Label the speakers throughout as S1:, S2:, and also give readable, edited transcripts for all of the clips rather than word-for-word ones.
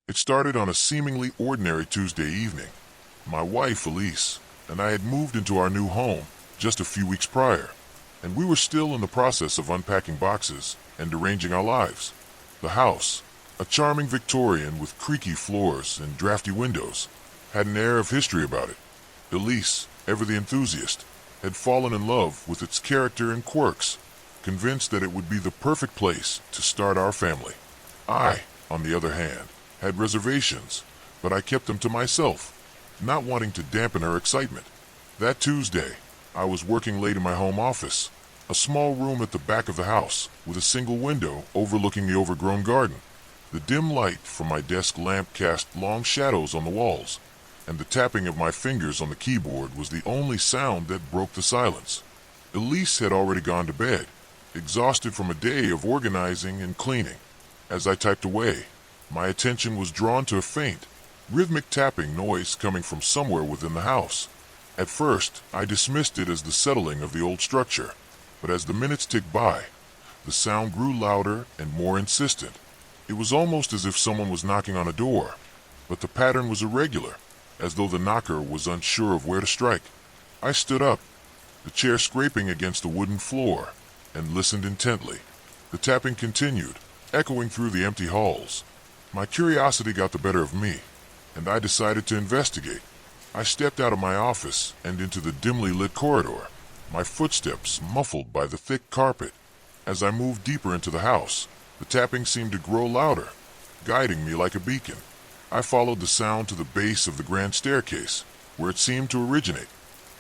S1: It started on a seemingly ordinary Tuesday evening. My wife, Elise, and I had moved into our new home just a few weeks prior, and we were still in the process of unpacking boxes and arranging our lives. The house, a charming Victorian with creaky floors and drafty windows, had an air of history about it. Elise, ever the enthusiast, had fallen in love with its character and quirks, convinced that it would be the perfect place to start our family. I, on the other hand, had reservations, but I kept them to myself, not wanting to dampen her excitement. That Tuesday, I was working late in my home office, a small room at the back of the house with a single window overlooking the overgrown garden. The dim light from my desk lamp cast long shadows on the walls, and the tapping of my fingers on the keyboard was the only sound that broke the silence. Elise had already gone to bed, exhausted from a day of organizing and cleaning. As I typed away, my attention was drawn to a faint, rhythmic tapping noise coming from somewhere within the house. At first, I dismissed it as the settling of the old structure, but as the minutes ticked by, the sound grew louder and more insistent. It was almost as if someone was knocking on a door, but the pattern was irregular, as though the knocker was unsure of where to strike. I stood up, the chair scraping against the wooden floor, and listened intently. The tapping continued, echoing through the empty halls. My curiosity got the better of me, and I decided to investigate. I stepped out of my office and into the dimly lit corridor, my footsteps muffled by the thick carpet. As I moved deeper into the house, the tapping seemed to grow louder, guiding me like a beacon. I followed the sound to the base of the grand staircase, where it seemed to originate.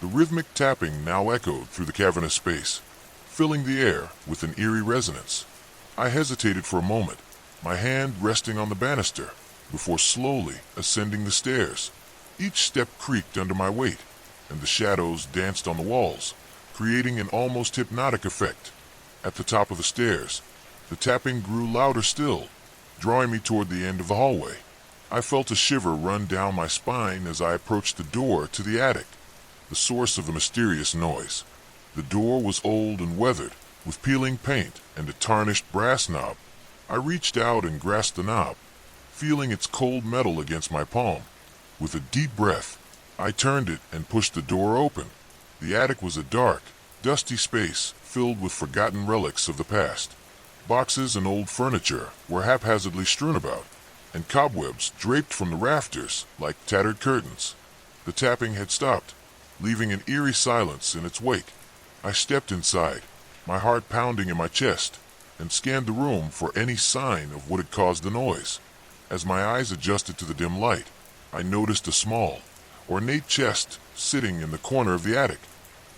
S1: The rhythmic tapping now echoed through the cavernous space, filling the air with an eerie resonance. I hesitated for a moment, my hand resting on the banister, before slowly ascending the stairs. Each step creaked under my weight, and the shadows danced on the walls, creating an almost hypnotic effect. At the top of the stairs, the tapping grew louder still, drawing me toward the end of the hallway. I felt a shiver run down my spine as I approached the door to the attic, the source of the mysterious noise. The door was old and weathered, with peeling paint and a tarnished brass knob. I reached out and grasped the knob, feeling its cold metal against my palm. With a deep breath, I turned it and pushed the door open. The attic was a dark, dusty space filled with forgotten relics of the past. Boxes and old furniture were haphazardly strewn about, and cobwebs draped from the rafters like tattered curtains. The tapping had stopped, leaving an eerie silence in its wake. I stepped inside, my heart pounding in my chest, and scanned the room for any sign of what had caused the noise. As my eyes adjusted to the dim light, I noticed a small, ornate chest sitting in the corner of the attic.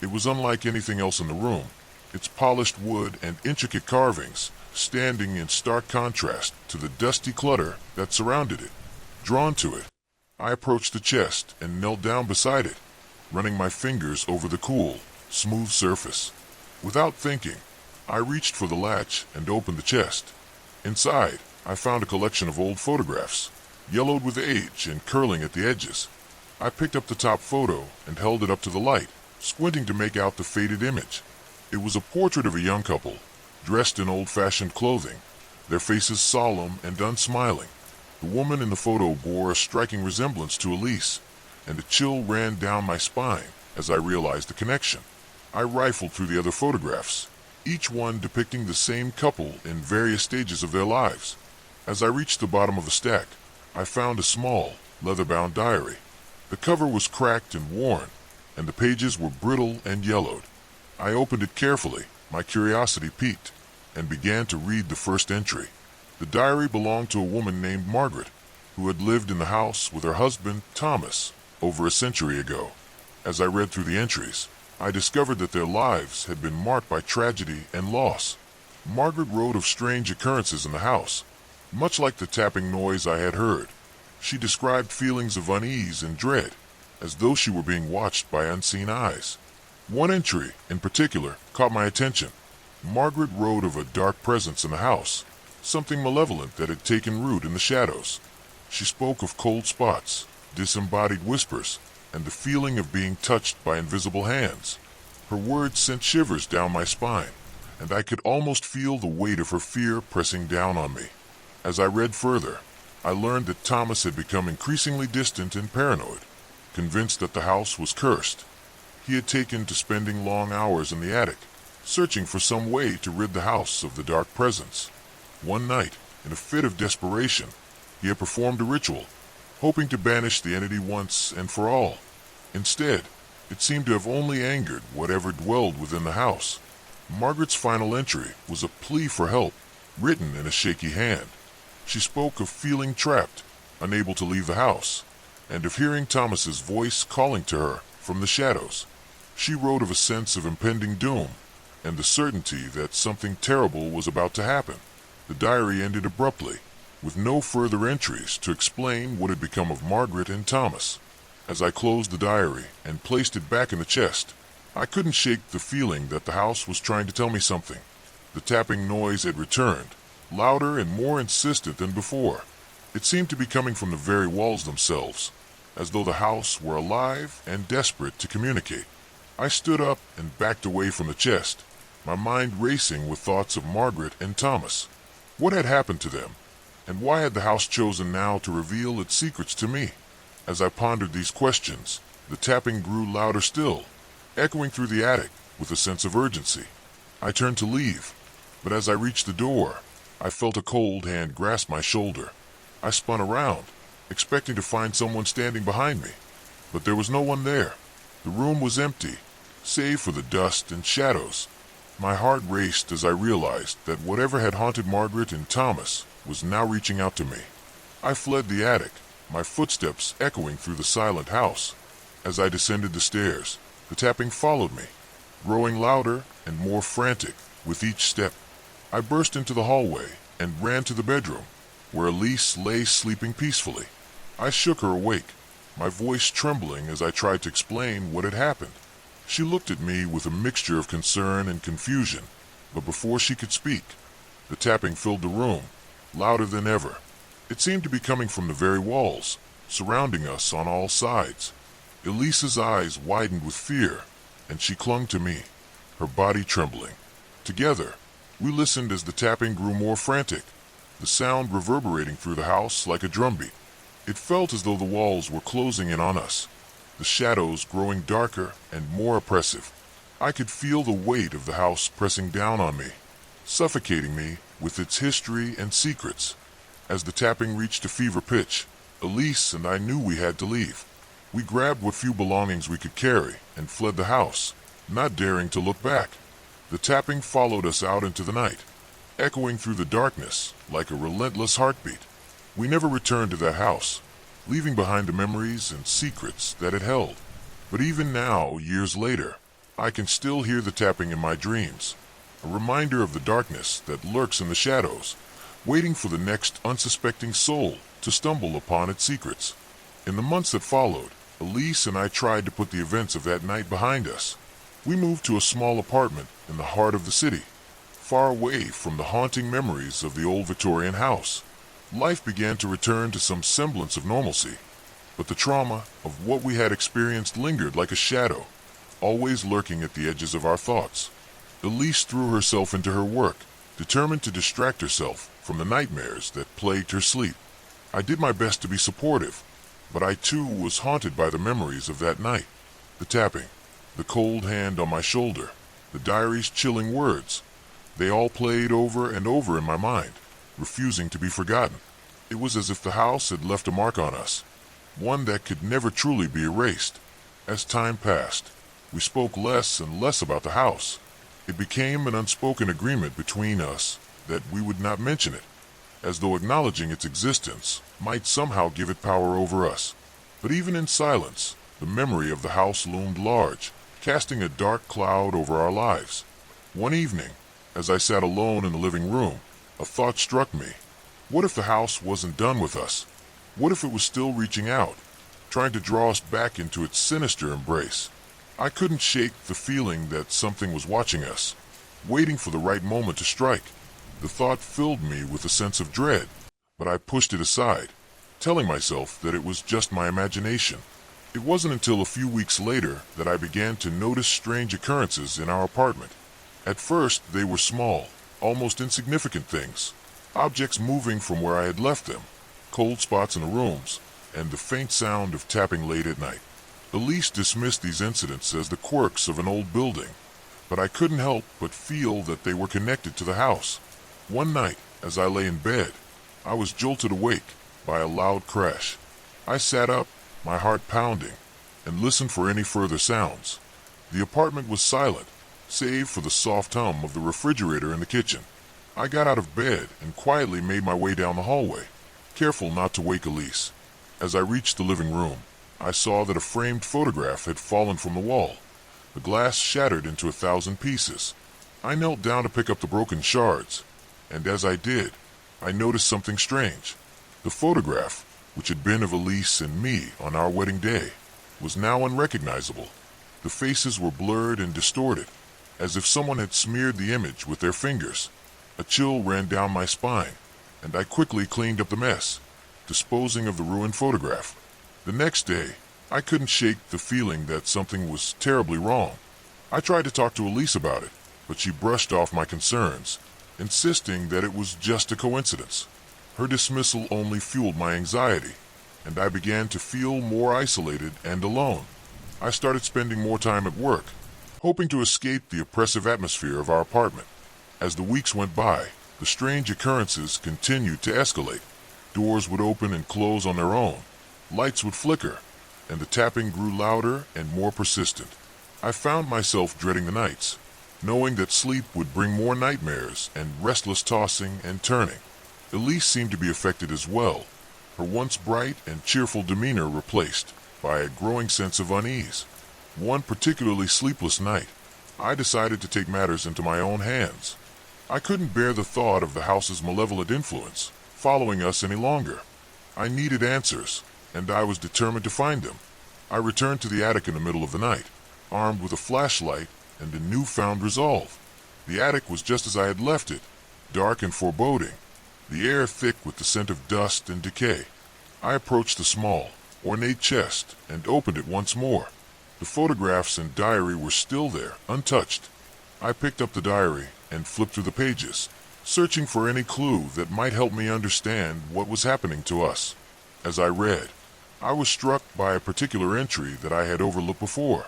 S1: It was unlike anything else in the room, its polished wood and intricate carvings standing in stark contrast to the dusty clutter that surrounded it. Drawn to it, I approached the chest and knelt down beside it, running my fingers over the cool, smooth surface. Without thinking, I reached for the latch and opened the chest. Inside, I found a collection of old photographs, yellowed with age and curling at the edges. I picked up the top photo and held it up to the light, squinting to make out the faded image. It was a portrait of a young couple, dressed in old-fashioned clothing, their faces solemn and unsmiling. The woman in the photo bore a striking resemblance to Elise, and a chill ran down my spine as I realized the connection. I rifled through the other photographs, each one depicting the same couple in various stages of their lives. As I reached the bottom of the stack, I found a small, leather-bound diary. The cover was cracked and worn, and the pages were brittle and yellowed. I opened it carefully, my curiosity piqued, and began to read the first entry. The diary belonged to a woman named Margaret, who had lived in the house with her husband, Thomas, over a century ago. As I read through the entries, I discovered that their lives had been marked by tragedy and loss. Margaret wrote of strange occurrences in the house, much like the tapping noise I had heard. She described feelings of unease and dread, as though she were being watched by unseen eyes. One entry, in particular, caught my attention. Margaret wrote of a dark presence in the house, something malevolent that had taken root in the shadows. She spoke of cold spots, disembodied whispers, and the feeling of being touched by invisible hands. Her words sent shivers down my spine, and I could almost feel the weight of her fear pressing down on me. As I read further, I learned that Thomas had become increasingly distant and paranoid, convinced that the house was cursed. He had taken to spending long hours in the attic, searching for some way to rid the house of the dark presence. One night, in a fit of desperation, he had performed a ritual, hoping to banish the entity once and for all. Instead, it seemed to have only angered whatever dwelled within the house. Margaret's final entry was a plea for help, written in a shaky hand. She spoke of feeling trapped, unable to leave the house, and of hearing Thomas's voice calling to her from the shadows. She wrote of a sense of impending doom, and the certainty that something terrible was about to happen. The diary ended abruptly, with no further entries to explain what had become of Margaret and Thomas. As I closed the diary and placed it back in the chest, I couldn't shake the feeling that the house was trying to tell me something. The tapping noise had returned, louder and more insistent than before. It seemed to be coming from the very walls themselves, as though the house were alive and desperate to communicate. I stood up and backed away from the chest, my mind racing with thoughts of Margaret and Thomas. What had happened to them, and why had the house chosen now to reveal its secrets to me? As I pondered these questions, the tapping grew louder still, echoing through the attic with a sense of urgency. I turned to leave, but as I reached the door, I felt a cold hand grasp my shoulder. I spun around, expecting to find someone standing behind me, but there was no one there. The room was empty, save for the dust and shadows. My heart raced as I realized that whatever had haunted Margaret and Thomas was now reaching out to me. I fled the attic, my footsteps echoing through the silent house. As I descended the stairs, the tapping followed me, growing louder and more frantic with each step. I burst into the hallway and ran to the bedroom, where Elise lay sleeping peacefully. I shook her awake, my voice trembling as I tried to explain what had happened. She looked at me with a mixture of concern and confusion, but before she could speak, the tapping filled the room, louder than ever. It seemed to be coming from the very walls, surrounding us on all sides. Elise's eyes widened with fear, and she clung to me, her body trembling. Together, we listened as the tapping grew more frantic, the sound reverberating through the house like a drumbeat. It felt as though the walls were closing in on us, the shadows growing darker and more oppressive. I could feel the weight of the house pressing down on me, suffocating me with its history and secrets. As the tapping reached a fever pitch, Elise and I knew we had to leave. We grabbed what few belongings we could carry and fled the house, not daring to look back. The tapping followed us out into the night, echoing through the darkness like a relentless heartbeat. We never returned to that house, leaving behind the memories and secrets that it held. But even now, years later, I can still hear the tapping in my dreams, a reminder of the darkness that lurks in the shadows, waiting for the next unsuspecting soul to stumble upon its secrets. In the months that followed, Elise and I tried to put the events of that night behind us. We moved to a small apartment in the heart of the city, far away from the haunting memories of the old Victorian house. Life began to return to some semblance of normalcy, but the trauma of what we had experienced lingered like a shadow, always lurking at the edges of our thoughts. Elise threw herself into her work, determined to distract herself from the nightmares that plagued her sleep. I did my best to be supportive, but I too was haunted by the memories of that night. The tapping, the cold hand on my shoulder, the diary's chilling words, they all played over and over in my mind, refusing to be forgotten. It was as if the house had left a mark on us, one that could never truly be erased. As time passed, we spoke less and less about the house. It became an unspoken agreement between us that we would not mention it, as though acknowledging its existence might somehow give it power over us. But even in silence, the memory of the house loomed large, casting a dark cloud over our lives. One evening, as I sat alone in the living room, a thought struck me. What if the house wasn't done with us? What if it was still reaching out, trying to draw us back into its sinister embrace? I couldn't shake the feeling that something was watching us, waiting for the right moment to strike. The thought filled me with a sense of dread, but I pushed it aside, telling myself that it was just my imagination. It wasn't until a few weeks later that I began to notice strange occurrences in our apartment. At first, they were small, almost insignificant things, objects moving from where I had left them. cold spots in the rooms, and the faint sound of tapping late at night. Elise dismissed these incidents as the quirks of an old building, but I couldn't help but feel that they were connected to the house. One night, as I lay in bed, I was jolted awake by a loud crash. I sat up, my heart pounding, and listened for any further sounds. The apartment was silent, save for the soft hum of the refrigerator in the kitchen. I got out of bed and quietly made my way down the hallway, careful not to wake Elise. As I reached the living room, I saw that a framed photograph had fallen from the wall. The glass shattered into 1,000 pieces. I knelt down to pick up the broken shards, and as I did, I noticed something strange. The photograph, which had been of Elise and me on our wedding day, was now unrecognizable. The faces were blurred and distorted, as if someone had smeared the image with their fingers. A chill ran down my spine, and I quickly cleaned up the mess, disposing of the ruined photograph. The next day, I couldn't shake the feeling that something was terribly wrong. I tried to talk to Elise about it, but she brushed off my concerns, insisting that it was just a coincidence. Her dismissal only fueled my anxiety, and I began to feel more isolated and alone. I started spending more time at work, hoping to escape the oppressive atmosphere of our apartment. As the weeks went by, the strange occurrences continued to escalate. Doors would open and close on their own, lights would flicker, and the tapping grew louder and more persistent. I found myself dreading the nights, knowing that sleep would bring more nightmares and restless tossing and turning. Elise seemed to be affected as well, her once bright and cheerful demeanor replaced by a growing sense of unease. One particularly sleepless night, I decided to take matters into my own hands. I couldn't bear the thought of the house's malevolent influence following us any longer. I needed answers, and I was determined to find them. I returned to the attic in the middle of the night, armed with a flashlight and a newfound resolve. The attic was just as I had left it, dark and foreboding, the air thick with the scent of dust and decay. I approached the small, ornate chest and opened it once more. The photographs and diary were still there, untouched. I picked up the diary and flipped through the pages, searching for any clue that might help me understand what was happening to us. As I read, I was struck by a particular entry that I had overlooked before.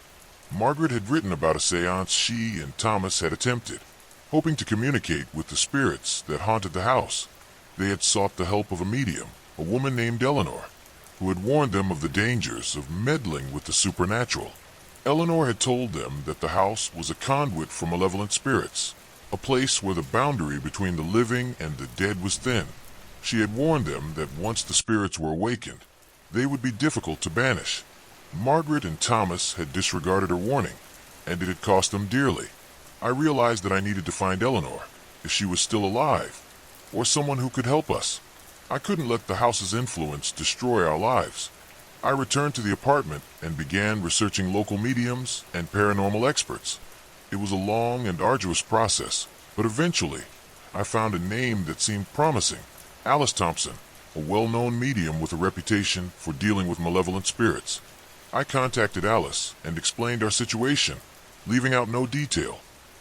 S1: Margaret had written about a seance she and Thomas had attempted, hoping to communicate with the spirits that haunted the house. They had sought the help of a medium, a woman named Eleanor, who had warned them of the dangers of meddling with the supernatural. Eleanor had told them that the house was a conduit for malevolent spirits, a place where the boundary between the living and the dead was thin. She had warned them that once the spirits were awakened, they would be difficult to banish. Margaret and Thomas had disregarded her warning, and it had cost them dearly. I realized that I needed to find Eleanor, if she was still alive, or someone who could help us. I couldn't let the house's influence destroy our lives. I returned to the apartment and began researching local mediums and paranormal experts. It was a long and arduous process, but eventually I found a name that seemed promising: Alice Thompson, a well-known medium with a reputation for dealing with malevolent spirits. I contacted Alice and explained our situation, leaving out no detail.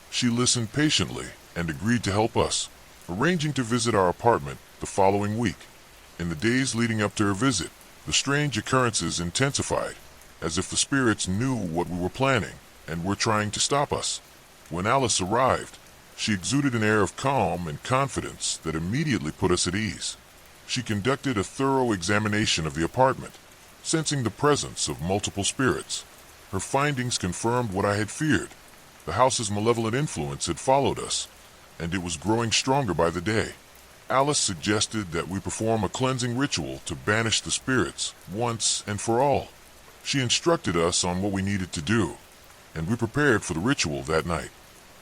S1: She listened patiently and agreed to help us, arranging to visit our apartment the following week. In the days leading up to her visit, the strange occurrences intensified, as if the spirits knew what we were planning and were trying to stop us. When Alice arrived, she exuded an air of calm and confidence that immediately put us at ease. She conducted a thorough examination of the apartment, sensing the presence of multiple spirits. Her findings confirmed what I had feared. The house's malevolent influence had followed us, and it was growing stronger by the day. Alice suggested that we perform a cleansing ritual to banish the spirits once and for all. She instructed us on what we needed to do, and we prepared for the ritual that night.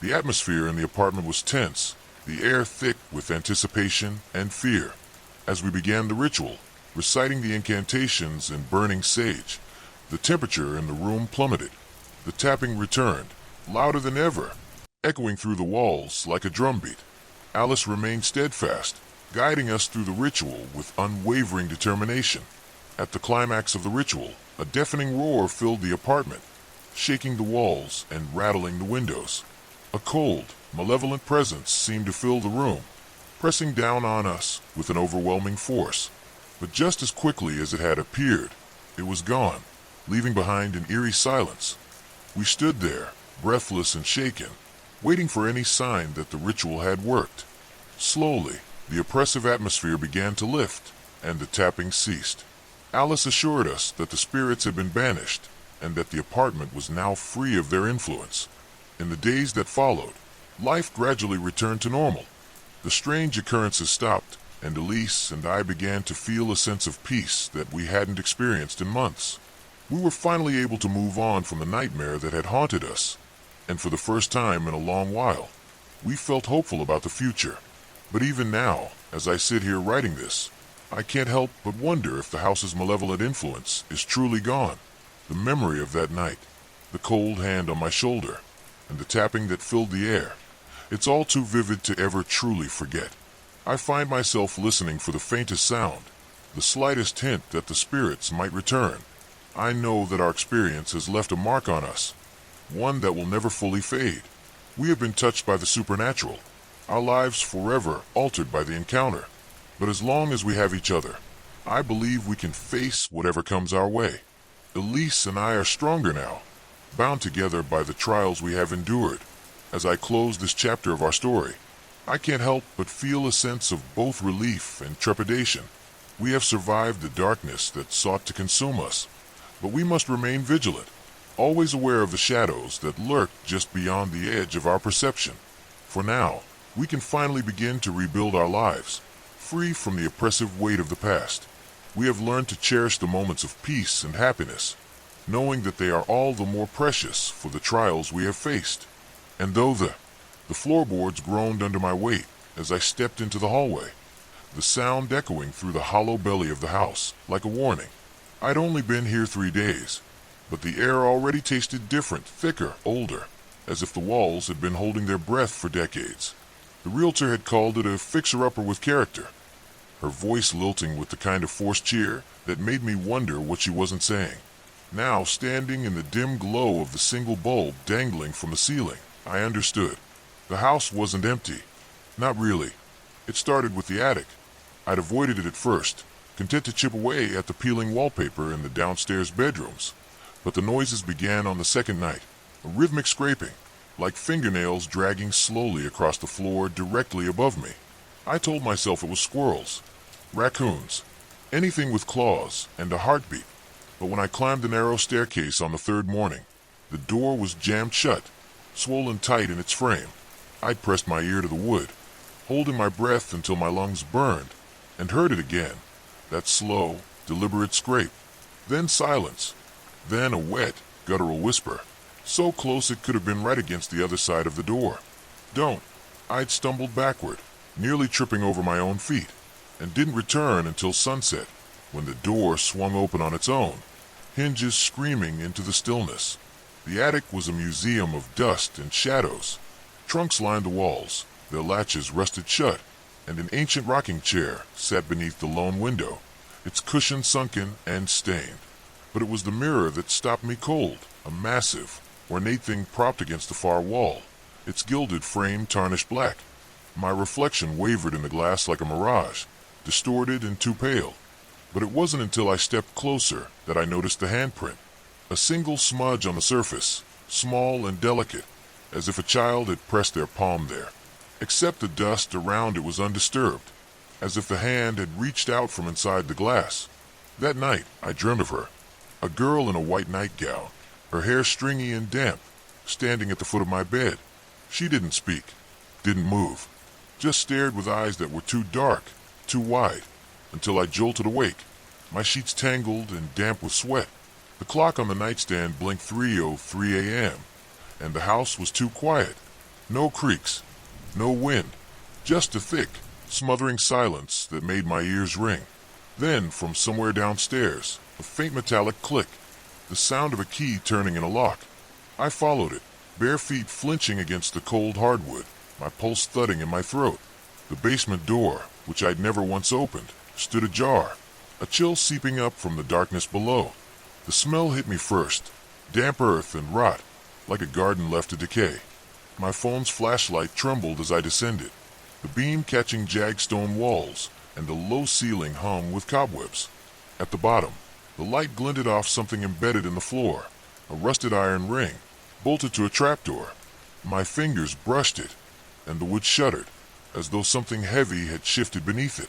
S1: The atmosphere in the apartment was tense, the air thick with anticipation and fear. As we began the ritual, reciting the incantations and burning sage, the temperature in the room plummeted. The tapping returned, louder than ever, echoing through the walls like a drumbeat. Alice remained steadfast, guiding us through the ritual with unwavering determination. At the climax of the ritual, a deafening roar filled the apartment, shaking the walls and rattling the windows. A cold, malevolent presence seemed to fill the room, pressing down on us with an overwhelming force. But just as quickly as it had appeared, it was gone, leaving behind an eerie silence. We stood there, breathless and shaken, waiting for any sign that the ritual had worked. Slowly, the oppressive atmosphere began to lift, and the tapping ceased. Alice assured us that the spirits had been banished, and that the apartment was now free of their influence. In the days that followed, life gradually returned to normal. The strange occurrences stopped, and Elise and I began to feel a sense of peace that we hadn't experienced in months. We were finally able to move on from the nightmare that had haunted us, and for the first time in a long while, we felt hopeful about the future. But even now, as I sit here writing this, I can't help but wonder if the house's malevolent influence is truly gone. The memory of that night, the cold hand on my shoulder, and the tapping that filled the air, it's all too vivid to ever truly forget. I find myself listening for the faintest sound, the slightest hint that the spirits might return. I know that our experience has left a mark on us, one that will never fully fade. We have been touched by the supernatural, our lives forever altered by the encounter. But as long as we have each other, I believe we can face whatever comes our way. Elise and I are stronger now, bound together by the trials we have endured. As I close this chapter of our story, I can't help but feel a sense of both relief and trepidation. We have survived the darkness that sought to consume us, but we must remain vigilant, always aware of the shadows that lurk just beyond the edge of our perception. For now, we can finally begin to rebuild our lives, free from the oppressive weight of the past. We have learned to cherish the moments of peace and happiness, knowing that they are all the more precious for the trials we have faced. And though the floorboards groaned under my weight as I stepped into the hallway, the sound echoing through the hollow belly of the house like a warning. I'd only been here 3 days, but the air already tasted different, thicker, older, as if the walls had been holding their breath for decades. The realtor had called it a fixer-upper with character, her voice lilting with the kind of forced cheer that made me wonder what she wasn't saying. Now, standing in the dim glow of the single bulb dangling from the ceiling, I understood. The house wasn't empty. Not really. It started with the attic. I'd avoided it at first, content to chip away at the peeling wallpaper in the downstairs bedrooms. But the noises began on the second night, a rhythmic scraping, like fingernails dragging slowly across the floor directly above me. I told myself it was squirrels, raccoons, anything with claws and a heartbeat. But when I climbed the narrow staircase on the third morning, the door was jammed shut, swollen tight in its frame. I'd pressed my ear to the wood, holding my breath until my lungs burned, and heard it again, that slow, deliberate scrape. Then silence. Then a wet, guttural whisper, so close it could have been right against the other side of the door. Don't. I'd stumbled backward, nearly tripping over my own feet, and didn't return until sunset, when the door swung open on its own, hinges screaming into the stillness. The attic was a museum of dust and shadows. Trunks lined the walls, their latches rusted shut, and an ancient rocking chair sat beneath the lone window, its cushion sunken and stained. But it was the mirror that stopped me cold, a massive, ornate thing propped against the far wall, its gilded frame tarnished black. My reflection wavered in the glass like a mirage, distorted and too pale. But it wasn't until I stepped closer that I noticed the handprint, a single smudge on the surface, small and delicate, as if a child had pressed their palm there. Except the dust around it was undisturbed, as if the hand had reached out from inside the glass. That night, I dreamt of her, a girl in a white nightgown, her hair stringy and damp, standing at the foot of my bed. She didn't speak, didn't move, just stared with eyes that were too dark, too wide, until I jolted awake, my sheets tangled and damp with sweat. The clock on the nightstand blinked 3:03 a.m., and the house was too quiet. No creaks, no wind, just a thick, smothering silence that made my ears ring. Then, from somewhere downstairs, a faint metallic click, the sound of a key turning in a lock. I followed it, bare feet flinching against the cold hardwood, my pulse thudding in my throat. The basement door, which I'd never once opened, stood ajar, a chill seeping up from the darkness below. The smell hit me first, damp earth and rot, like a garden left to decay. My phone's flashlight trembled as I descended, the beam catching jagged stone walls, and the low ceiling hung with cobwebs. At the bottom, the light glinted off something embedded in the floor, a rusted iron ring, bolted to a trapdoor. My fingers brushed it, and the wood shuddered, as though something heavy had shifted beneath it.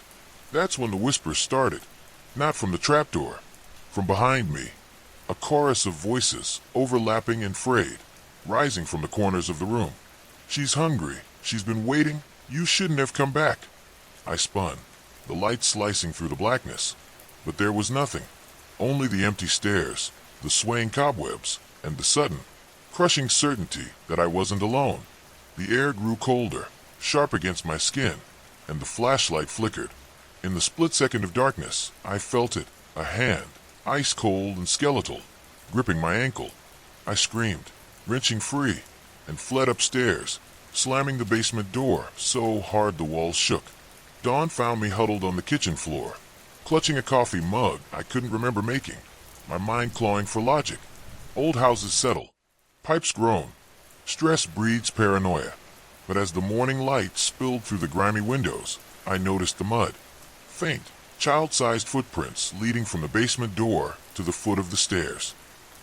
S1: That's when the whispers started, not from the trapdoor, from behind me, a chorus of voices, overlapping and frayed, rising from the corners of the room. "She's hungry. She's been waiting. You shouldn't have come back." I spun, the light slicing through the blackness, but there was nothing, only the empty stairs, the swaying cobwebs, and the sudden, crushing certainty that I wasn't alone. The air grew colder, sharp against my skin, and the flashlight flickered. In the split second of darkness, I felt it, a hand, ice cold and skeletal, gripping my ankle. I screamed, wrenching free, and fled upstairs, slamming the basement door so hard the walls shook. Dawn found me huddled on the kitchen floor, clutching a coffee mug I couldn't remember making, my mind clawing for logic. Old houses settle, pipes groan, stress breeds paranoia. But as the morning light spilled through the grimy windows, I noticed the mud. Faint, child-sized footprints leading from the basement door to the foot of the stairs.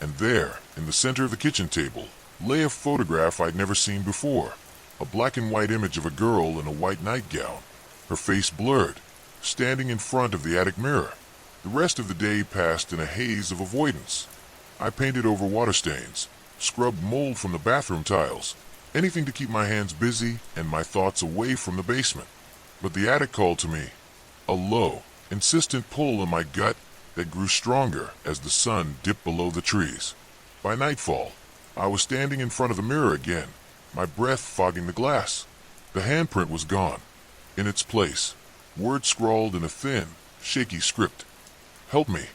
S1: And there, in the center of the kitchen table, lay a photograph I'd never seen before. A black and white image of a girl in a white nightgown, her face blurred, standing in front of the attic mirror. The rest of the day passed in a haze of avoidance. I painted over water stains, scrubbed mold from the bathroom tiles, anything to keep my hands busy and my thoughts away from the basement. But the attic called to me, a low, insistent pull in my gut that grew stronger as the sun dipped below the trees. By nightfall, I was standing in front of the mirror again, my breath fogging the glass. The handprint was gone. In its place, words scrawled in a thin, shaky script. "Help me."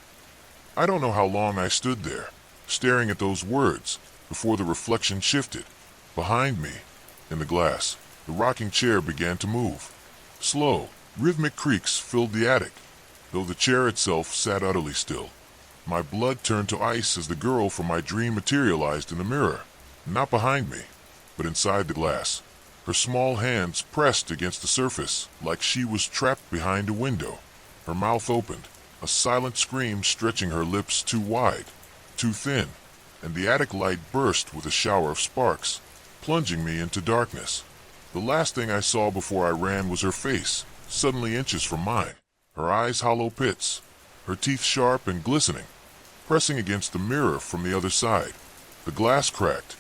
S1: I don't know how long I stood there, staring at those words, before the reflection shifted. Behind me, in the glass, the rocking chair began to move. Slow, rhythmic creaks filled the attic, though the chair itself sat utterly still. My blood turned to ice as the girl from my dream materialized in the mirror, not behind me, but inside the glass. Her small hands pressed against the surface like she was trapped behind a window. Her mouth opened, a silent scream stretching her lips too wide, too thin, and the attic light burst with a shower of sparks, plunging me into darkness. The last thing I saw before I ran was her face, suddenly inches from mine, her eyes hollow pits, her teeth sharp and glistening, pressing against the mirror from the other side. The glass cracked,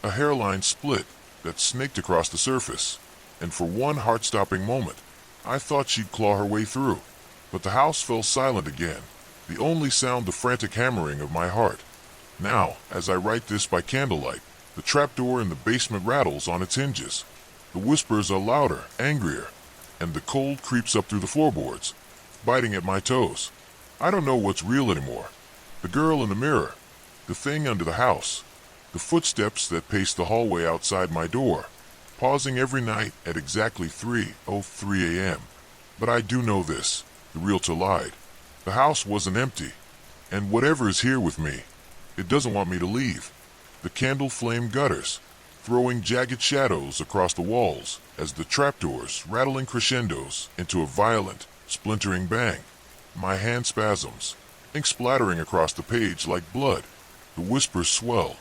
S1: a hairline split that snaked across the surface, and for one heart-stopping moment, I thought she'd claw her way through. But the house fell silent again, the only sound the frantic hammering of my heart. Now, as I write this by candlelight, the trapdoor in the basement rattles on its hinges. The whispers are louder, angrier, and the cold creeps up through the floorboards, biting at my toes. I don't know what's real anymore. The girl in the mirror, the thing under the house, the footsteps that pace the hallway outside my door, pausing every night at exactly 3:03 a.m. But I do know this, the realtor lied. The house wasn't empty, and whatever is here with me, it doesn't want me to leave. The candle flame gutters, throwing jagged shadows across the walls as the trapdoors rattling crescendos into a violent, splintering bang. My hand spasms, ink splattering across the page like blood. The whispers swell,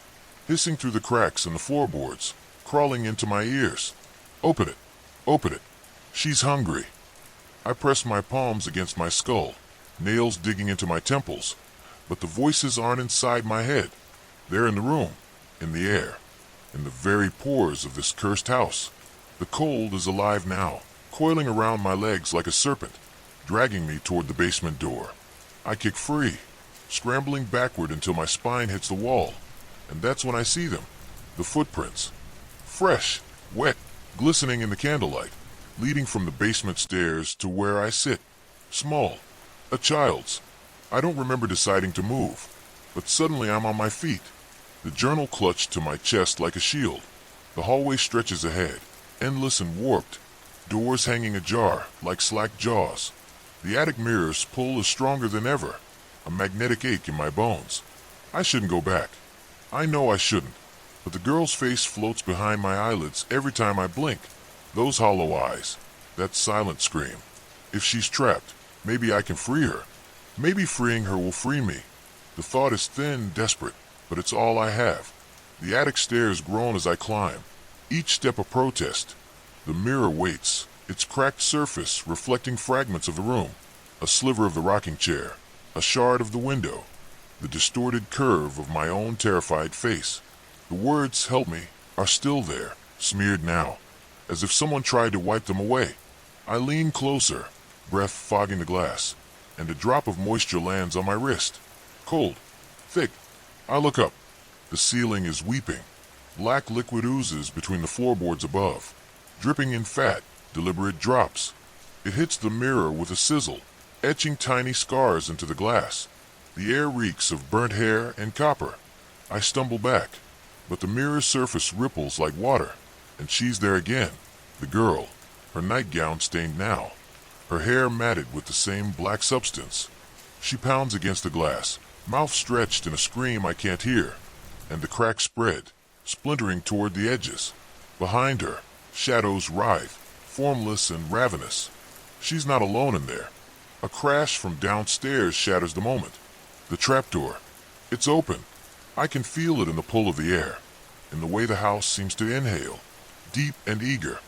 S1: hissing through the cracks in the floorboards, crawling into my ears. "Open it! Open it! She's hungry!" I press my palms against my skull, nails digging into my temples, but the voices aren't inside my head. They're in the room, in the air, in the very pores of this cursed house. The cold is alive now, coiling around my legs like a serpent, dragging me toward the basement door. I kick free, scrambling backward until my spine hits the wall, and that's when I see them, the footprints. Fresh, wet, glistening in the candlelight, leading from the basement stairs to where I sit. Small, a child's. I don't remember deciding to move, but suddenly I'm on my feet, the journal clutched to my chest like a shield. The hallway stretches ahead, endless and warped, doors hanging ajar like slack jaws. The attic mirror's pull is stronger than ever, a magnetic ache in my bones. I shouldn't go back. I know I shouldn't, but the girl's face floats behind my eyelids every time I blink. Those hollow eyes, that silent scream. If she's trapped, maybe I can free her. Maybe freeing her will free me. The thought is thin, desperate, but it's all I have. The attic stairs groan as I climb, each step a protest. The mirror waits, its cracked surface reflecting fragments of the room, a sliver of the rocking chair, a shard of the window, the distorted curve of my own terrified face. The words "help me" are still there, smeared now, as if someone tried to wipe them away. I lean closer, breath fogging the glass, and a drop of moisture lands on my wrist. Cold, thick. I look up. The ceiling is weeping. Black liquid oozes between the floorboards above, dripping in fat, deliberate drops. It hits the mirror with a sizzle, etching tiny scars into the glass. The air reeks of burnt hair and copper. I stumble back, but the mirror's surface ripples like water, and she's there again, the girl, her nightgown stained now, her hair matted with the same black substance. She pounds against the glass, mouth stretched in a scream I can't hear, and the cracks spread, splintering toward the edges. Behind her, shadows writhe, formless and ravenous. She's not alone in there. A crash from downstairs shatters the moment. The trapdoor. It's open. I can feel it in the pull of the air, in the way the house seems to inhale, deep and eager.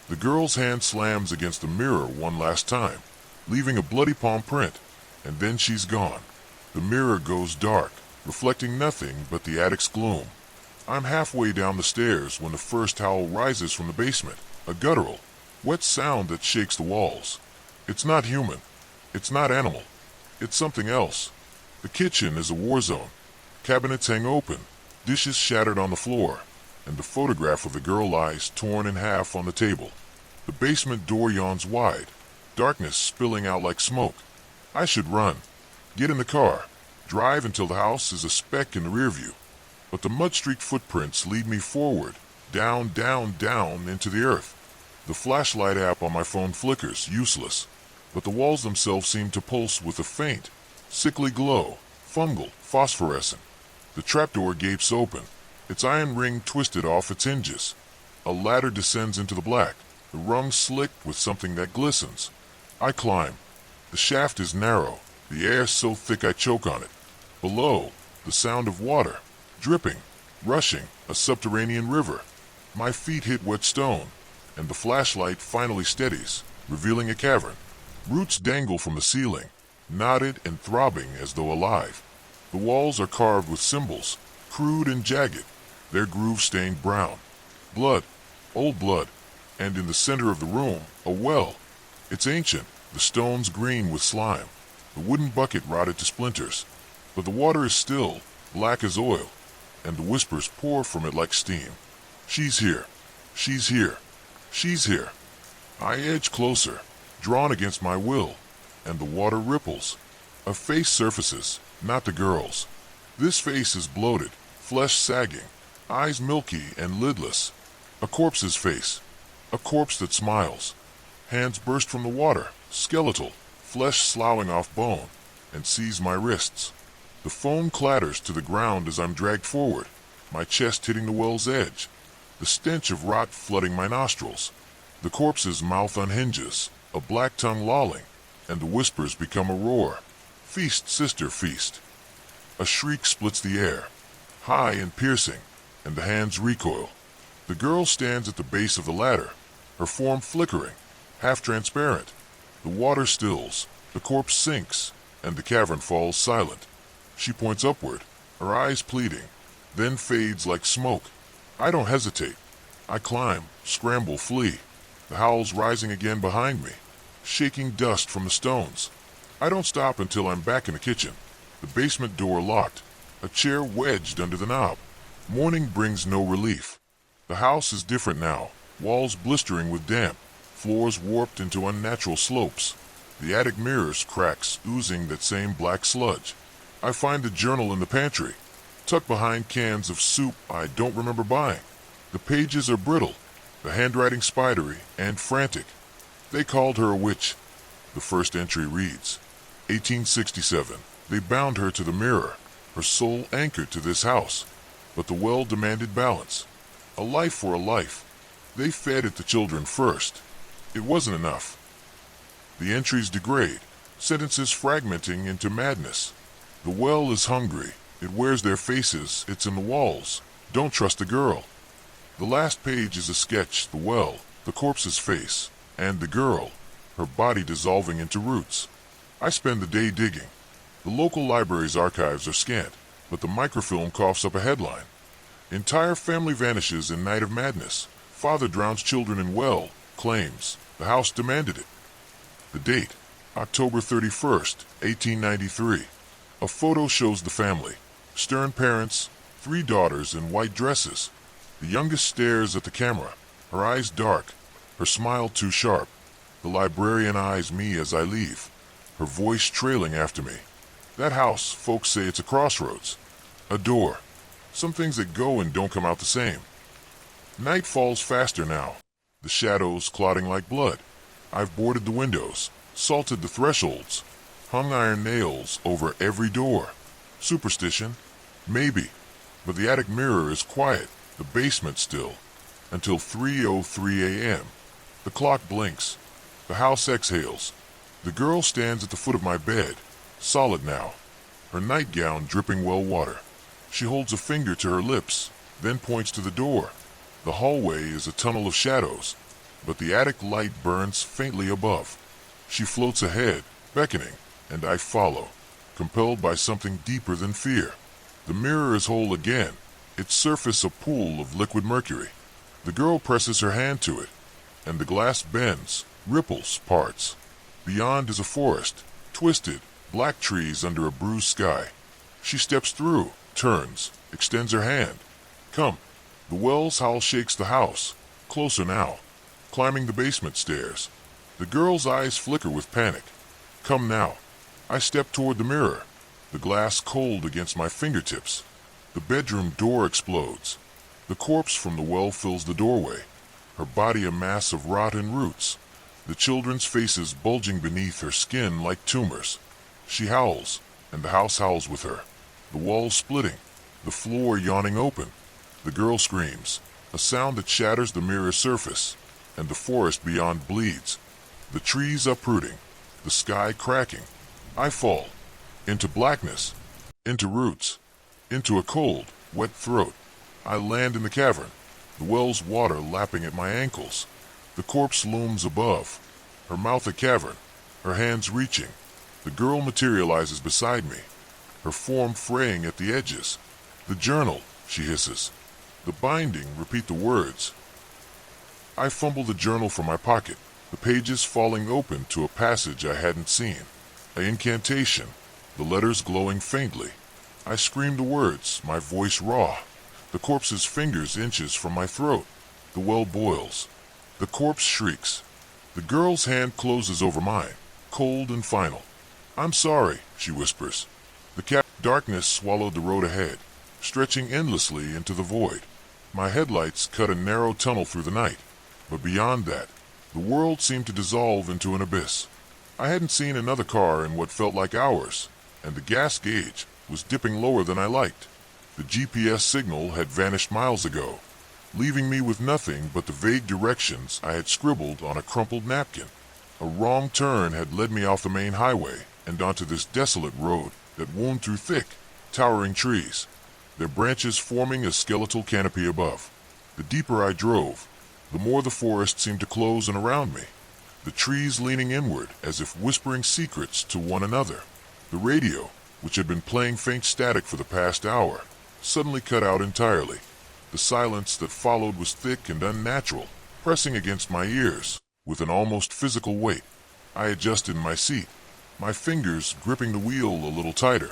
S1: The girl's hand slams against the mirror one last time, leaving a bloody palm print, and then she's gone. The mirror goes dark, reflecting nothing but the attic's gloom. I'm halfway down the stairs when the first howl rises from the basement, a guttural, wet sound that shakes the walls. It's not human. It's not animal. It's something else. The kitchen is a war zone. Cabinets hang open, dishes shattered on the floor, and the photograph of the girl lies torn in half on the table. The basement door yawns wide, darkness spilling out like smoke. I should run, get in the car, drive until the house is a speck in the rear view. But the mud-streaked footprints lead me forward, down, down, down into the earth. The flashlight app on my phone flickers, useless, but the walls themselves seem to pulse with a faint, sickly glow, fungal, phosphorescent. The trapdoor gapes open, its iron ring twisted off its hinges. A ladder descends into the black, the rung slicked with something that glistens. I climb. The shaft is narrow, the air so thick I choke on it. Below, the sound of water, dripping, rushing, a subterranean river. My feet hit wet stone, and the flashlight finally steadies, revealing a cavern. Roots dangle from the ceiling, knotted and throbbing as though alive. The walls are carved with symbols, crude and jagged, their grooves stained brown. Blood, old blood, and in the center of the room, a well. It's ancient, the stones green with slime, the wooden bucket rotted to splinters. But the water is still, black as oil, and the whispers pour from it like steam. She's here. She's here. She's here. I edge closer, drawn against my will, and the water ripples. A face surfaces, not the girl's. This face is bloated, flesh sagging, eyes milky and lidless. A corpse's face. A corpse that smiles. Hands burst from the water, skeletal, flesh sloughing off bone, and seize my wrists. The foam clatters to the ground as I'm dragged forward, my chest hitting the well's edge, the stench of rot flooding my nostrils. The corpse's mouth unhinges, a black tongue lolling, and the whispers become a roar. Feast, sister, feast. A shriek splits the air, high and piercing, and the hands recoil. The girl stands at the base of the ladder, her form flickering, half-transparent. The water stills, the corpse sinks, and the cavern falls silent. She points upward, her eyes pleading, then fades like smoke. I don't hesitate. I climb, scramble, flee, the howls rising again behind me, shaking dust from the stones. I don't stop until I'm back in the kitchen, the basement door locked, a chair wedged under the knob. Morning brings no relief. The house is different now, walls blistering with damp, floors warped into unnatural slopes, the attic mirrors cracks oozing that same black sludge. I find the journal in the pantry, tucked behind cans of soup I don't remember buying. The pages are brittle, the handwriting spidery and frantic. They called her a witch. The first entry reads, 1867. They bound her to the mirror, her soul anchored to this house. But the well demanded balance. A life for a life. They fed it the children first. It wasn't enough. The entries degrade, sentences fragmenting into madness. The well is hungry. It wears their faces. It's in the walls. Don't trust the girl. The last page is a sketch, the well, the corpse's face, and the girl, her body dissolving into roots. I spend the day digging. The local library's archives are scant, but the microfilm coughs up a headline. Entire family vanishes in night of madness. Father drowns children in well, claims. The house demanded it. The date, October 31st, 1893. A photo shows the family. Stern parents, 3 daughters in white dresses. The youngest stares at the camera, her eyes dark, her smile too sharp. The librarian eyes me as I leave, her voice trailing after me. That house, folks say it's a crossroads. A door. Some things that go and don't come out the same. Night falls faster now, the shadows clotting like blood. I've boarded the windows, salted the thresholds, hung iron nails over every door. Superstition? Maybe. But the attic mirror is quiet, the basement still, until 3:03 a.m. The clock blinks. The house exhales. The girl stands at the foot of my bed, solid now, her nightgown dripping well water. She holds a finger to her lips, then points to the door. The hallway is a tunnel of shadows, but the attic light burns faintly above. She floats ahead, beckoning, and I follow, compelled by something deeper than fear. The mirror is whole again, its surface a pool of liquid mercury. The girl presses her hand to it, and the glass bends, ripples, parts. Beyond is a forest, twisted, black trees under a bruised sky. She steps through, turns, extends her hand. Come. The well's howl shakes the house, closer now, climbing the basement stairs. The girl's eyes flicker with panic. Come now. I step toward the mirror, the glass cold against my fingertips. The bedroom door explodes. The corpse from the well fills the doorway, her body a mass of rot and roots, the children's faces bulging beneath her skin like tumors. She howls, and the house howls with her, the walls splitting, the floor yawning open. The girl screams, a sound that shatters the mirror's surface, and the forest beyond bleeds. The trees uprooting, the sky cracking. I fall, into blackness, into roots, into a cold, wet throat. I land in the cavern, the well's water lapping at my ankles. The corpse looms above, her mouth a cavern, her hands reaching. The girl materializes beside me, her form fraying at the edges. The journal, she hisses. The binding, repeat the words. I fumble the journal from my pocket, the pages falling open to a passage I hadn't seen. An incantation, the letters glowing faintly. I scream the words, my voice raw. The corpse's fingers inches from my throat. The well boils. The corpse shrieks. The girl's hand closes over mine, cold and final. I'm sorry, she whispers. The darkness swallowed the road ahead, stretching endlessly into the void. My headlights cut a narrow tunnel through the night, but beyond that, the world seemed to dissolve into an abyss. I hadn't seen another car in what felt like hours, and the gas gauge was dipping lower than I liked. The GPS signal had vanished miles ago, leaving me with nothing but the vague directions I had scribbled on a crumpled napkin. A wrong turn had led me off the main highway and onto this desolate road that wound through thick, towering trees, their branches forming a skeletal canopy above. The deeper I drove, the more the forest seemed to close in around me, the trees leaning inward as if whispering secrets to one another. The radio, which had been playing faint static for the past hour, suddenly cut out entirely. The silence that followed was thick and unnatural, pressing against my ears with an almost physical weight. I adjusted my seat, my fingers gripping the wheel a little tighter.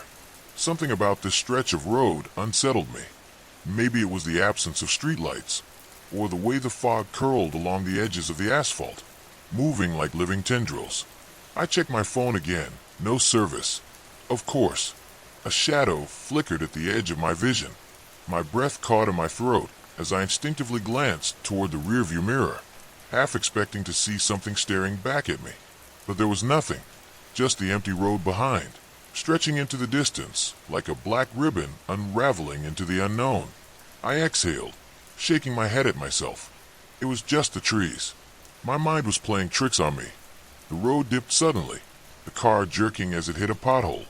S1: Something about this stretch of road unsettled me. Maybe it was the absence of streetlights, or the way the fog curled along the edges of the asphalt, moving like living tendrils. I checked my phone again. No service. Of course. A shadow flickered at the edge of my vision. My breath caught in my throat as I instinctively glanced toward the rearview mirror, half expecting to see something staring back at me. But there was nothing, just the empty road behind, stretching into the distance like a black ribbon unraveling into the unknown. I exhaled, shaking my head at myself. It was just the trees. My mind was playing tricks on me. The road dipped suddenly, the car jerking as it hit a pothole.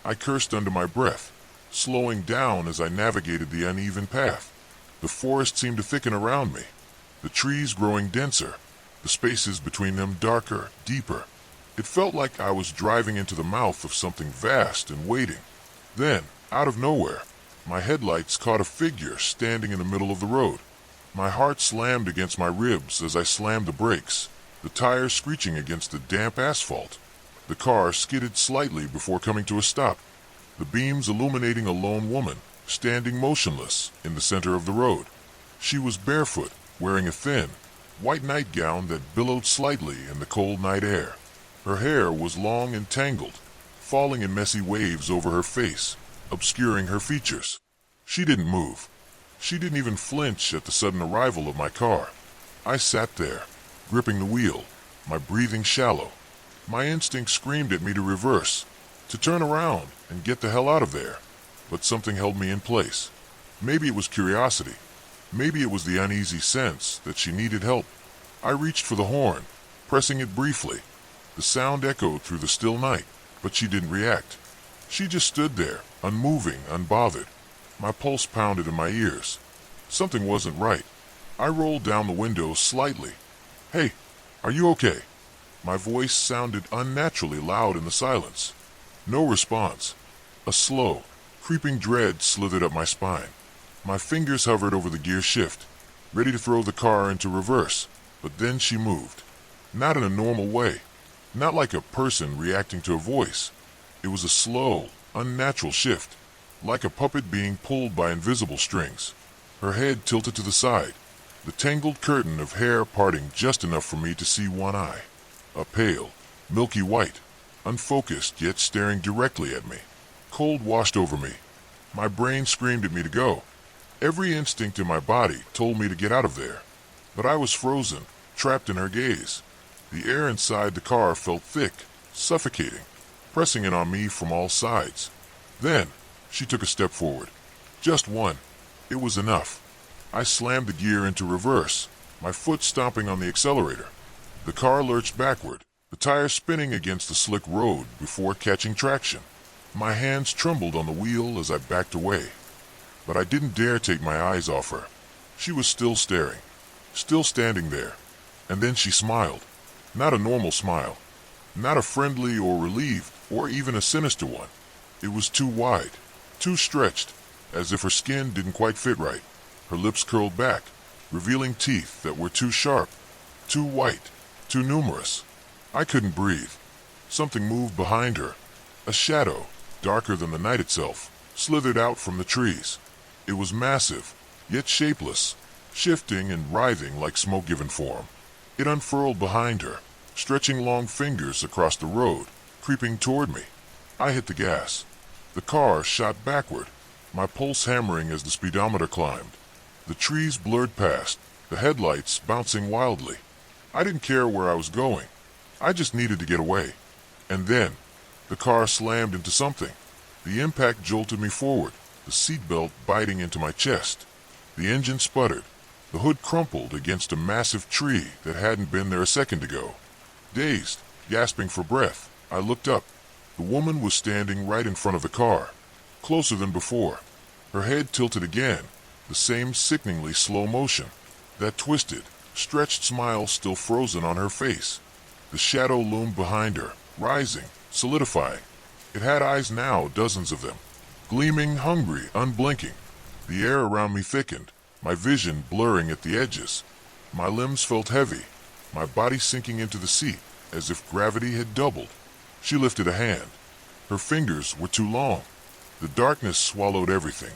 S1: I cursed under my breath, slowing down as I navigated the uneven path. The forest seemed to thicken around me, the trees growing denser, the spaces between them darker, deeper. It felt like I was driving into the mouth of something vast and waiting. Then, out of nowhere, my headlights caught a figure standing in the middle of the road. My heart slammed against my ribs as I slammed the brakes, the tires screeching against the damp asphalt. The car skidded slightly before coming to a stop, the beams illuminating a lone woman, standing motionless in the center of the road. She was barefoot, wearing a thin, white nightgown that billowed slightly in the cold night air. Her hair was long and tangled, falling in messy waves over her face, obscuring her features. She didn't move. She didn't even flinch at the sudden arrival of my car. I sat there, gripping the wheel, my breathing shallow. My instinct screamed at me to reverse, to turn around and get the hell out of there. But something held me in place. Maybe it was curiosity. Maybe it was the uneasy sense that she needed help. I reached for the horn, pressing it briefly. The sound echoed through the still night, but she didn't react. She just stood there, unmoving, unbothered. My pulse pounded in my ears. Something wasn't right. I rolled down the window slightly. "Hey, are you okay?" My voice sounded unnaturally loud in the silence. No response. A slow, creeping dread slithered up my spine. My fingers hovered over the gear shift, ready to throw the car into reverse. But then she moved. Not in a normal way. Not like a person reacting to a voice. It was a slow, unnatural shift, like a puppet being pulled by invisible strings. Her head tilted to the side, the tangled curtain of hair parting just enough for me to see one eye. A pale, milky white, unfocused yet staring directly at me. Cold washed over me. My brain screamed at me to go. Every instinct in my body told me to get out of there. But I was frozen, trapped in her gaze. The air inside the car felt thick, suffocating, pressing in on me from all sides. Then, she took a step forward. Just one. It was enough. I slammed the gear into reverse, my foot stomping on the accelerator. The car lurched backward, the tires spinning against the slick road before catching traction. My hands trembled on the wheel as I backed away. But I didn't dare take my eyes off her. She was still staring, still standing there. And then she smiled. Not a normal smile. Not a friendly or relieved or even a sinister one. It was too wide, too stretched, as if her skin didn't quite fit right. Her lips curled back, revealing teeth that were too sharp, too white, too numerous. I couldn't breathe. Something moved behind her. A shadow, darker than the night itself, slithered out from the trees. It was massive, yet shapeless, shifting and writhing like smoke given form. It unfurled behind her, stretching long fingers across the road, creeping toward me. I hit the gas. The car shot backward, my pulse hammering as the speedometer climbed. The trees blurred past, the headlights bouncing wildly. I didn't care where I was going. I just needed to get away. And then, the car slammed into something. The impact jolted me forward, the seatbelt biting into my chest. The engine sputtered. The hood crumpled against a massive tree that hadn't been there a second ago. Dazed, gasping for breath, I looked up. The woman was standing right in front of the car, closer than before. Her head tilted again, the same sickeningly slow motion. That twisted, stretched smile still frozen on her face. The shadow loomed behind her, rising, solidifying. It had eyes now, dozens of them, gleaming, hungry, unblinking. The air around me thickened, my vision blurring at the edges. My limbs felt heavy, my body sinking into the seat as if gravity had doubled. She lifted a hand. Her fingers were too long. The darkness swallowed everything.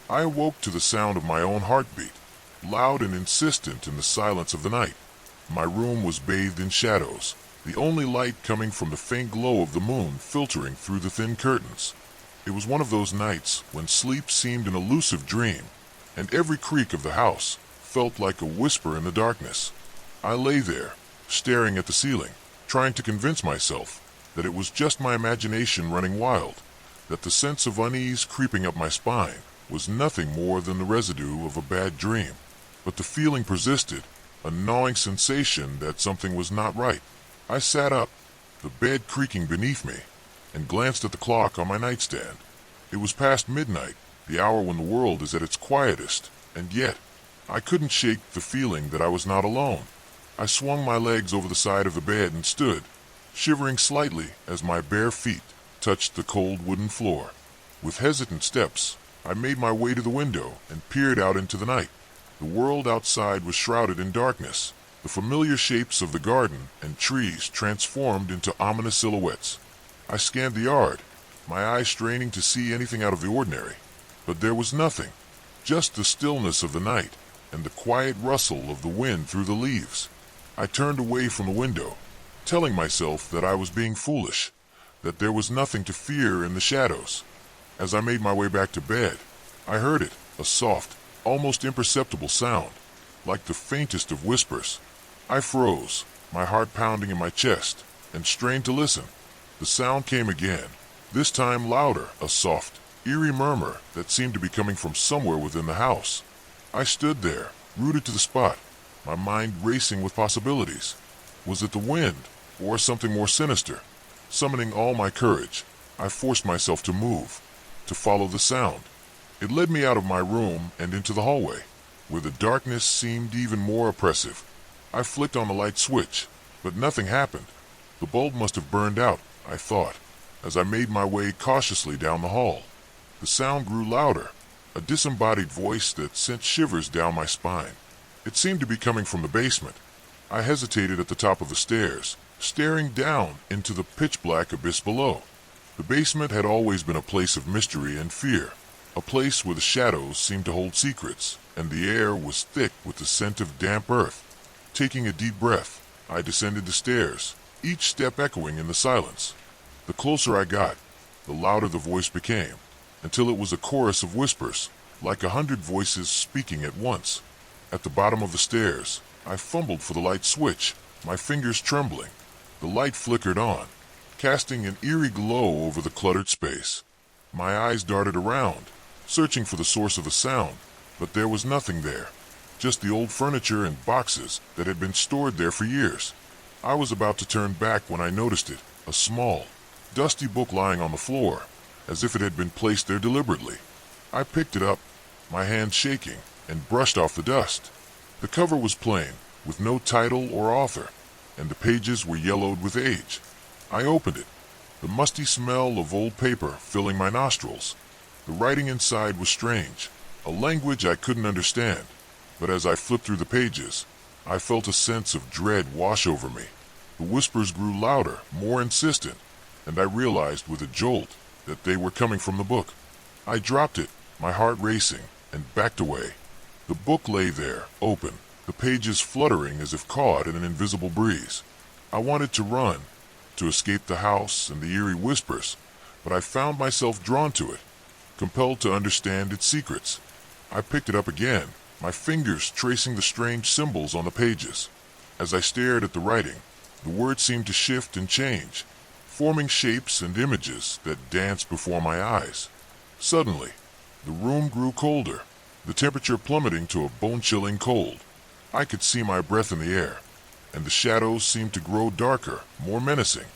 S1: I awoke to the sound of my own heartbeat, loud and insistent in the silence of the night. My room was bathed in shadows, the only light coming from the faint glow of the moon filtering through the thin curtains. It was one of those nights when sleep seemed an elusive dream, and every creak of the house felt like a whisper in the darkness. I lay there, staring at the ceiling, trying to convince myself that it was just my imagination running wild, that the sense of unease creeping up my spine was nothing more than the residue of a bad dream. But the feeling persisted, a gnawing sensation that something was not right. I sat up, the bed creaking beneath me, and glanced at the clock on my nightstand. It was past midnight, the hour when the world is at its quietest, and yet I couldn't shake the feeling that I was not alone. I swung my legs over the side of the bed and stood, shivering slightly as my bare feet touched the cold wooden floor. With hesitant steps, I made my way to the window and peered out into the night. The world outside was shrouded in darkness, the familiar shapes of the garden and trees transformed into ominous silhouettes. I scanned the yard, my eyes straining to see anything out of the ordinary, but there was nothing, just the stillness of the night and the quiet rustle of the wind through the leaves. I turned away from the window, telling myself that I was being foolish, that there was nothing to fear in the shadows. As I made my way back to bed, I heard it, a soft, almost imperceptible sound, like the faintest of whispers. I froze, my heart pounding in my chest, and strained to listen. The sound came again, this time louder, a soft, eerie murmur that seemed to be coming from somewhere within the house. I stood there, rooted to the spot, my mind racing with possibilities. Was it the wind, or something more sinister? Summoning all my courage, I forced myself to move, to follow the sound. It led me out of my room and into the hallway, where the darkness seemed even more oppressive. I flicked on the light switch, but nothing happened. The bulb must have burned out, I thought, as I made my way cautiously down the hall. The sound grew louder, a disembodied voice that sent shivers down my spine. It seemed to be coming from the basement. I hesitated at the top of the stairs, staring down into the pitch-black abyss below. The basement had always been a place of mystery and fear, a place where the shadows seemed to hold secrets, and the air was thick with the scent of damp earth. Taking a deep breath, I descended the stairs, each step echoing in the silence. The closer I got, the louder the voice became, until it was a chorus of whispers, like 100 voices speaking at once. At the bottom of the stairs, I fumbled for the light switch, my fingers trembling. The light flickered on, casting an eerie glow over the cluttered space. My eyes darted around, searching for the source of the sound, but there was nothing there, just the old furniture and boxes that had been stored there for years. I was about to turn back when I noticed it, a small, dusty book lying on the floor, as if it had been placed there deliberately. I picked it up, my hand shaking, and brushed off the dust. The cover was plain, with no title or author, and the pages were yellowed with age. I opened it, the musty smell of old paper filling my nostrils. The writing inside was strange, a language I couldn't understand, but as I flipped through the pages, I felt a sense of dread wash over me. The whispers grew louder, more insistent, and I realized with a jolt that they were coming from the book. I dropped it, my heart racing, and backed away. The book lay there, open, the pages fluttering as if caught in an invisible breeze. I wanted to run, to escape the house and the eerie whispers, but I found myself drawn to it, compelled to understand its secrets. I picked it up again, my fingers tracing the strange symbols on the pages. As I stared at the writing, the words seemed to shift and change, forming shapes and images that danced before my eyes. Suddenly, the room grew colder, the temperature plummeting to a bone-chilling cold. I could see my breath in the air, and the shadows seemed to grow darker, more menacing.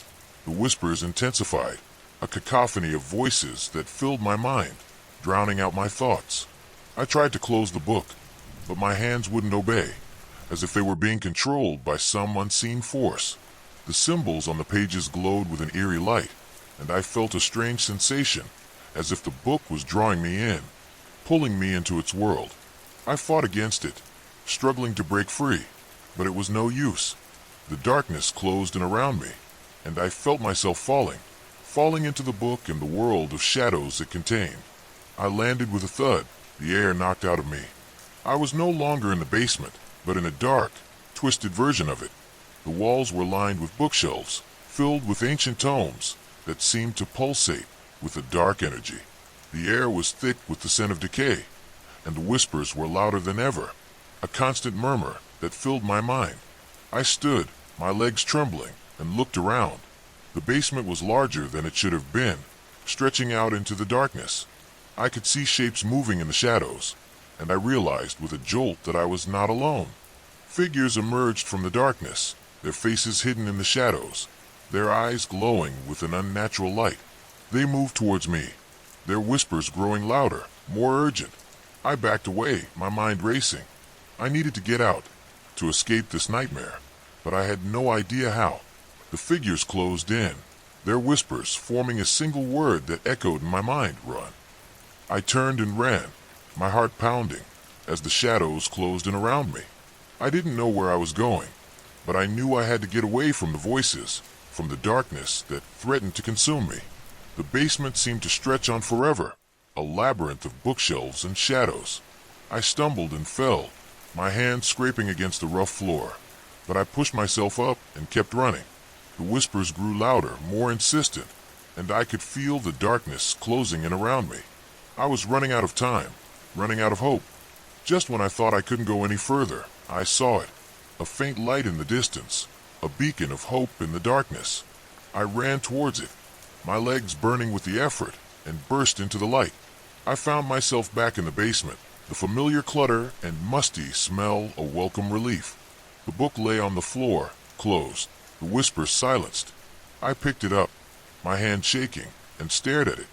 S1: The whispers intensified, a cacophony of voices that filled my mind, drowning out my thoughts. I tried to close the book, but my hands wouldn't obey, as if they were being controlled by some unseen force. The symbols on the pages glowed with an eerie light, and I felt a strange sensation, as if the book was drawing me in, pulling me into its world. I fought against it, struggling to break free, but it was no use. The darkness closed in around me, and I felt myself falling into the book and the world of shadows it contained. I landed with a thud, the air knocked out of me. I was no longer in the basement, but in a dark, twisted version of it. The walls were lined with bookshelves, filled with ancient tomes that seemed to pulsate with a dark energy. The air was thick with the scent of decay, and the whispers were louder than ever, a constant murmur that filled my mind. I stood, my legs trembling, and looked around. The basement was larger than it should have been, stretching out into the darkness. I could see shapes moving in the shadows, and I realized with a jolt that I was not alone. Figures emerged from the darkness, their faces hidden in the shadows, their eyes glowing with an unnatural light. They moved towards me, their whispers growing louder, more urgent. I backed away, my mind racing. I needed to get out, to escape this nightmare, but I had no idea how. The figures closed in, their whispers forming a single word that echoed in my mind, run. I turned and ran, my heart pounding, as the shadows closed in around me. I didn't know where I was going, but I knew I had to get away from the voices, from the darkness that threatened to consume me. The basement seemed to stretch on forever, a labyrinth of bookshelves and shadows. I stumbled and fell, my hands scraping against the rough floor, but I pushed myself up and kept running. The whispers grew louder, more insistent, and I could feel the darkness closing in around me. I was running out of time, running out of hope. Just when I thought I couldn't go any further, I saw it, a faint light in the distance, a beacon of hope in the darkness. I ran towards it, my legs burning with the effort, and burst into the light. I found myself back in the basement, the familiar clutter and musty smell a welcome relief. The book lay on the floor, closed, the whispers silenced. I picked it up, my hand shaking, and stared at it.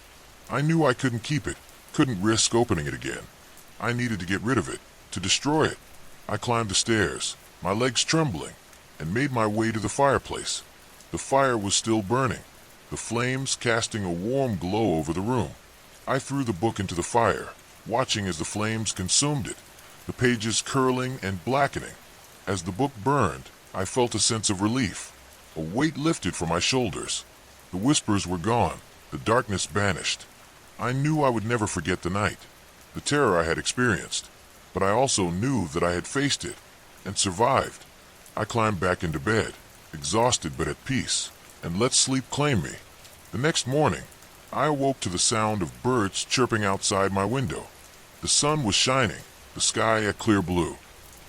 S1: I knew I couldn't keep it, couldn't risk opening it again. I needed to get rid of it, to destroy it. I climbed the stairs, my legs trembling, and made my way to the fireplace. The fire was still burning, the flames casting a warm glow over the room. I threw the book into the fire, watching as the flames consumed it, the pages curling and blackening. As the book burned, I felt a sense of relief. A weight lifted from my shoulders. The whispers were gone, the darkness banished. I knew I would never forget the night, the terror I had experienced, but I also knew that I had faced it and survived. I climbed back into bed, exhausted but at peace, and let sleep claim me. The next morning, I awoke to the sound of birds chirping outside my window. The sun was shining, the sky a clear blue.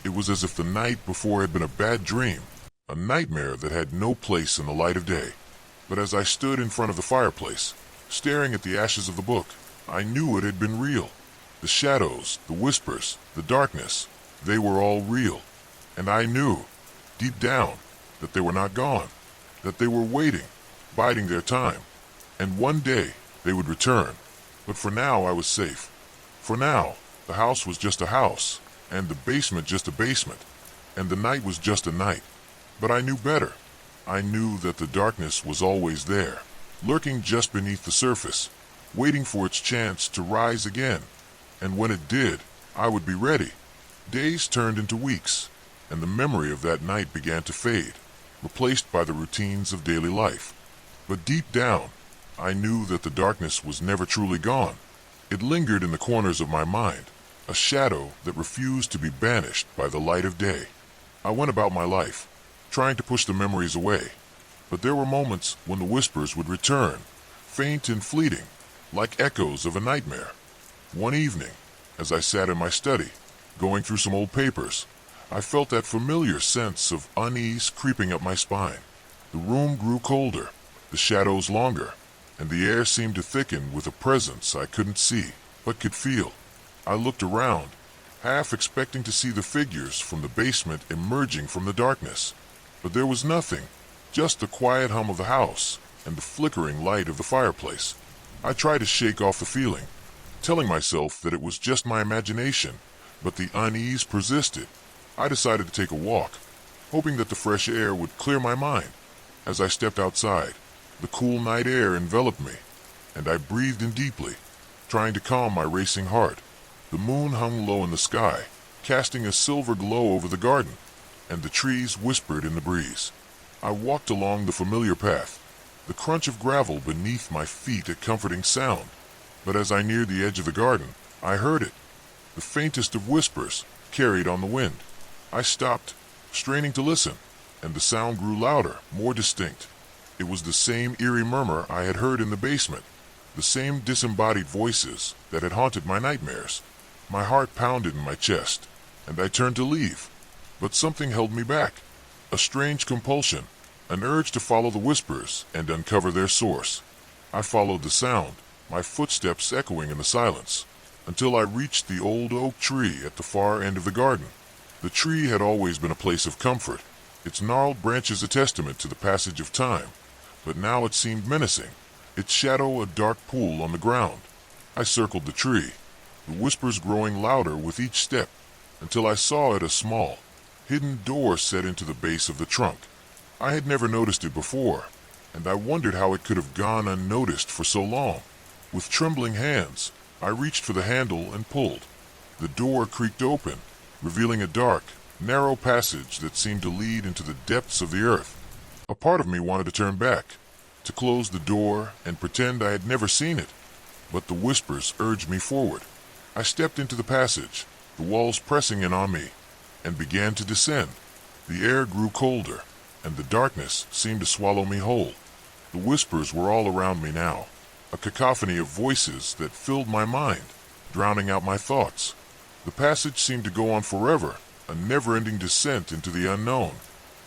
S1: It was as if the night before had been a bad dream, a nightmare that had no place in the light of day. But as I stood in front of the fireplace, staring at the ashes of the book, I knew it had been real. The shadows, the whispers, the darkness, they were all real. And I knew, deep down, that they were not gone, that they were waiting, biding their time. And one day, they would return. But for now, I was safe. For now, the house was just a house, and the basement just a basement, and the night was just a night. But I knew better. I knew that the darkness was always there, lurking just beneath the surface, waiting for its chance to rise again. And when it did, I would be ready. Days turned into weeks, and the memory of that night began to fade, replaced by the routines of daily life. But deep down, I knew that the darkness was never truly gone. It lingered in the corners of my mind, a shadow that refused to be banished by the light of day. I went about my life, trying to push the memories away, but there were moments when the whispers would return, faint and fleeting, like echoes of a nightmare. One evening, as I sat in my study, going through some old papers, I felt that familiar sense of unease creeping up my spine. The room grew colder, the shadows longer, and the air seemed to thicken with a presence I couldn't see, but could feel. I looked around, half expecting to see the figures from the basement emerging from the darkness. But there was nothing, just the quiet hum of the house and the flickering light of the fireplace. I tried to shake off the feeling, telling myself that it was just my imagination, but the unease persisted. I decided to take a walk, hoping that the fresh air would clear my mind. As I stepped outside, the cool night air enveloped me, and I breathed in deeply, trying to calm my racing heart. The moon hung low in the sky, casting a silver glow over the garden, and the trees whispered in the breeze. I walked along the familiar path, the crunch of gravel beneath my feet a comforting sound. But as I neared the edge of the garden, I heard it, the faintest of whispers, carried on the wind. I stopped, straining to listen, and the sound grew louder, more distinct. It was the same eerie murmur I had heard in the basement, the same disembodied voices that had haunted my nightmares. My heart pounded in my chest, and I turned to leave, but something held me back. A strange compulsion, an urge to follow the whispers and uncover their source. I followed the sound, my footsteps echoing in the silence, until I reached the old oak tree at the far end of the garden. The tree had always been a place of comfort, its gnarled branches a testament to the passage of time, but now it seemed menacing, its shadow a dark pool on the ground. I circled the tree, the whispers growing louder with each step, until I saw it a small, hidden door set into the base of the trunk. I had never noticed it before, and I wondered how it could have gone unnoticed for so long. With trembling hands, I reached for the handle and pulled. The door creaked open, revealing a dark, narrow passage that seemed to lead into the depths of the earth. A part of me wanted to turn back, to close the door and pretend I had never seen it, but the whispers urged me forward. I stepped into the passage, the walls pressing in on me, and began to descend. The air grew colder, and the darkness seemed to swallow me whole. The whispers were all around me now, a cacophony of voices that filled my mind, drowning out my thoughts. The passage seemed to go on forever, a never-ending descent into the unknown.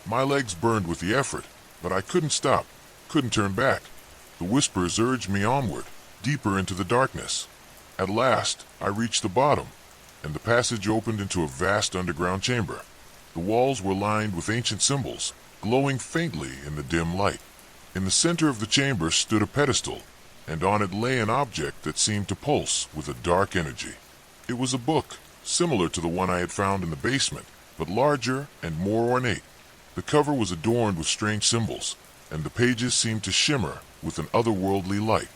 S1: My legs burned with the effort, but I couldn't stop, couldn't turn back. The whispers urged me onward, deeper into the darkness. At last, I reached the bottom, and the passage opened into a vast underground chamber. The walls were lined with ancient symbols, glowing faintly in the dim light. In the center of the chamber stood a pedestal, and on it lay an object that seemed to pulse with a dark energy. It was a book, similar to the one I had found in the basement, but larger and more ornate. The cover was adorned with strange symbols, and the pages seemed to shimmer with an otherworldly light.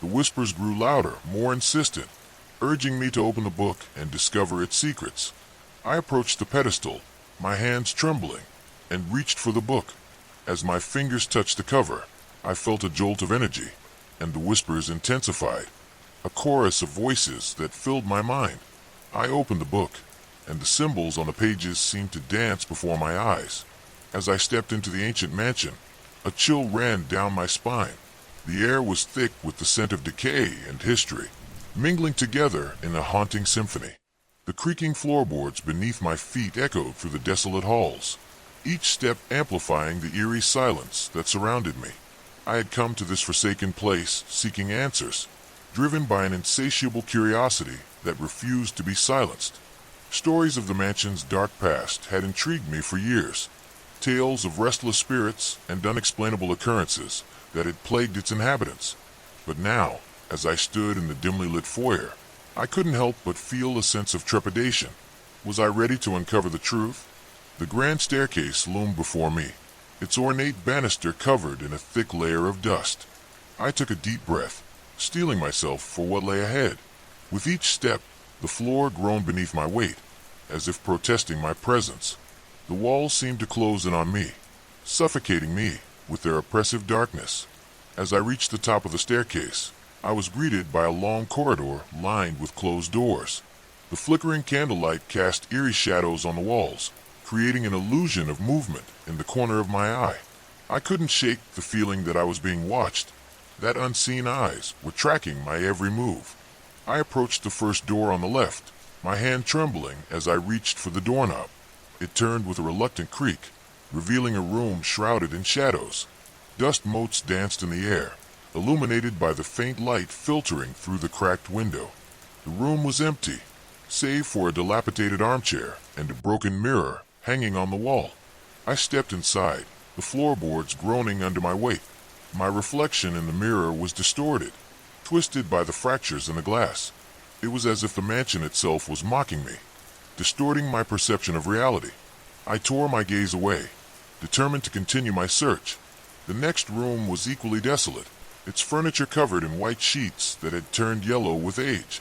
S1: The whispers grew louder, more insistent, urging me to open the book and discover its secrets. I approached the pedestal, my hands trembling, and reached for the book. As my fingers touched the cover, I felt a jolt of energy, and the whispers intensified, a chorus of voices that filled my mind. I opened the book, and the symbols on the pages seemed to dance before my eyes. As I stepped into the ancient mansion, a chill ran down my spine. The air was thick with the scent of decay and history, mingling together in a haunting symphony. The creaking floorboards beneath my feet echoed through the desolate halls, each step amplifying the eerie silence that surrounded me. I had come to this forsaken place seeking answers, driven by an insatiable curiosity that refused to be silenced. Stories of the mansion's dark past had intrigued me for years, tales of restless spirits and unexplainable occurrences that had plagued its inhabitants. But now, as I stood in the dimly lit foyer, I couldn't help but feel a sense of trepidation. Was I ready to uncover the truth? The grand staircase loomed before me, its ornate banister covered in a thick layer of dust. I took a deep breath, steeling myself for what lay ahead. With each step, the floor groaned beneath my weight, as if protesting my presence. The walls seemed to close in on me, suffocating me with their oppressive darkness. As I reached the top of the staircase, I was greeted by a long corridor lined with closed doors. The flickering candlelight cast eerie shadows on the walls, creating an illusion of movement in the corner of my eye. I couldn't shake the feeling that I was being watched, that unseen eyes were tracking my every move. I approached the first door on the left, my hand trembling as I reached for the doorknob. It turned with a reluctant creak, revealing a room shrouded in shadows. Dust motes danced in the air, illuminated by the faint light filtering through the cracked window. The room was empty, save for a dilapidated armchair and a broken mirror hanging on the wall. I stepped inside, the floorboards groaning under my weight. My reflection in the mirror was distorted, twisted by the fractures in the glass. It was as if the mansion itself was mocking me, distorting my perception of reality. I tore my gaze away, determined to continue my search. The next room was equally desolate, its furniture covered in white sheets that had turned yellow with age.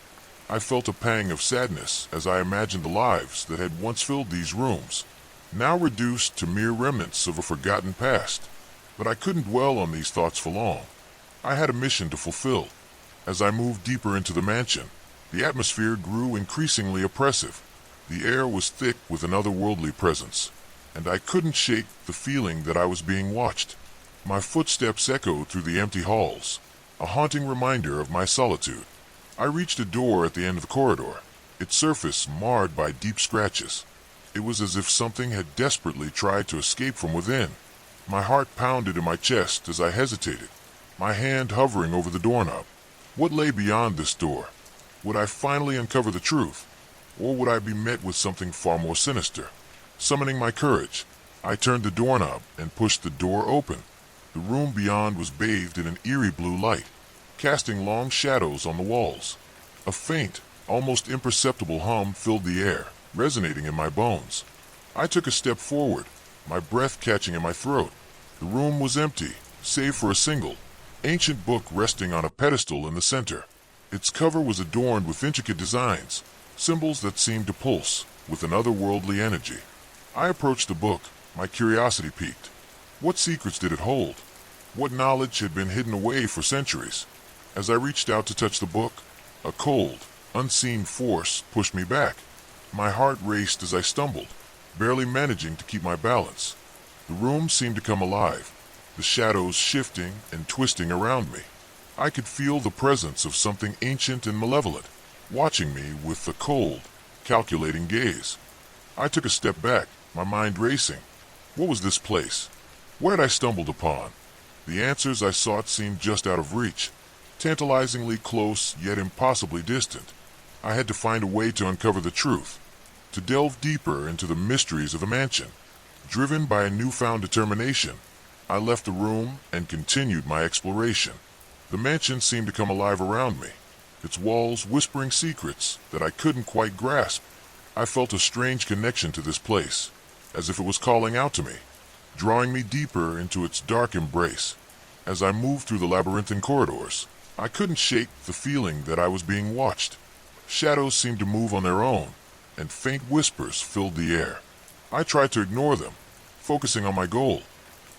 S1: I felt a pang of sadness as I imagined the lives that had once filled these rooms, now reduced to mere remnants of a forgotten past. But I couldn't dwell on these thoughts for long. I had a mission to fulfill. As I moved deeper into the mansion, the atmosphere grew increasingly oppressive. The air was thick with an otherworldly presence, and I couldn't shake the feeling that I was being watched. My footsteps echoed through the empty halls, a haunting reminder of my solitude. I reached a door at the end of the corridor, its surface marred by deep scratches. It was as if something had desperately tried to escape from within. My heart pounded in my chest as I hesitated, my hand hovering over the doorknob. What lay beyond this door? Would I finally uncover the truth, or would I be met with something far more sinister? Summoning my courage, I turned the doorknob and pushed the door open. The room beyond was bathed in an eerie blue light, casting long shadows on the walls. A faint, almost imperceptible hum filled the air, resonating in my bones. I took a step forward, my breath catching in my throat. The room was empty, save for a single, ancient book resting on a pedestal in the center. Its cover was adorned with intricate designs, symbols that seemed to pulse with an otherworldly energy. I approached the book, my curiosity piqued. What secrets did it hold? What knowledge had been hidden away for centuries? As I reached out to touch the book, a cold, unseen force pushed me back. My heart raced as I stumbled, barely managing to keep my balance. The room seemed to come alive, the shadows shifting and twisting around me. I could feel the presence of something ancient and malevolent, watching me with a cold, calculating gaze. I took a step back, my mind racing. What was this place? What had I stumbled upon? The answers I sought seemed just out of reach, tantalizingly close yet impossibly distant. I had to find a way to uncover the truth, to delve deeper into the mysteries of the mansion. Driven by a newfound determination, I left the room and continued my exploration. The mansion seemed to come alive around me, its walls whispering secrets that I couldn't quite grasp. I felt a strange connection to this place, as if it was calling out to me, drawing me deeper into its dark embrace. As I moved through the labyrinthine corridors, I couldn't shake the feeling that I was being watched. Shadows seemed to move on their own, and faint whispers filled the air. I tried to ignore them, focusing on my goal.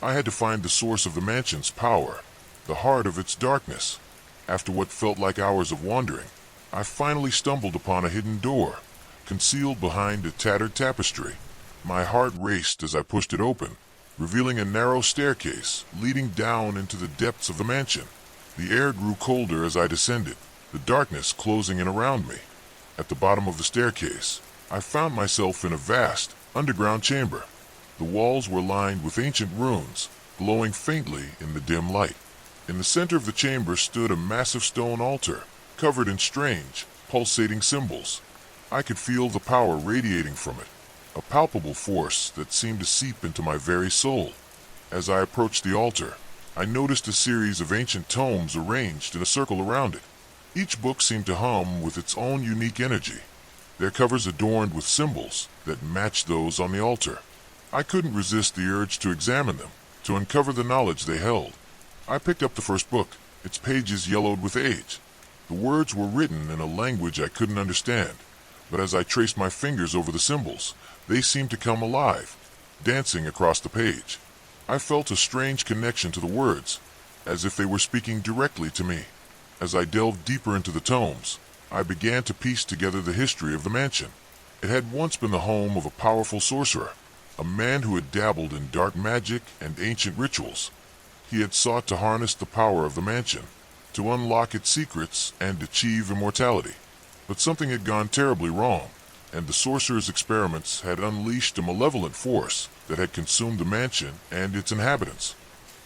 S1: I had to find the source of the mansion's power, the heart of its darkness. After what felt like hours of wandering, I finally stumbled upon a hidden door, concealed behind a tattered tapestry. My heart raced as I pushed it open, revealing a narrow staircase leading down into the depths of the mansion. The air grew colder as I descended, the darkness closing in around me. At the bottom of the staircase, I found myself in a vast, underground chamber. The walls were lined with ancient runes, glowing faintly in the dim light. In the center of the chamber stood a massive stone altar, covered in strange, pulsating symbols. I could feel the power radiating from it, a palpable force that seemed to seep into my very soul. As I approached the altar, I noticed a series of ancient tomes arranged in a circle around it. Each book seemed to hum with its own unique energy, their covers adorned with symbols that matched those on the altar. I couldn't resist the urge to examine them, to uncover the knowledge they held. I picked up the first book, its pages yellowed with age. The words were written in a language I couldn't understand, but as I traced my fingers over the symbols, they seemed to come alive, dancing across the page. I felt a strange connection to the words, as if they were speaking directly to me. As I delved deeper into the tomes, I began to piece together the history of the mansion. It had once been the home of a powerful sorcerer, a man who had dabbled in dark magic and ancient rituals. He had sought to harness the power of the mansion, to unlock its secrets and achieve immortality. But something had gone terribly wrong, and the sorcerer's experiments had unleashed a malevolent force that had consumed the mansion and its inhabitants.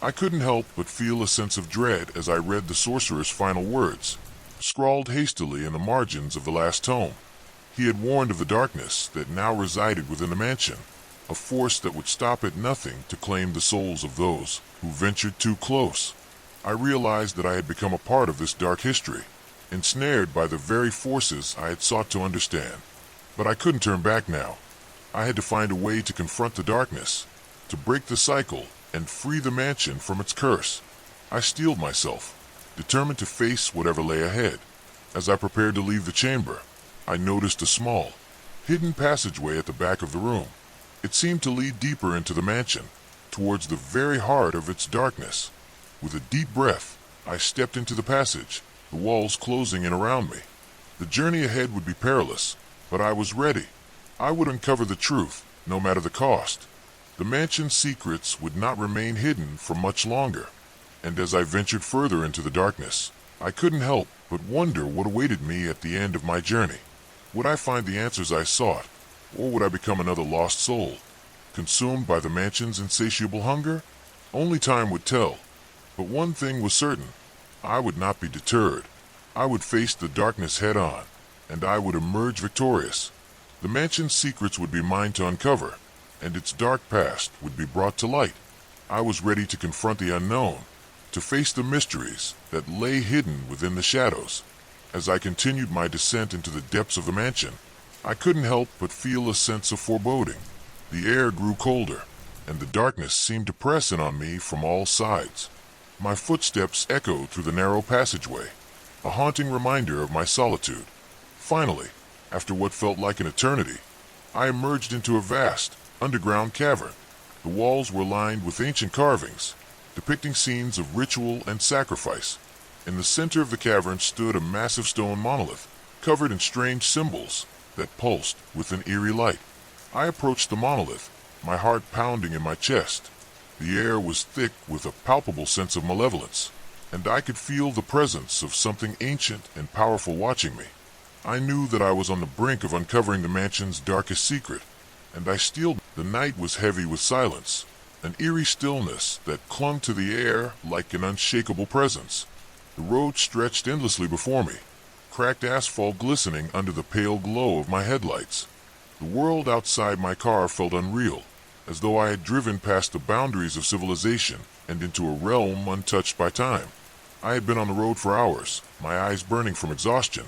S1: I couldn't help but feel a sense of dread as I read the sorcerer's final words, scrawled hastily in the margins of the last tome. He had warned of the darkness that now resided within the mansion, a force that would stop at nothing to claim the souls of those who ventured too close. I realized that I had become a part of this dark history, ensnared by the very forces I had sought to understand. But I couldn't turn back now. I had to find a way to confront the darkness, to break the cycle and free the mansion from its curse. I steeled myself, determined to face whatever lay ahead. As I prepared to leave the chamber, I noticed a small, hidden passageway at the back of the room. It seemed to lead deeper into the mansion, towards the very heart of its darkness. With a deep breath, I stepped into the passage, the walls closing in around me. The journey ahead would be perilous, but I was ready. I would uncover the truth, no matter the cost. The mansion's secrets would not remain hidden for much longer, and as I ventured further into the darkness, I couldn't help but wonder what awaited me at the end of my journey. Would I find the answers I sought, or would I become another lost soul, consumed by the mansion's insatiable hunger? Only time would tell, but one thing was certain: I would not be deterred. I would face the darkness head-on, and I would emerge victorious. The mansion's secrets would be mine to uncover, and its dark past would be brought to light. I was ready to confront the unknown, to face the mysteries that lay hidden within the shadows. As I continued my descent into the depths of the mansion, I couldn't help but feel a sense of foreboding. The air grew colder, and the darkness seemed to press in on me from all sides. My footsteps echoed through the narrow passageway, a haunting reminder of my solitude. Finally, after what felt like an eternity, I emerged into a vast, underground cavern. The walls were lined with ancient carvings, depicting scenes of ritual and sacrifice. In the center of the cavern stood a massive stone monolith, covered in strange symbols that pulsed with an eerie light. I approached the monolith, my heart pounding in my chest. The air was thick with a palpable sense of malevolence, and I could feel the presence of something ancient and powerful watching me. I knew that I was on the brink of uncovering the mansion's darkest secret, and I steeled. The night was heavy with silence, an eerie stillness that clung to the air like an unshakable presence. The road stretched endlessly before me, cracked asphalt glistening under the pale glow of my headlights. The world outside my car felt unreal, as though I had driven past the boundaries of civilization and into a realm untouched by time. I had been on the road for hours, my eyes burning from exhaustion,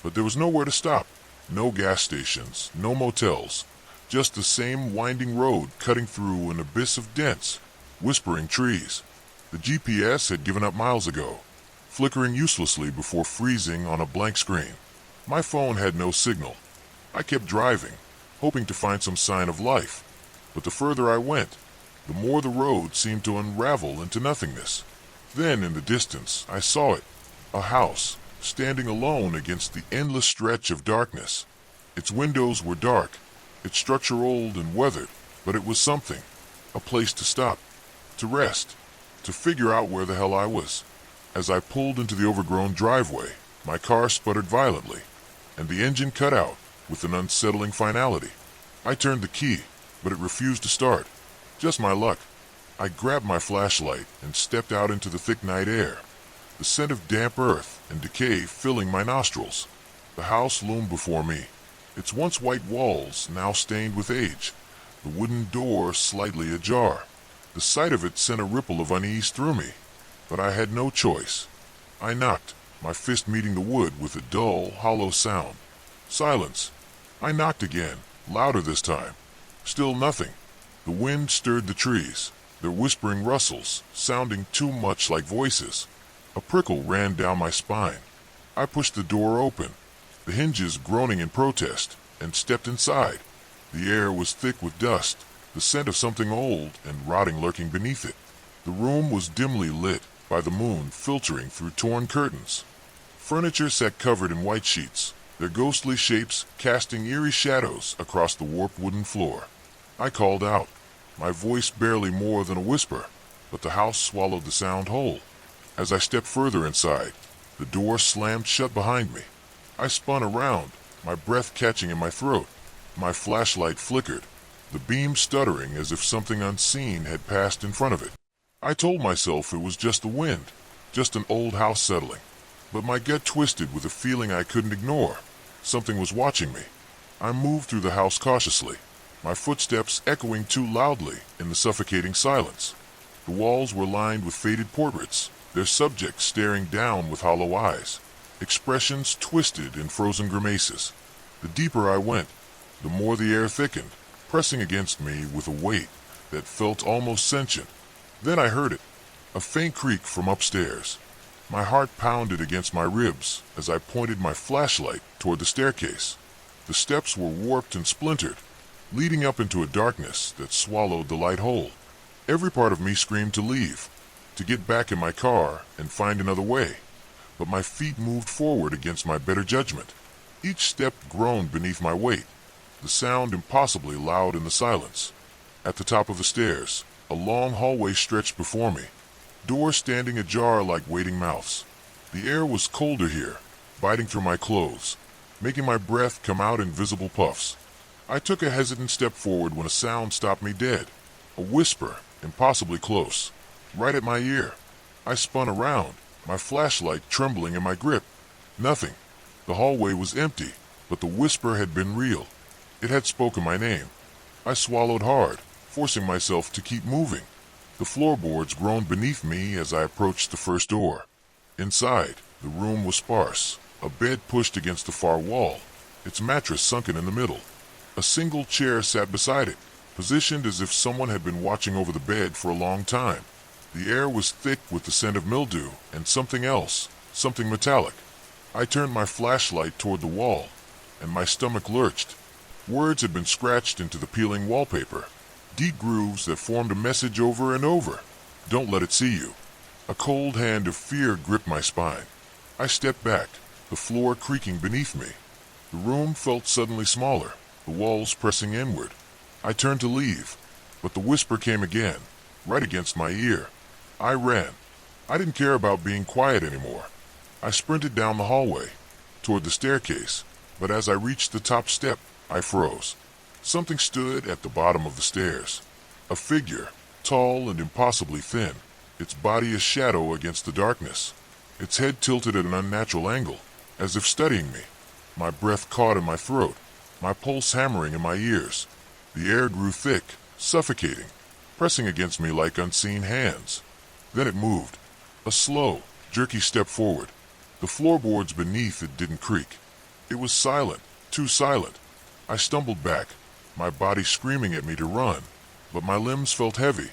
S1: but there was nowhere to stop. No gas stations, no motels, just the same winding road cutting through an abyss of dense, whispering trees. The GPS had given up miles ago, flickering uselessly before freezing on a blank screen. My phone had no signal. I kept driving, hoping to find some sign of life, but the further I went, the more the road seemed to unravel into nothingness. Then, in the distance, I saw it, a house, standing alone against the endless stretch of darkness. Its windows were dark, its structure old and weathered, but it was something, a place to stop, to rest, to figure out where the hell I was. As I pulled into the overgrown driveway, my car sputtered violently, and the engine cut out with an unsettling finality. I turned the key, but it refused to start. Just my luck. I grabbed my flashlight and stepped out into the thick night air, the scent of damp earth and decay filling my nostrils. The house loomed before me, its once white walls now stained with age, the wooden door slightly ajar. The sight of it sent a ripple of unease through me, but I had no choice. I knocked, my fist meeting the wood with a dull, hollow sound. Silence. I knocked again, louder this time. Still nothing. The wind stirred the trees, their whispering rustles sounding too much like voices. A prickle ran down my spine. I pushed the door open, the hinges groaning in protest, and stepped inside. The air was thick with dust, the scent of something old and rotting lurking beneath it. The room was dimly lit by the moon filtering through torn curtains. Furniture sat covered in white sheets, their ghostly shapes casting eerie shadows across the warped wooden floor. I called out, my voice barely more than a whisper, but the house swallowed the sound whole. As I stepped further inside, the door slammed shut behind me. I spun around, my breath catching in my throat. My flashlight flickered, the beam stuttering as if something unseen had passed in front of it. I told myself it was just the wind, just an old house settling, but my gut twisted with a feeling I couldn't ignore. Something was watching me. I moved through the house cautiously, my footsteps echoing too loudly in the suffocating silence. The walls were lined with faded portraits, their subjects staring down with hollow eyes, expressions twisted in frozen grimaces. The deeper I went, the more the air thickened, pressing against me with a weight that felt almost sentient. Then I heard it, a faint creak from upstairs. My heart pounded against my ribs as I pointed my flashlight toward the staircase. The steps were warped and splintered, leading up into a darkness that swallowed the light whole. Every part of me screamed to leave, to get back in my car and find another way, but my feet moved forward against my better judgment. Each step groaned beneath my weight, the sound impossibly loud in the silence. At the top of the stairs, a long hallway stretched before me, doors standing ajar like waiting mouths. The air was colder here, biting through my clothes, making my breath come out in visible puffs. I took a hesitant step forward when a sound stopped me dead, a whisper, impossibly close, right at my ear. I spun around, my flashlight trembling in my grip. Nothing. The hallway was empty, but the whisper had been real. It had spoken my name. I swallowed hard, forcing myself to keep moving. The floorboards groaned beneath me as I approached the first door. Inside, the room was sparse, a bed pushed against the far wall, its mattress sunken in the middle. A single chair sat beside it, positioned as if someone had been watching over the bed for a long time. The air was thick with the scent of mildew and something else, something metallic. I turned my flashlight toward the wall, and my stomach lurched. Words had been scratched into the peeling wallpaper, deep grooves that formed a message over and over. Don't let it see you. A cold hand of fear gripped my spine. I stepped back, the floor creaking beneath me. The room felt suddenly smaller, the walls pressing inward. I turned to leave, but the whisper came again, right against my ear. I ran. I didn't care about being quiet anymore. I sprinted down the hallway, toward the staircase, but as I reached the top step, I froze. Something stood at the bottom of the stairs. A figure, tall and impossibly thin, its body a shadow against the darkness. Its head tilted at an unnatural angle, as if studying me. My breath caught in my throat, my pulse hammering in my ears. The air grew thick, suffocating, pressing against me like unseen hands. Then it moved, a slow, jerky step forward. The floorboards beneath it didn't creak. It was silent, too silent. I stumbled back, my body screaming at me to run, but my limbs felt heavy,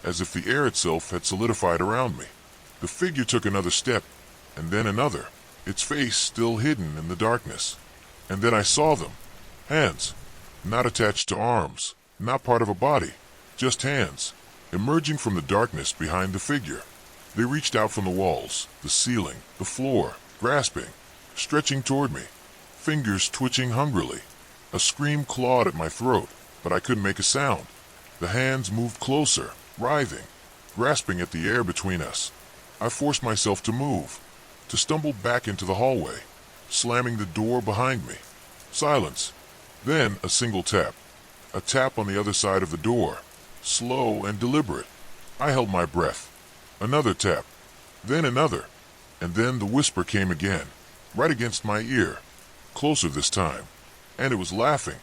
S1: as if the air itself had solidified around me. The figure took another step, and then another, its face still hidden in the darkness. And then I saw them. Hands, not attached to arms, not part of a body, just hands, emerging from the darkness behind the figure. They reached out from the walls, the ceiling, the floor, grasping, stretching toward me, fingers twitching hungrily. A scream clawed at my throat, but I couldn't make a sound. The hands moved closer, writhing, grasping at the air between us. I forced myself to move, to stumble back into the hallway, slamming the door behind me. Silence. Then a single tap. A tap on the other side of the door, slow and deliberate. I held my breath. Another tap. Then another. And then the whisper came again, right against my ear, closer this time. And it was laughing.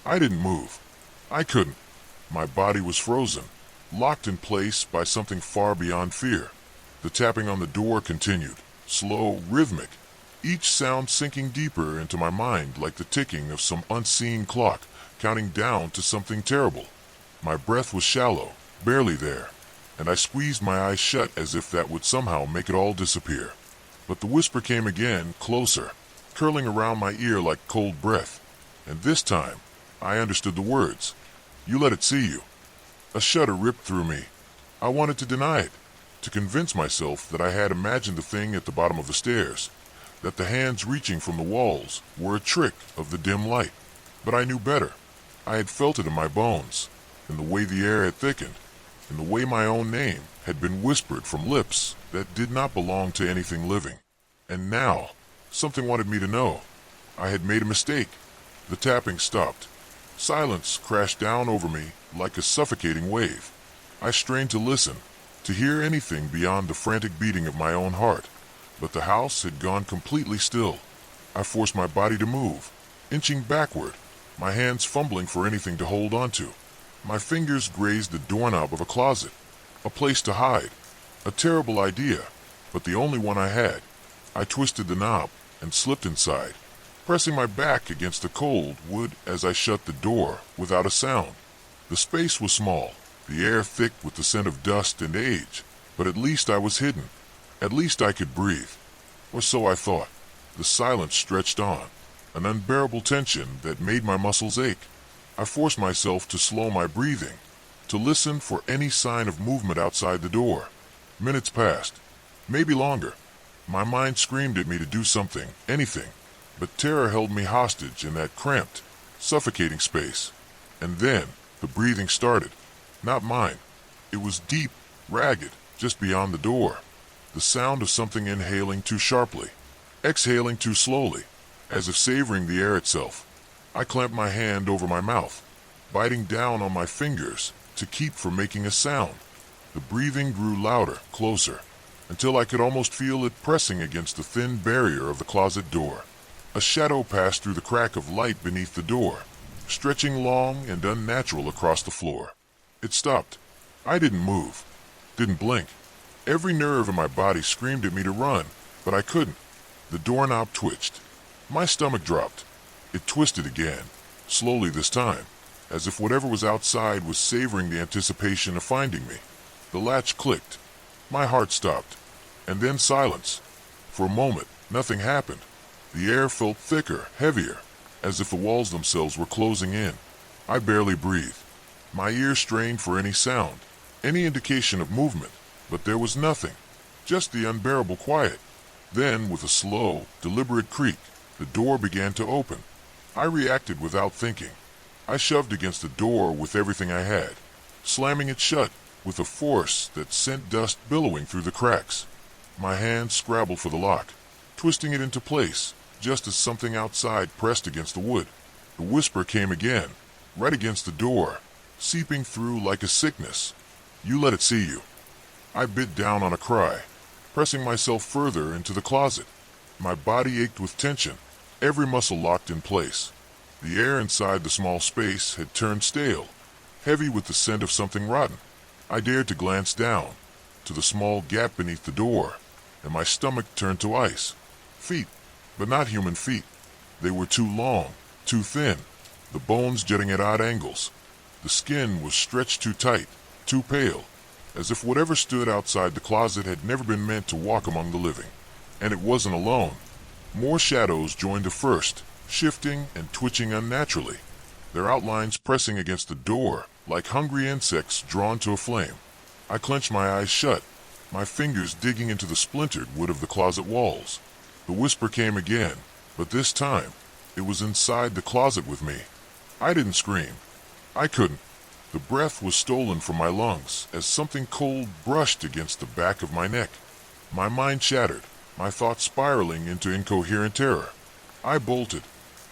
S1: I didn't move. I couldn't. My body was frozen, locked in place by something far beyond fear. The tapping on the door continued, slow, rhythmic, each sound sinking deeper into my mind like the ticking of some unseen clock, counting down to something terrible. My breath was shallow, barely there, and I squeezed my eyes shut as if that would somehow make it all disappear. But the whisper came again, closer, curling around my ear like cold breath. And this time, I understood the words. You let it see you. A shudder ripped through me. I wanted to deny it, to convince myself that I had imagined the thing at the bottom of the stairs, that the hands reaching from the walls were a trick of the dim light. But I knew better. I had felt it in my bones, in the way the air had thickened, in the way my own name had been whispered from lips that did not belong to anything living. And now, something wanted me to know. I had made a mistake. The tapping stopped. Silence crashed down over me like a suffocating wave. I strained to listen, to hear anything beyond the frantic beating of my own heart. But the house had gone completely still. I forced my body to move, inching backward, my hands fumbling for anything to hold onto. My fingers grazed the doorknob of a closet, a place to hide. A terrible idea, but the only one I had. I twisted the knob and slipped inside, pressing my back against the cold wood as I shut the door without a sound. The space was small, the air thick with the scent of dust and age, but at least I was hidden. At least I could breathe. Or so I thought. The silence stretched on, an unbearable tension that made my muscles ache. I forced myself to slow my breathing, to listen for any sign of movement outside the door. Minutes passed, maybe longer. My mind screamed at me to do something, anything. But terror held me hostage in that cramped, suffocating space. And then, the breathing started. Not mine. It was deep, ragged, just beyond the door. The sound of something inhaling too sharply, exhaling too slowly, as if savoring the air itself. I clamped my hand over my mouth, biting down on my fingers to keep from making a sound. The breathing grew louder, closer, until I could almost feel it pressing against the thin barrier of the closet door. A shadow passed through the crack of light beneath the door, stretching long and unnatural across the floor. It stopped. I didn't move, didn't blink. Every nerve in my body screamed at me to run, but I couldn't. The doorknob twitched. My stomach dropped. It twisted again, slowly this time, as if whatever was outside was savoring the anticipation of finding me. The latch clicked. My heart stopped. And then silence. For a moment, nothing happened. The air felt thicker, heavier, as if the walls themselves were closing in. I barely breathed. My ears strained for any sound, any indication of movement, but there was nothing, just the unbearable quiet. Then, with a slow, deliberate creak, the door began to open. I reacted without thinking. I shoved against the door with everything I had, slamming it shut with a force that sent dust billowing through the cracks. My hand scrabbled for the lock, twisting it into place, just as something outside pressed against the wood. The whisper came again, right against the door, seeping through like a sickness. "You let it see you." I bit down on a cry, pressing myself further into the closet. My body ached with tension, every muscle locked in place. The air inside the small space had turned stale, heavy with the scent of something rotten. I dared to glance down, to the small gap beneath the door, and my stomach turned to ice. Feet, but not human feet. They were too long, too thin, the bones jutting at odd angles. The skin was stretched too tight, too pale, as if whatever stood outside the closet had never been meant to walk among the living. And it wasn't alone. More shadows joined the first, shifting and twitching unnaturally, their outlines pressing against the door like hungry insects drawn to a flame. I clenched my eyes shut, my fingers digging into the splintered wood of the closet walls. The whisper came again, but this time, it was inside the closet with me. I didn't scream. I couldn't. The breath was stolen from my lungs as something cold brushed against the back of my neck. My mind shattered, my thoughts spiraling into incoherent terror. I bolted.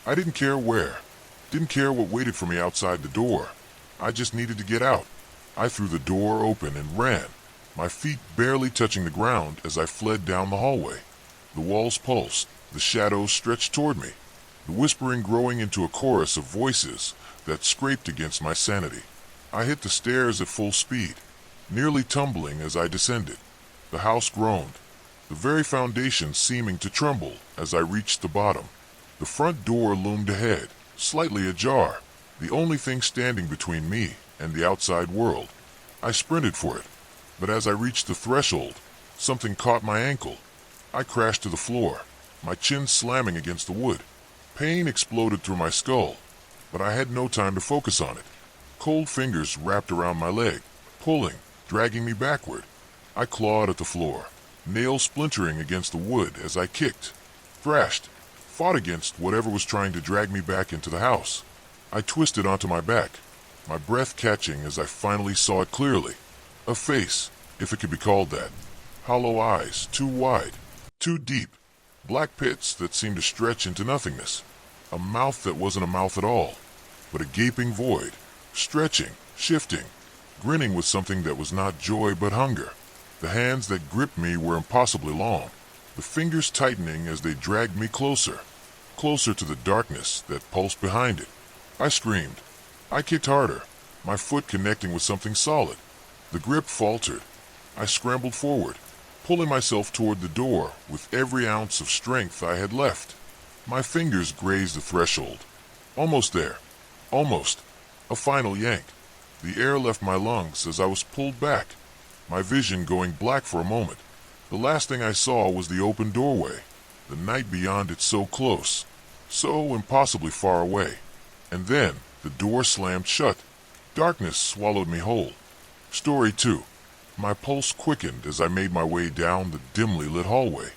S1: I didn't care where. Didn't care what waited for me outside the door. I just needed to get out. I threw the door open and ran, my feet barely touching the ground as I fled down the hallway. The walls pulsed, the shadows stretched toward me, the whispering growing into a chorus of voices that scraped against my sanity. I hit the stairs at full speed, nearly tumbling as I descended. The house groaned, the very foundation seeming to tremble as I reached the bottom. The front door loomed ahead, slightly ajar, the only thing standing between me and the outside world. I sprinted for it, but as I reached the threshold, something caught my ankle. I crashed to the floor, my chin slamming against the wood. Pain exploded through my skull, but I had no time to focus on it. Cold fingers wrapped around my leg, pulling, dragging me backward. I clawed at the floor, nails splintering against the wood as I kicked, thrashed, fought against whatever was trying to drag me back into the house. I twisted onto my back, my breath catching as I finally saw it clearly. A face, if it could be called that. Hollow eyes, too wide, too deep. Black pits that seemed to stretch into nothingness. A mouth that wasn't a mouth at all, but a gaping void, stretching, shifting, grinning with something that was not joy but hunger. The hands that gripped me were impossibly long, the fingers tightening as they dragged me closer, closer to the darkness that pulsed behind it. I screamed. I kicked harder, my foot connecting with something solid. The grip faltered. I scrambled forward, pulling myself toward the door with every ounce of strength I had left. My fingers grazed the threshold. Almost there. Almost. A final yank. The air left my lungs as I was pulled back, my vision going black for a moment. The last thing I saw was the open doorway, the night beyond it so close, so impossibly far away. And then the door slammed shut. Darkness swallowed me whole. Story 2. My pulse quickened as I made my way down the dimly lit hallway.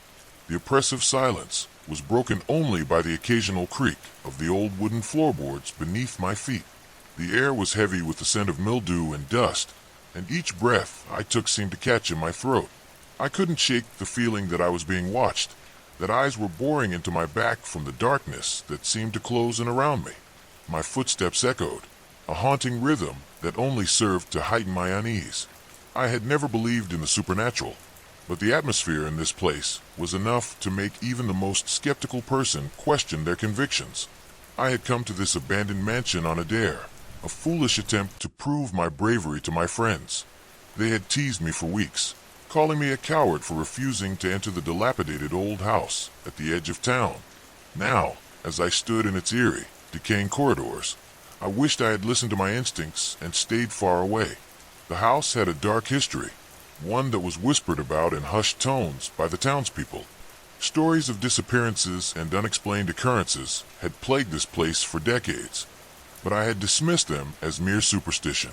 S1: The oppressive silence was broken only by the occasional creak of the old wooden floorboards beneath my feet. The air was heavy with the scent of mildew and dust, and each breath I took seemed to catch in my throat. I couldn't shake the feeling that I was being watched, that eyes were boring into my back from the darkness that seemed to close in around me. My footsteps echoed, a haunting rhythm that only served to heighten my unease. I had never believed in the supernatural, but the atmosphere in this place was enough to make even the most skeptical person question their convictions. I had come to this abandoned mansion on a dare, a foolish attempt to prove my bravery to my friends. They had teased me for weeks, calling me a coward for refusing to enter the dilapidated old house at the edge of town. Now, as I stood in its eerie, decaying corridors, I wished I had listened to my instincts and stayed far away. The house had a dark history, one that was whispered about in hushed tones by the townspeople. Stories of disappearances and unexplained occurrences had plagued this place for decades, but I had dismissed them as mere superstition.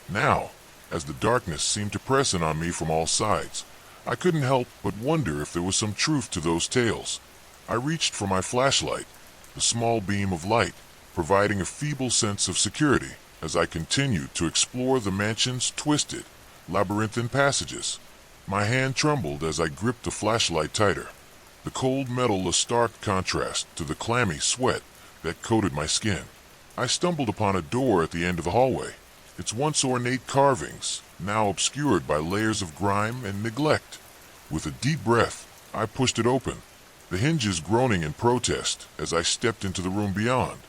S1: Now, as the darkness seemed to press in on me from all sides, I couldn't help but wonder if there was some truth to those tales. I reached for my flashlight, the small beam of light, providing a feeble sense of security as I continued to explore the mansion's twisted, labyrinthine passages. My hand trembled as I gripped the flashlight tighter, the cold metal a stark contrast to the clammy sweat that coated my skin. I stumbled upon a door at the end of the hallway, its once ornate carvings now obscured by layers of grime and neglect. With a deep breath, I pushed it open, the hinges groaning in protest as I stepped into the room beyond.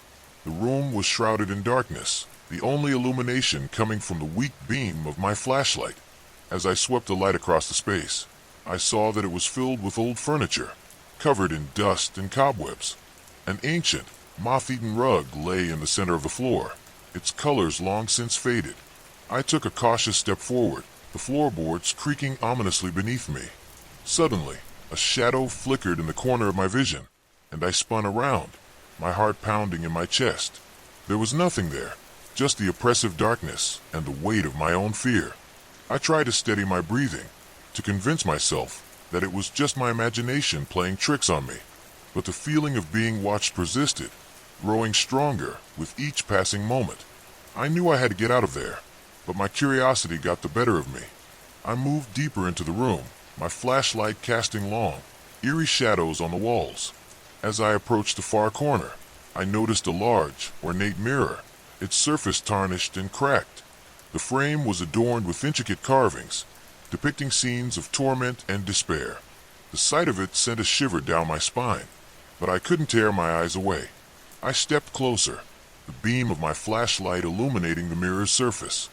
S1: The room was shrouded in darkness, the only illumination coming from the weak beam of my flashlight. As I swept the light across the space, I saw that it was filled with old furniture, covered in dust and cobwebs. An ancient, moth-eaten rug lay in the center of the floor, its colors long since faded. I took a cautious step forward, the floorboards creaking ominously beneath me. Suddenly, a shadow flickered in the corner of my vision, and I spun around, my heart pounding in my chest. There was nothing there, just the oppressive darkness and the weight of my own fear. I tried to steady my breathing, to convince myself that it was just my imagination playing tricks on me. But the feeling of being watched persisted, growing stronger with each passing moment. I knew I had to get out of there, but my curiosity got the better of me. I moved deeper into the room, my flashlight casting long, eerie shadows on the walls. As I approached the far corner, I noticed a large, ornate mirror, its surface tarnished and cracked. The frame was adorned with intricate carvings, depicting scenes of torment and despair. The sight of it sent a shiver down my spine, but I couldn't tear my eyes away. I stepped closer, the beam of my flashlight illuminating the mirror's surface.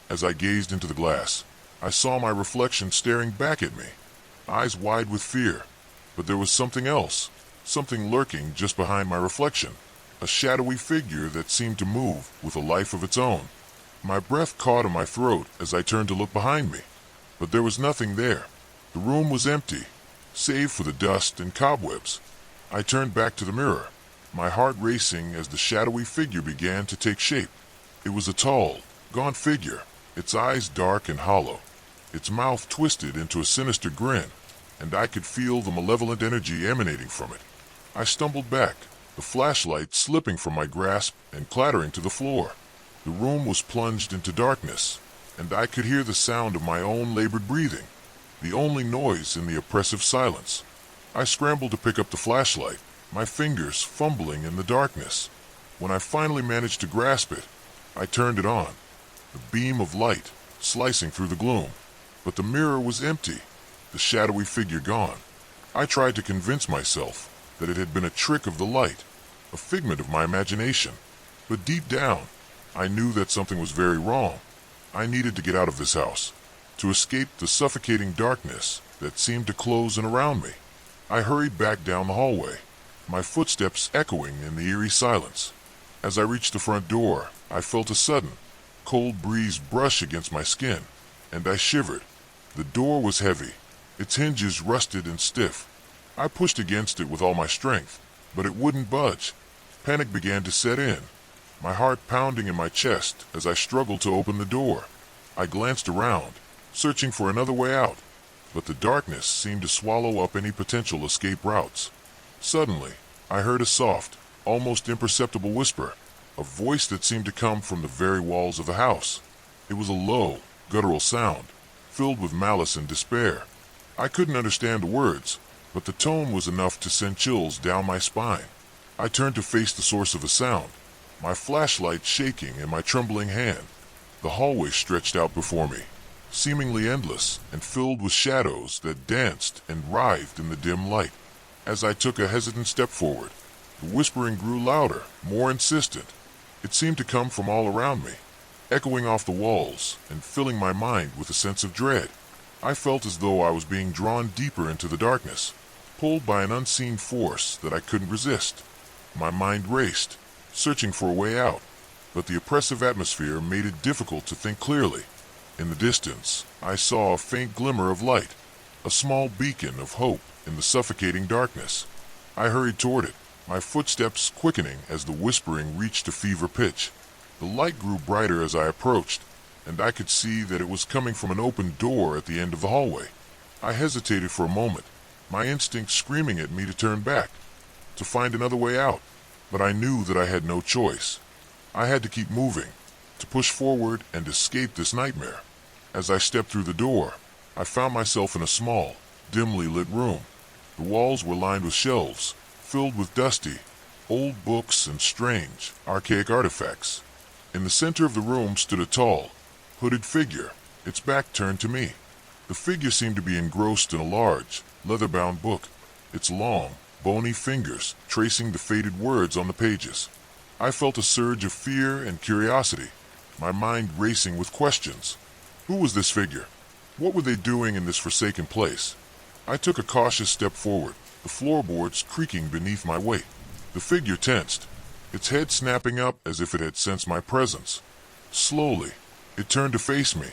S1: As I gazed into the glass, I saw my reflection staring back at me, eyes wide with fear. But there was something else, something lurking just behind my reflection, a shadowy figure that seemed to move with a life of its own. My breath caught in my throat as I turned to look behind me, but there was nothing there. The room was empty, save for the dust and cobwebs. I turned back to the mirror, my heart racing as the shadowy figure began to take shape. It was a tall, gaunt figure, its eyes dark and hollow, its mouth twisted into a sinister grin, and I could feel the malevolent energy emanating from it. I stumbled back, the flashlight slipping from my grasp and clattering to the floor. The room was plunged into darkness, and I could hear the sound of my own labored breathing, the only noise in the oppressive silence. I scrambled to pick up the flashlight, my fingers fumbling in the darkness. When I finally managed to grasp it, I turned it on, the beam of light slicing through the gloom. But the mirror was empty, the shadowy figure gone. I tried to convince myself that it had been a trick of the light, a figment of my imagination. But deep down, I knew that something was very wrong. I needed to get out of this house, to escape the suffocating darkness that seemed to close in around me. I hurried back down the hallway, my footsteps echoing in the eerie silence. As I reached the front door, I felt a sudden, cold breeze brush against my skin, and I shivered. The door was heavy, its hinges rusted and stiff. I pushed against it with all my strength, but it wouldn't budge. Panic began to set in, my heart pounding in my chest as I struggled to open the door. I glanced around, searching for another way out, but the darkness seemed to swallow up any potential escape routes. Suddenly, I heard a soft, almost imperceptible whisper, a voice that seemed to come from the very walls of the house. It was a low, guttural sound, filled with malice and despair. I couldn't understand the words, but the tone was enough to send chills down my spine. I turned to face the source of the sound, my flashlight shaking in my trembling hand. The hallway stretched out before me, seemingly endless and filled with shadows that danced and writhed in the dim light. As I took a hesitant step forward, The whispering grew louder, more insistent. It seemed to come from all around me, echoing off the walls and filling my mind with a sense of dread. I felt as though I was being drawn deeper into the darkness, pulled by an unseen force that I couldn't resist. My mind raced, searching for a way out, but the oppressive atmosphere made it difficult to think clearly. In the distance, I saw a faint glimmer of light, a small beacon of hope in the suffocating darkness. I hurried toward it, my footsteps quickening as the whispering reached a fever pitch. The light grew brighter as I approached, and I could see that it was coming from an open door at the end of the hallway. I hesitated for a moment, my instinct screaming at me to turn back, to find another way out, but I knew that I had no choice. I had to keep moving, to push forward and escape this nightmare. As I stepped through the door, I found myself in a small, dimly lit room. The walls were lined with shelves, filled with dusty, old books and strange, archaic artifacts. In the center of the room stood a tall, hooded figure, its back turned to me. The figure seemed to be engrossed in a large, leather-bound book, its long, bony fingers tracing the faded words on the pages. I felt a surge of fear and curiosity, my mind racing with questions. Who was this figure? What were they doing in this forsaken place? I took a cautious step forward, the floorboards creaking beneath my weight. The figure tensed, its head snapping up as if it had sensed my presence. Slowly, it turned to face me,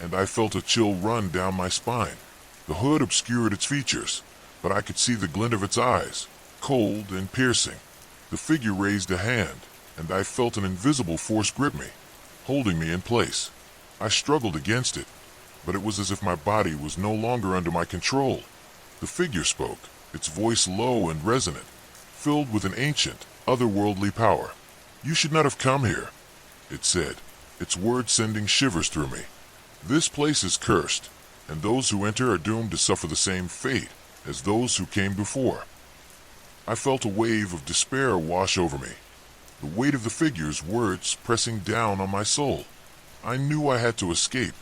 S1: and I felt a chill run down my spine. The hood obscured its features, but I could see the glint of its eyes, cold and piercing. The figure raised a hand, and I felt an invisible force grip me, holding me in place. I struggled against it, but it was as if my body was no longer under my control. The figure spoke, its voice low and resonant, filled with an ancient, otherworldly power. "You should not have come here," it said, its words sending shivers through me. "This place is cursed, and those who enter are doomed to suffer the same fate as those who came before." I felt a wave of despair wash over me, the weight of the figure's words pressing down on my soul. I knew I had to escape,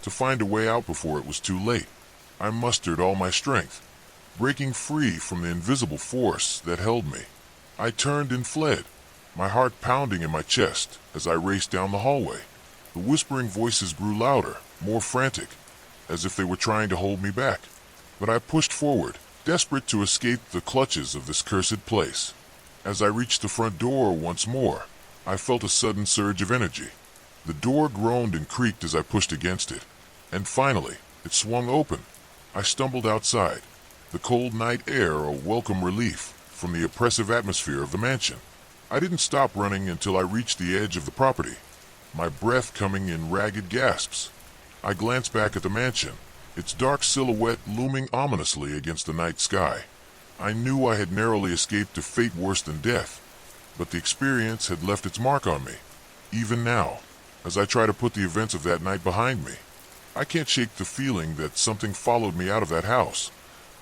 S1: to find a way out before it was too late. I mustered all my strength, breaking free from the invisible force that held me. I turned and fled, my heart pounding in my chest as I raced down the hallway. The whispering voices grew louder, more frantic, as if they were trying to hold me back. But I pushed forward, desperate to escape the clutches of this cursed place. As I reached the front door once more, I felt a sudden surge of energy. The door groaned and creaked as I pushed against it, and finally, it swung open. I stumbled outside, the cold night air a welcome relief from the oppressive atmosphere of the mansion. I didn't stop running until I reached the edge of the property, my breath coming in ragged gasps. I glanced back at the mansion, its dark silhouette looming ominously against the night sky. I knew I had narrowly escaped a fate worse than death, but the experience had left its mark on me. Even now, as I try to put the events of that night behind me, I can't shake the feeling that something followed me out of that house,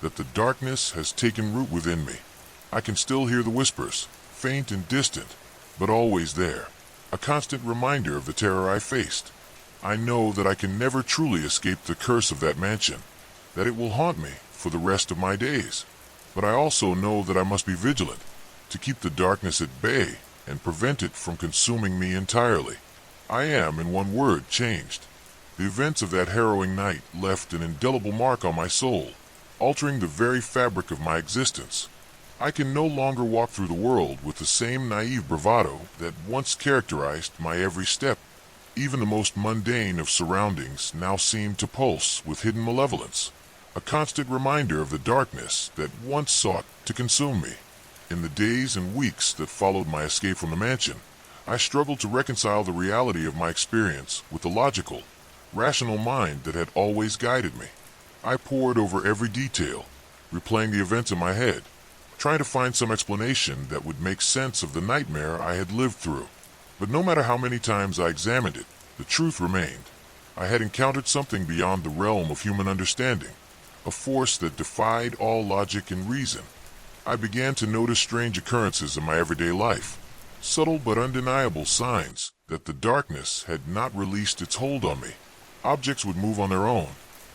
S1: that the darkness has taken root within me. I can still hear the whispers, faint and distant, but always there, a constant reminder of the terror I faced. I know that I can never truly escape the curse of that mansion, that it will haunt me for the rest of my days. But I also know that I must be vigilant, to keep the darkness at bay and prevent it from consuming me entirely. I am, in one word, changed. The events of that harrowing night left an indelible mark on my soul, altering the very fabric of my existence. I can no longer walk through the world with the same naive bravado that once characterized my every step. Even the most mundane of surroundings now seem to pulse with hidden malevolence, a constant reminder of the darkness that once sought to consume me. In the days and weeks that followed my escape from the mansion, I struggled to reconcile the reality of my experience with the logical, rational mind that had always guided me. I pored over every detail, replaying the events in my head, trying to find some explanation that would make sense of the nightmare I had lived through. But no matter how many times I examined it, the truth remained. I had encountered something beyond the realm of human understanding, a force that defied all logic and reason. I began to notice strange occurrences in my everyday life, subtle but undeniable signs that the darkness had not released its hold on me. Objects would move on their own,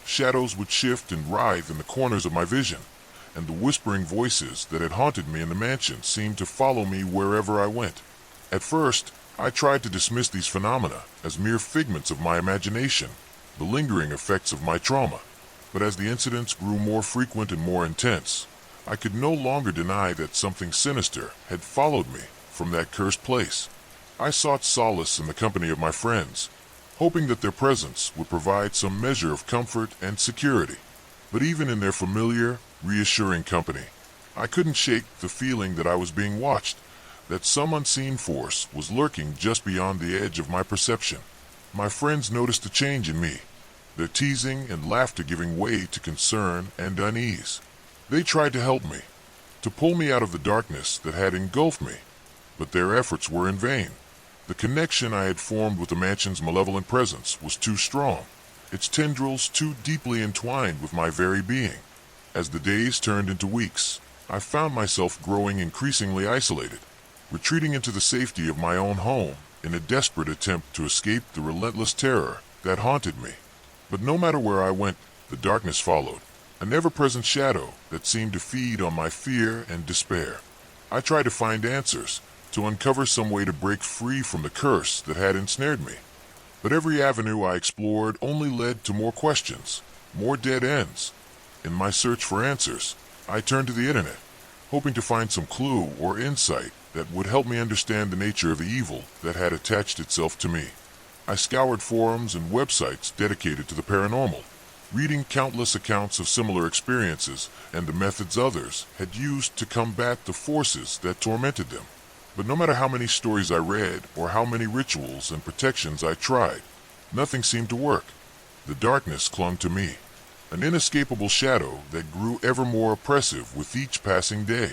S1: shadows would shift and writhe in the corners of my vision, and the whispering voices that had haunted me in the mansion seemed to follow me wherever I went. At first, I tried to dismiss these phenomena as mere figments of my imagination, the lingering effects of my trauma. But as the incidents grew more frequent and more intense, I could no longer deny that something sinister had followed me from that cursed place. I sought solace in the company of my friends, hoping that their presence would provide some measure of comfort and security. But even in their familiar, reassuring company, I couldn't shake the feeling that I was being watched, that some unseen force was lurking just beyond the edge of my perception. My friends noticed a change in me, their teasing and laughter giving way to concern and unease. They tried to help me, to pull me out of the darkness that had engulfed me, but their efforts were in vain. The connection I had formed with the mansion's malevolent presence was too strong, its tendrils too deeply entwined with my very being. As the days turned into weeks, I found myself growing increasingly isolated, retreating into the safety of my own home in a desperate attempt to escape the relentless terror that haunted me. But no matter where I went, the darkness followed, an ever-present shadow that seemed to feed on my fear and despair. I tried to find answers, to uncover some way to break free from the curse that had ensnared me. But every avenue I explored only led to more questions, more dead ends. In my search for answers, I turned to the internet, hoping to find some clue or insight that would help me understand the nature of the evil that had attached itself to me. I scoured forums and websites dedicated to the paranormal, reading countless accounts of similar experiences and the methods others had used to combat the forces that tormented them. But no matter how many stories I read or how many rituals and protections I tried, nothing seemed to work. The darkness clung to me, an inescapable shadow that grew ever more oppressive with each passing day.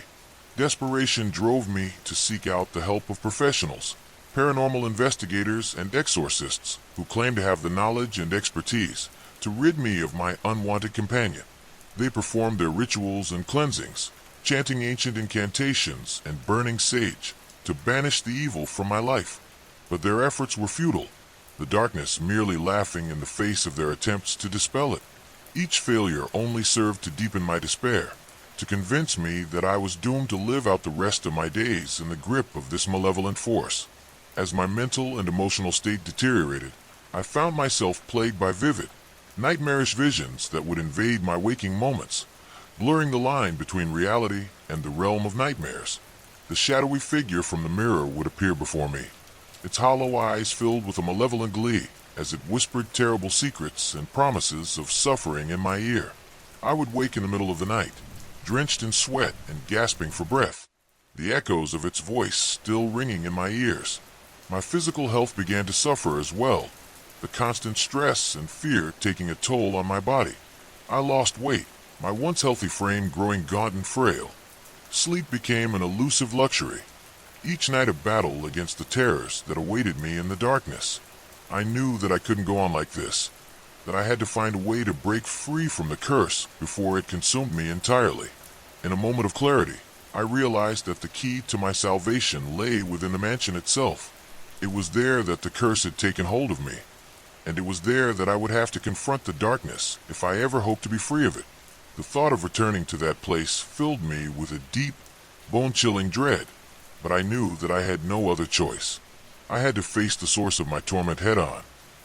S1: Desperation drove me to seek out the help of professionals, paranormal investigators and exorcists who claimed to have the knowledge and expertise to rid me of my unwanted companion. They performed their rituals and cleansings, chanting ancient incantations and burning sage, to banish the evil from my life. But their efforts were futile, the darkness merely laughing in the face of their attempts to dispel it. Each failure only served to deepen my despair, to convince me that I was doomed to live out the rest of my days in the grip of this malevolent force. As my mental and emotional state deteriorated, I found myself plagued by vivid, nightmarish visions that would invade my waking moments, blurring the line between reality and the realm of nightmares. The shadowy figure from the mirror would appear before me, its hollow eyes filled with a malevolent glee as it whispered terrible secrets and promises of suffering in my ear. I would wake in the middle of the night, drenched in sweat and gasping for breath, the echoes of its voice still ringing in my ears. My physical health began to suffer as well, the constant stress and fear taking a toll on my body. I lost weight, my once healthy frame growing gaunt and frail. Sleep became an elusive luxury, each night a battle against the terrors that awaited me in the darkness. I knew that I couldn't go on like this, that I had to find a way to break free from the curse before it consumed me entirely. In a moment of clarity, I realized that the key to my salvation lay within the mansion itself. It was there that the curse had taken hold of me, and it was there that I would have to confront the darkness if I ever hoped to be free of it. The thought of returning to that place filled me with a deep, bone-chilling dread, but I knew that I had no other choice. I had to face the source of my torment head-on,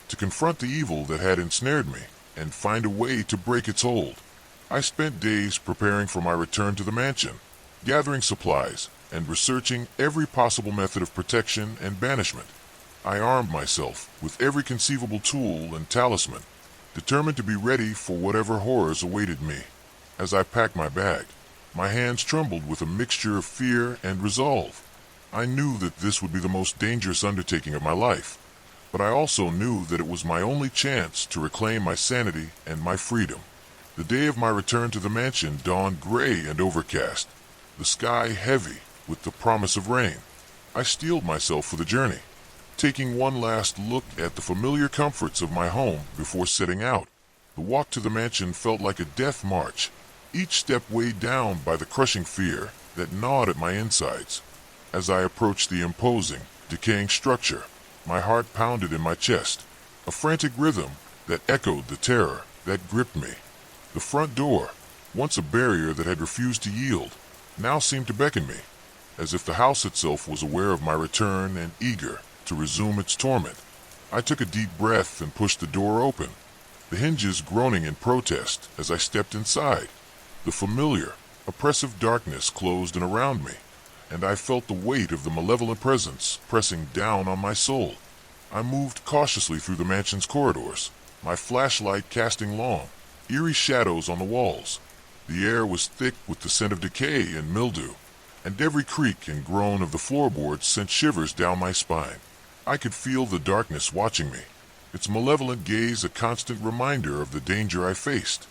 S1: to confront the evil that had ensnared me, and find a way to break its hold. I spent days preparing for my return to the mansion, gathering supplies, and researching every possible method of protection and banishment. I armed myself with every conceivable tool and talisman, determined to be ready for whatever horrors awaited me. As I packed my bag, my hands trembled with a mixture of fear and resolve. I knew that this would be the most dangerous undertaking of my life, but I also knew that it was my only chance to reclaim my sanity and my freedom. The day of my return to the mansion dawned gray and overcast, the sky heavy with the promise of rain. I steeled myself for the journey, taking one last look at the familiar comforts of my home before setting out. The walk to the mansion felt like a death march, each step weighed down by the crushing fear that gnawed at my insides. As I approached the imposing, decaying structure, my heart pounded in my chest, a frantic rhythm that echoed the terror that gripped me. The front door, Once a barrier that had refused to yield, now seemed to beckon me, as if the house itself was aware of my return and eager to resume its torment. I took a deep breath and pushed the door open, the hinges groaning in protest as I stepped inside. The familiar, oppressive darkness closed in around me, and I felt the weight of the malevolent presence pressing down on my soul. I moved cautiously through the mansion's corridors, my flashlight casting long, eerie shadows on the walls. The air was thick with the scent of decay and mildew, and every creak and groan of the floorboards sent shivers down my spine. I could feel the darkness watching me, its malevolent gaze a constant reminder of the danger I faced.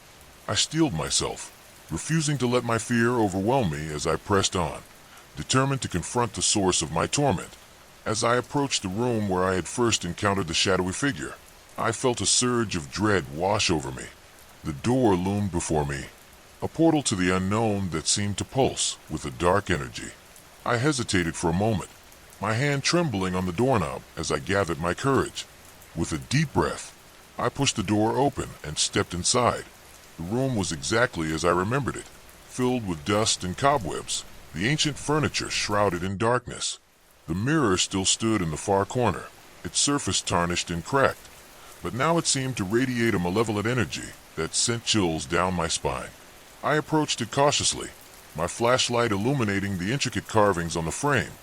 S1: I steeled myself, refusing to let my fear overwhelm me as I pressed on, determined to confront the source of my torment. As I approached the room where I had first encountered the shadowy figure, I felt a surge of dread wash over me. The door loomed before me, a portal to the unknown that seemed to pulse with a dark energy. I hesitated for a moment, my hand trembling on the doorknob as I gathered my courage. With a deep breath, I pushed the door open and stepped inside. The room was exactly as I remembered it, filled with dust and cobwebs, the ancient furniture shrouded in darkness. The mirror still stood in the far corner, its surface tarnished and cracked, but now it seemed to radiate a malevolent energy that sent chills down my spine. I approached it cautiously, my flashlight illuminating the intricate carvings on the frame,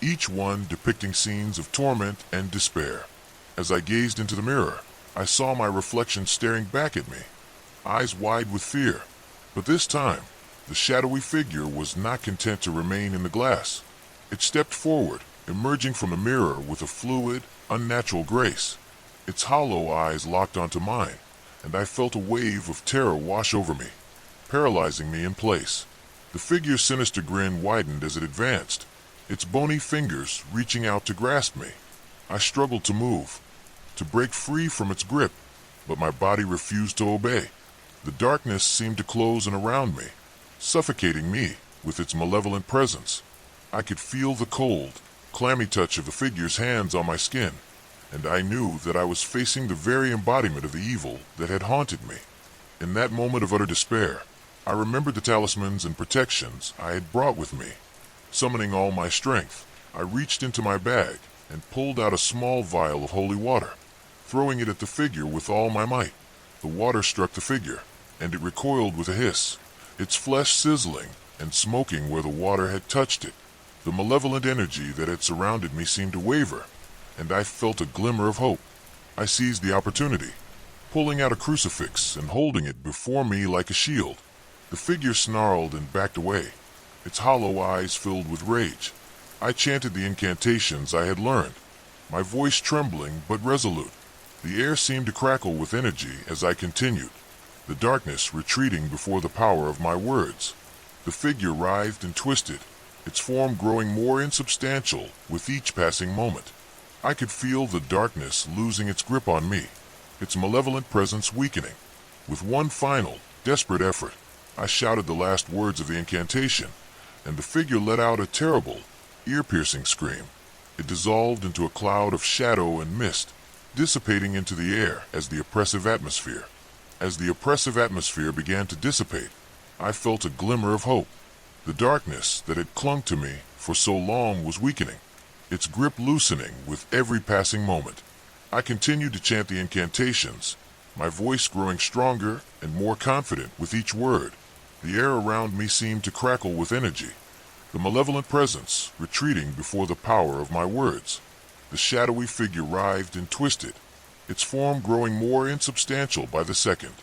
S1: each one depicting scenes of torment and despair. As I gazed into the mirror, I saw my reflection staring back at me, eyes wide with fear. But this time, the shadowy figure was not content to remain in the glass. It stepped forward, emerging from the mirror with a fluid, unnatural grace. Its hollow eyes locked onto mine, and I felt a wave of terror wash over me, paralyzing me in place. The figure's sinister grin widened as it advanced, its bony fingers reaching out to grasp me. I struggled to move, to break free from its grip, but my body refused to obey. The darkness seemed to close in around me, suffocating me with its malevolent presence. I could feel the cold, clammy touch of the figure's hands on my skin, and I knew that I was facing the very embodiment of the evil that had haunted me. In that moment of utter despair, I remembered the talismans and protections I had brought with me. Summoning all my strength, I reached into my bag and pulled out a small vial of holy water, throwing it at the figure with all my might. The water struck the figure, and it recoiled with a hiss, its flesh sizzling and smoking where the water had touched it. The malevolent energy that had surrounded me seemed to waver, and I felt a glimmer of hope. I seized the opportunity, pulling out a crucifix and holding it before me like a shield. The figure snarled and backed away, its hollow eyes filled with rage. I chanted the incantations I had learned, my voice trembling but resolute. The air seemed to crackle with energy as I continued, the darkness retreating before the power of my words. The figure writhed and twisted, its form growing more insubstantial with each passing moment. I could feel the darkness losing its grip on me, its malevolent presence weakening. With one final, desperate effort, I shouted the last words of the incantation, and the figure let out a terrible, ear-piercing scream. It dissolved into a cloud of shadow and mist, dissipating into the air as the oppressive atmosphere. As the oppressive atmosphere began to dissipate, I felt a glimmer of hope. The darkness that had clung to me for so long was weakening, its grip loosening with every passing moment. I continued to chant the incantations, my voice growing stronger and more confident with each word. The air around me seemed to crackle with energy, the malevolent presence retreating before the power of my words. The shadowy figure writhed and twisted, its form growing more insubstantial by the second.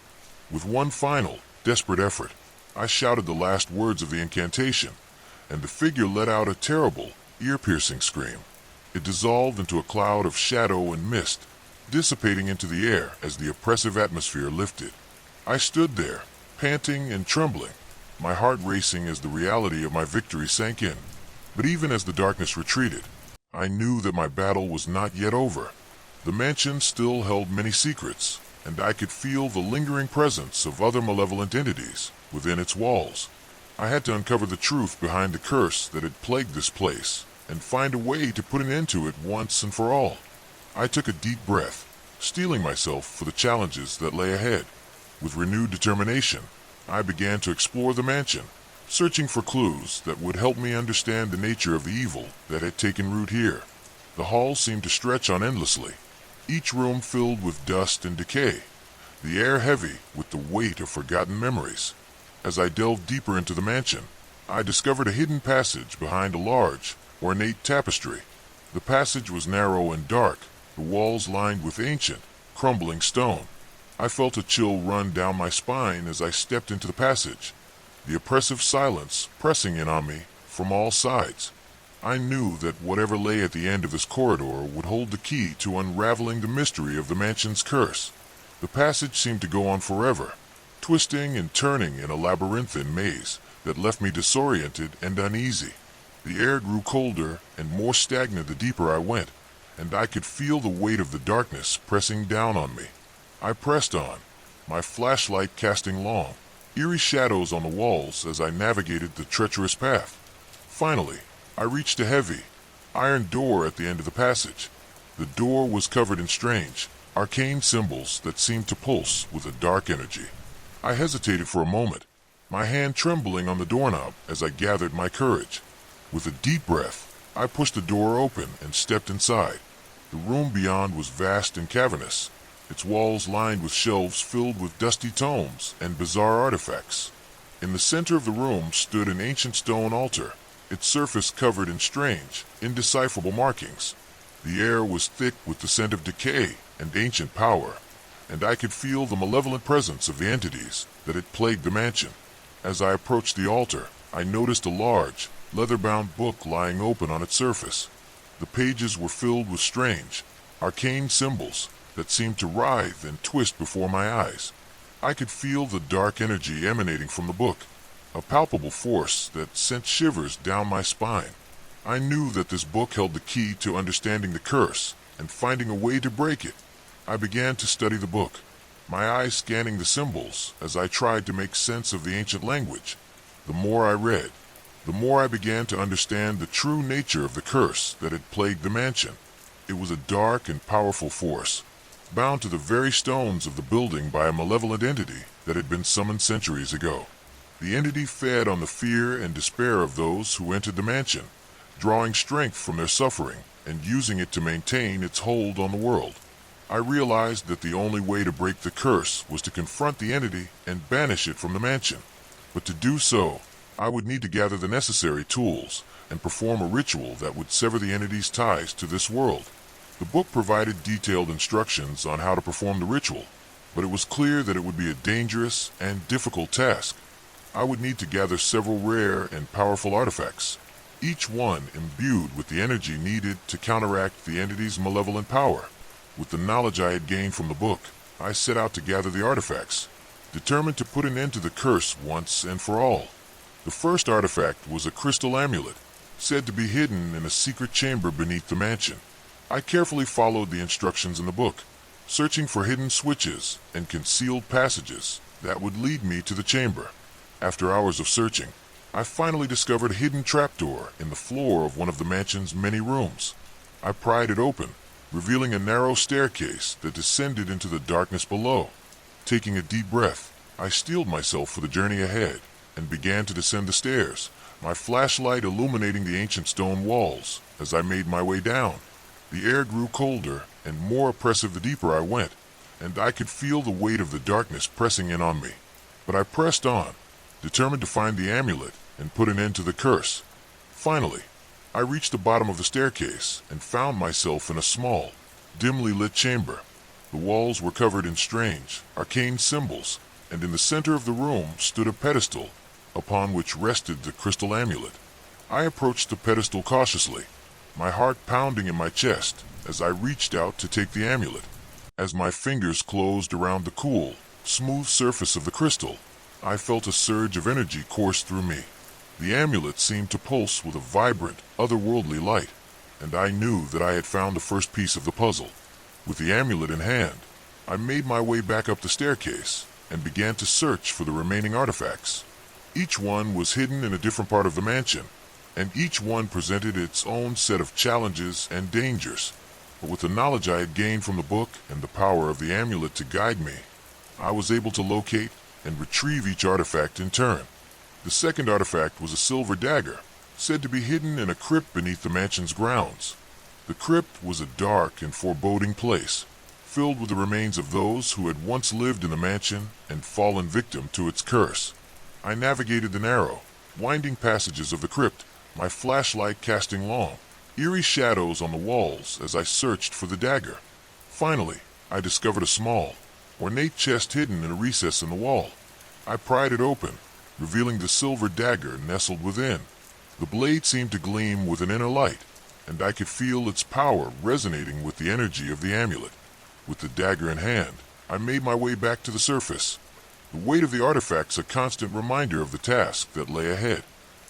S1: With one final, desperate effort, I shouted the last words of the incantation, and the figure let out a terrible, ear-piercing scream. It dissolved into a cloud of shadow and mist, dissipating into the air as the oppressive atmosphere lifted. I stood there, panting and trembling, my heart racing as the reality of my victory sank in. But even as the darkness retreated, I knew that my battle was not yet over. The mansion still held many secrets, and I could feel the lingering presence of other malevolent entities within its walls. I had to uncover the truth behind the curse that had plagued this place, and find a way to put an end to it once and for all. I took a deep breath, steeling myself for the challenges that lay ahead. With renewed determination, I began to explore the mansion, searching for clues that would help me understand the nature of the evil that had taken root here. The halls seemed to stretch on endlessly, each room filled with dust and decay, the air heavy with the weight of forgotten memories. As I delved deeper into the mansion, I discovered a hidden passage behind a large, ornate tapestry. The passage was narrow and dark, the walls lined with ancient, crumbling stone. I felt a chill run down my spine as I stepped into the passage, the oppressive silence pressing in on me from all sides. I knew that whatever lay at the end of this corridor would hold the key to unraveling the mystery of the mansion's curse. The passage seemed to go on forever, twisting and turning in a labyrinthine maze that left me disoriented and uneasy. The air grew colder and more stagnant the deeper I went, and I could feel the weight of the darkness pressing down on me. I pressed on, my flashlight casting long, eerie shadows on the walls as I navigated the treacherous path. Finally, I reached a heavy, iron door at the end of the passage. The door was covered in strange, arcane symbols that seemed to pulse with a dark energy. I hesitated for a moment, my hand trembling on the doorknob as I gathered my courage. With a deep breath, I pushed the door open and stepped inside. The room beyond was vast and cavernous, its walls lined with shelves filled with dusty tomes and bizarre artifacts. In the center of the room stood an ancient stone altar, its surface covered in strange, indecipherable markings. The air was thick with the scent of decay and ancient power, and I could feel the malevolent presence of the entities that had plagued the mansion. As I approached the altar, I noticed a large, leather-bound book lying open on its surface. The pages were filled with strange, arcane symbols that seemed to writhe and twist before my eyes. I could feel the dark energy emanating from the book, a palpable force that sent shivers down my spine. I knew that this book held the key to understanding the curse and finding a way to break it. I began to study the book, my eyes scanning the symbols as I tried to make sense of the ancient language. The more I read, the more I began to understand the true nature of the curse that had plagued the mansion. It was a dark and powerful force, bound to the very stones of the building by a malevolent entity that had been summoned centuries ago. The entity fed on the fear and despair of those who entered the mansion, drawing strength from their suffering and using it to maintain its hold on the world. I realized that the only way to break the curse was to confront the entity and banish it from the mansion. But to do so, I would need to gather the necessary tools and perform a ritual that would sever the entity's ties to this world. The book provided detailed instructions on how to perform the ritual, but it was clear that it would be a dangerous and difficult task. I would need to gather several rare and powerful artifacts, each one imbued with the energy needed to counteract the entity's malevolent power. With the knowledge I had gained from the book, I set out to gather the artifacts, determined to put an end to the curse once and for all. The first artifact was a crystal amulet, said to be hidden in a secret chamber beneath the mansion. I carefully followed the instructions in the book, searching for hidden switches and concealed passages that would lead me to the chamber. After hours of searching, I finally discovered a hidden trapdoor in the floor of one of the mansion's many rooms. I pried it open, revealing a narrow staircase that descended into the darkness below. Taking a deep breath, I steeled myself for the journey ahead and began to descend the stairs, my flashlight illuminating the ancient stone walls as I made my way down. The air grew colder and more oppressive the deeper I went, and I could feel the weight of the darkness pressing in on me. But I pressed on, determined to find the amulet and put an end to the curse. Finally, I reached the bottom of the staircase and found myself in a small, dimly lit chamber. The walls were covered in strange, arcane symbols, and in the center of the room stood a pedestal upon which rested the crystal amulet. I approached the pedestal cautiously, my heart pounding in my chest as I reached out to take the amulet. As my fingers closed around the cool, smooth surface of the crystal, I felt a surge of energy course through me. The amulet seemed to pulse with a vibrant, otherworldly light, and I knew that I had found the first piece of the puzzle. With the amulet in hand, I made my way back up the staircase and began to search for the remaining artifacts. Each one was hidden in a different part of the mansion, and each one presented its own set of challenges and dangers. But with the knowledge I had gained from the book and the power of the amulet to guide me, I was able to locate and retrieve each artifact in turn. The second artifact was a silver dagger, said to be hidden in a crypt beneath the mansion's grounds. The crypt was a dark and foreboding place, filled with the remains of those who had once lived in the mansion and fallen victim to its curse. I navigated the narrow, winding passages of the crypt, my flashlight casting long, eerie shadows on the walls as I searched for the dagger. Finally, I discovered a small, ornate chest hidden in a recess in the wall. I pried it open, revealing the silver dagger nestled within. The blade seemed to gleam with an inner light, and I could feel its power resonating with the energy of the amulet. With the dagger in hand, I made my way back to the surface, the weight of the artifacts a constant reminder of the task that lay ahead.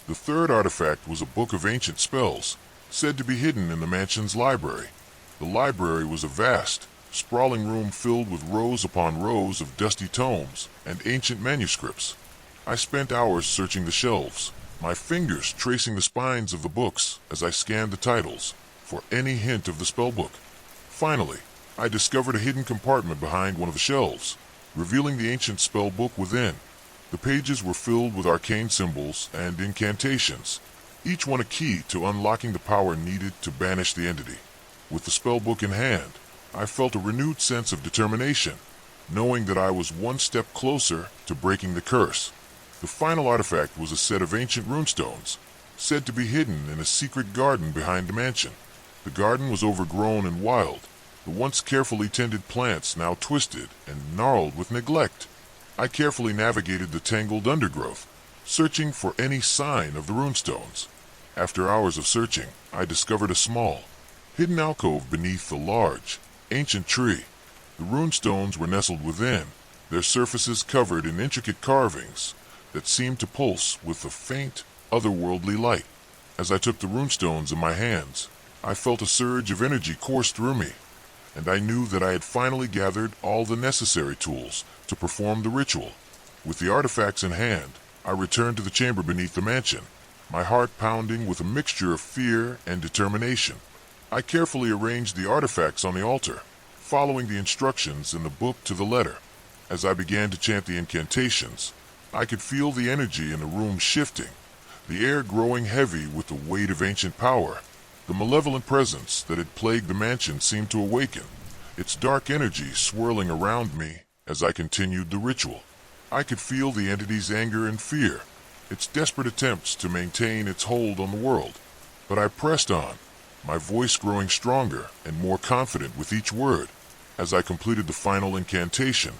S1: The third artifact was a book of ancient spells, said to be hidden in the mansion's library. The library was a vast, sprawling room filled with rows upon rows of dusty tomes and ancient manuscripts. I spent hours searching the shelves, my fingers tracing the spines of the books as I scanned the titles for any hint of the spellbook. Finally, I discovered a hidden compartment behind one of the shelves, revealing the ancient spellbook within. The pages were filled with arcane symbols and incantations, each one a key to unlocking the power needed to banish the entity. With the spellbook in hand, I felt a renewed sense of determination, knowing that I was one step closer to breaking the curse. The final artifact was a set of ancient runestones, said to be hidden in a secret garden behind the mansion. The garden was overgrown and wild, the once carefully tended plants now twisted and gnarled with neglect. I carefully navigated the tangled undergrowth, searching for any sign of the runestones. After hours of searching, I discovered a small, hidden alcove beneath the large, ancient tree. The runestones were nestled within, their surfaces covered in intricate carvings that seemed to pulse with a faint, otherworldly light. As I took the runestones in my hands, I felt a surge of energy course through me, and I knew that I had finally gathered all the necessary tools to perform the ritual. With the artifacts in hand, I returned to the chamber beneath the mansion, my heart pounding with a mixture of fear and determination. I carefully arranged the artifacts on the altar, following the instructions in the book to the letter. As I began to chant the incantations, I could feel the energy in the room shifting, the air growing heavy with the weight of ancient power. The malevolent presence that had plagued the mansion seemed to awaken, its dark energy swirling around me as I continued the ritual. I could feel the entity's anger and fear, its desperate attempts to maintain its hold on the world. But I pressed on, my voice growing stronger and more confident with each word. As I completed the final incantation,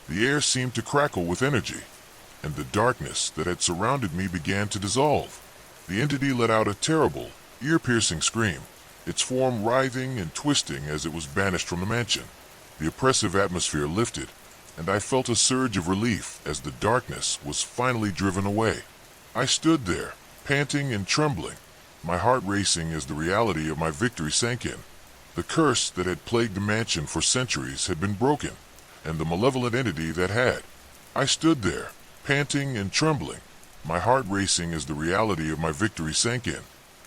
S1: the air seemed to crackle with energy, and the darkness that had surrounded me began to dissolve. The entity let out a terrible, ear-piercing scream, its form writhing and twisting as it was banished from the mansion. The oppressive atmosphere lifted, and I felt a surge of relief as the darkness was finally driven away. I stood there, panting and trembling, my heart racing as the reality of my victory sank in. The curse that had plagued the mansion for centuries had been broken, and the malevolent entity that had. I stood there, panting and trembling, my heart racing as the reality of my victory sank in.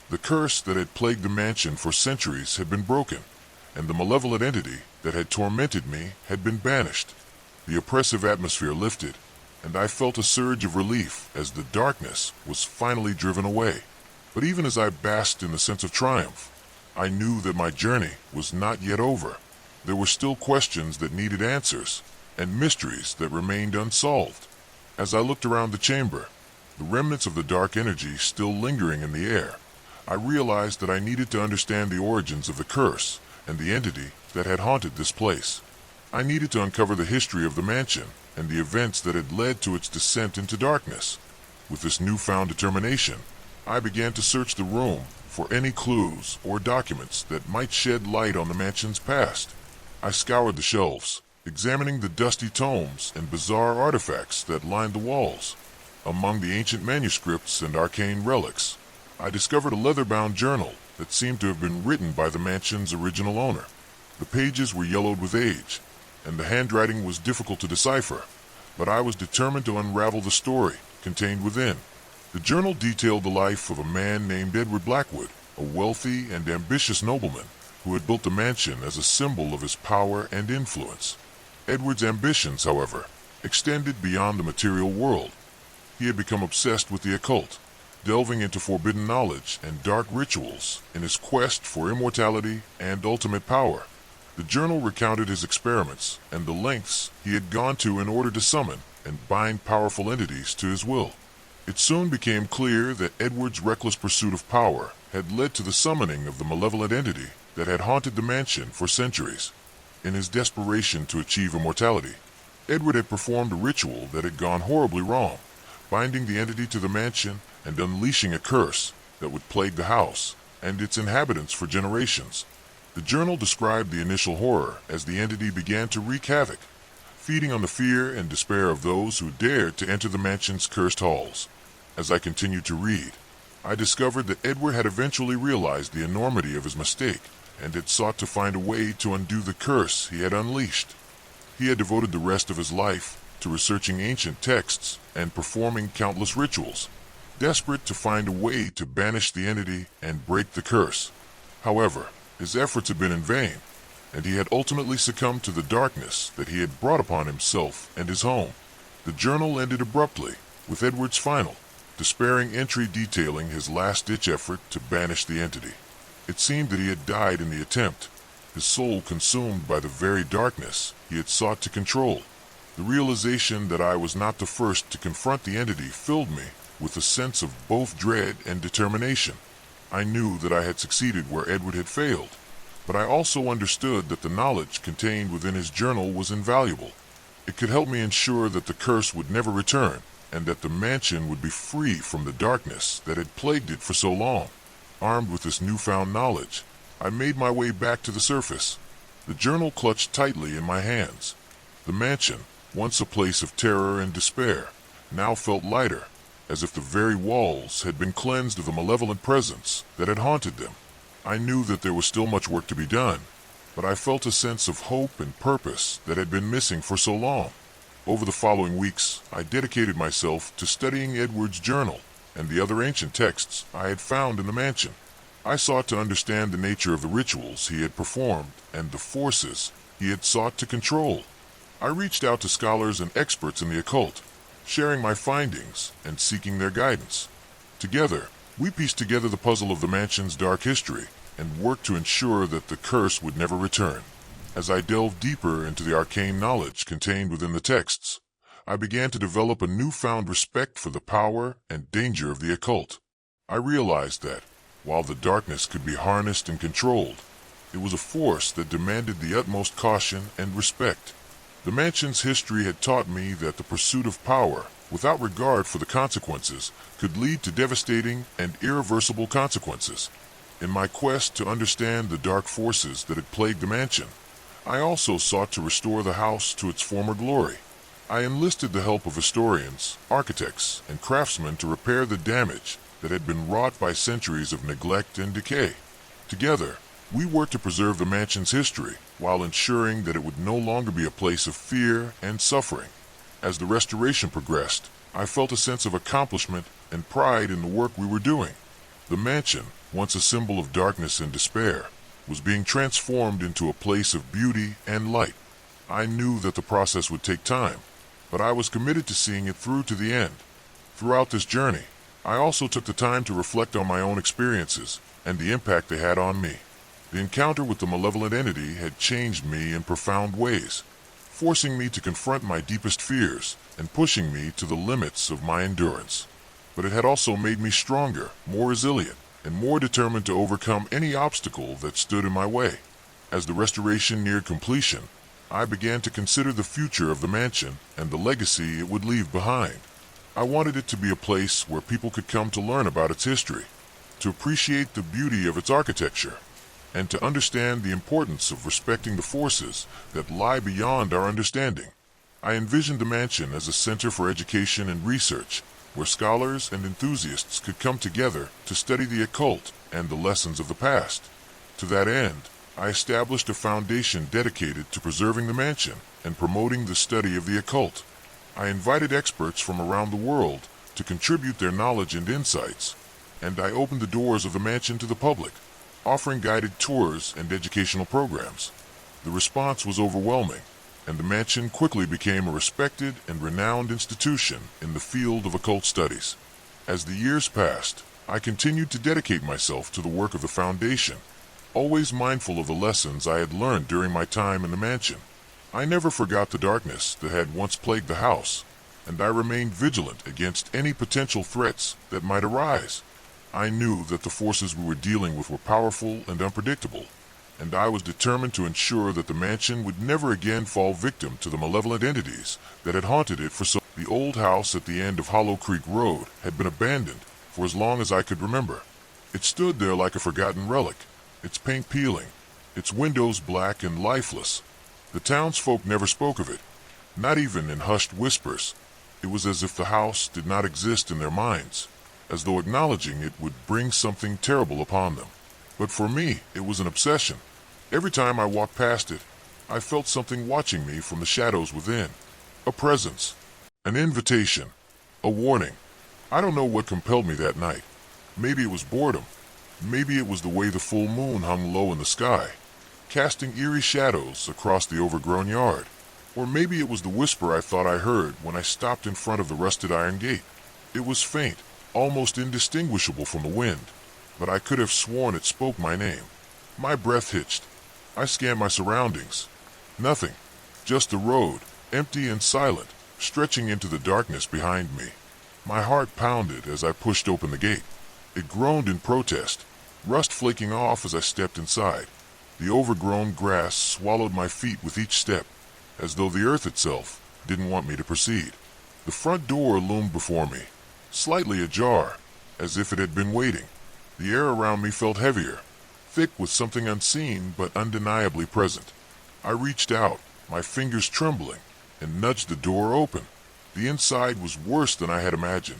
S1: The curse that had plagued the mansion for centuries had been broken, and the malevolent entity that had tormented me had been banished. The oppressive atmosphere lifted, and I felt a surge of relief as the darkness was finally driven away. But even as I basked in the sense of triumph, I knew that my journey was not yet over. There were still questions that needed answers, and mysteries that remained unsolved. As I looked around the chamber, the remnants of the dark energy still lingering in the air, I realized that I needed to understand the origins of the curse and the entity that had haunted this place. I needed to uncover the history of the mansion and the events that had led to its descent into darkness. With this newfound determination, I began to search the room for any clues or documents that might shed light on the mansion's past. I scoured the shelves, examining the dusty tomes and bizarre artifacts that lined the walls. Among the ancient manuscripts and arcane relics, I discovered a leather-bound journal that seemed to have been written by the mansion's original owner. The pages were yellowed with age, and the handwriting was difficult to decipher, but I was determined to unravel the story contained within. The journal detailed the life of a man named Edward Blackwood, a wealthy and ambitious nobleman who had built the mansion as a symbol of his power and influence. Edward's ambitions, however, extended beyond the material world. He had become obsessed with the occult, delving into forbidden knowledge and dark rituals in his quest for immortality and ultimate power. The journal recounted his experiments and the lengths he had gone to in order to summon and bind powerful entities to his will. It soon became clear that Edward's reckless pursuit of power had led to the summoning of the malevolent entity that had haunted the mansion for centuries. In his desperation to achieve immortality, Edward had performed a ritual that had gone horribly wrong, binding the entity to the mansion and unleashing a curse that would plague the house and its inhabitants for generations. The journal described the initial horror as the entity began to wreak havoc, feeding on the fear and despair of those who dared to enter the mansion's cursed halls. As I continued to read, I discovered that Edward had eventually realized the enormity of his mistake and had sought to find a way to undo the curse he had unleashed. He had devoted the rest of his life to researching ancient texts and performing countless rituals, desperate to find a way to banish the entity and break the curse. However, his efforts had been in vain, and he had ultimately succumbed to the darkness that he had brought upon himself and his home. The journal ended abruptly, with Edward's final, despairing entry detailing his last-ditch effort to banish the entity. It seemed that he had died in the attempt, his soul consumed by the very darkness he had sought to control. The realization that I was not the first to confront the entity filled me with a sense of both dread and determination. I knew that I had succeeded where Edward had failed, but I also understood that the knowledge contained within his journal was invaluable. It could help me ensure that the curse would never return, and that the mansion would be free from the darkness that had plagued it for so long. Armed with this newfound knowledge, I made my way back to the surface, the journal clutched tightly in my hands. The mansion, once a place of terror and despair, now felt lighter, as if the very walls had been cleansed of the malevolent presence that had haunted them. I knew that there was still much work to be done, but I felt a sense of hope and purpose that had been missing for so long. Over the following weeks, I dedicated myself to studying Edward's journal and the other ancient texts I had found in the mansion. I sought to understand the nature of the rituals he had performed and the forces he had sought to control. I reached out to scholars and experts in the occult, sharing my findings and seeking their guidance. Together, we pieced together the puzzle of the mansion's dark history and worked to ensure that the curse would never return. As I delved deeper into the arcane knowledge contained within the texts, I began to develop a newfound respect for the power and danger of the occult. I realized that, while the darkness could be harnessed and controlled, it was a force that demanded the utmost caution and respect. The mansion's history had taught me that the pursuit of power, without regard for the consequences, could lead to devastating and irreversible consequences. In my quest to understand the dark forces that had plagued the mansion, I also sought to restore the house to its former glory. I enlisted the help of historians, architects, and craftsmen to repair the damage that had been wrought by centuries of neglect and decay. Together, we worked to preserve the mansion's history while ensuring that it would no longer be a place of fear and suffering. As the restoration progressed, I felt a sense of accomplishment and pride in the work we were doing. The mansion, once a symbol of darkness and despair, was being transformed into a place of beauty and light. I knew that the process would take time, but I was committed to seeing it through to the end. Throughout this journey, I also took the time to reflect on my own experiences and the impact they had on me. The encounter with the malevolent entity had changed me in profound ways, forcing me to confront my deepest fears and pushing me to the limits of my endurance. But it had also made me stronger, more resilient, and more determined to overcome any obstacle that stood in my way. As the restoration neared completion, I began to consider the future of the mansion and the legacy it would leave behind. I wanted it to be a place where people could come to learn about its history, to appreciate the beauty of its architecture, and to understand the importance of respecting the forces that lie beyond our understanding. I envisioned the mansion as a center for education and research, where scholars and enthusiasts could come together to study the occult and the lessons of the past. To that end, I established a foundation dedicated to preserving the mansion and promoting the study of the occult. I invited experts from around the world to contribute their knowledge and insights, and I opened the doors of the mansion to the public, offering guided tours and educational programs. The response was overwhelming, and the mansion quickly became a respected and renowned institution in the field of occult studies. As the years passed, I continued to dedicate myself to the work of the Foundation, always mindful of the lessons I had learned during my time in the mansion. I never forgot the darkness that had once plagued the house, and I remained vigilant against any potential threats that might arise. I knew that the forces we were dealing with were powerful and unpredictable, and I was determined to ensure that the mansion would never again fall victim to the malevolent entities that had haunted it for so long. The old house at the end of Hollow Creek Road had been abandoned for as long as I could remember. It stood there like a forgotten relic, its paint peeling, its windows black and lifeless. The townsfolk never spoke of it, not even in hushed whispers. It was as if the house did not exist in their minds, as though acknowledging it would bring something terrible upon them. But for me, it was an obsession. Every time I walked past it, I felt something watching me from the shadows within. A presence, an invitation, a warning. I don't know what compelled me that night. Maybe it was boredom. Maybe it was the way the full moon hung low in the sky, casting eerie shadows across the overgrown yard. Or maybe it was the whisper I thought I heard when I stopped in front of the rusted iron gate. It was faint, almost indistinguishable from the wind, but I could have sworn it spoke my name. My breath hitched. I scanned my surroundings. Nothing. Just the road, empty and silent, stretching into the darkness behind me. My heart pounded as I pushed open the gate. It groaned in protest, rust flaking off as I stepped inside. The overgrown grass swallowed my feet with each step, as though the earth itself didn't want me to proceed. The front door loomed before me, slightly ajar, as if it had been waiting. The air around me felt heavier, thick with something unseen but undeniably present. I reached out, my fingers trembling, and nudged the door open. The inside was worse than I had imagined.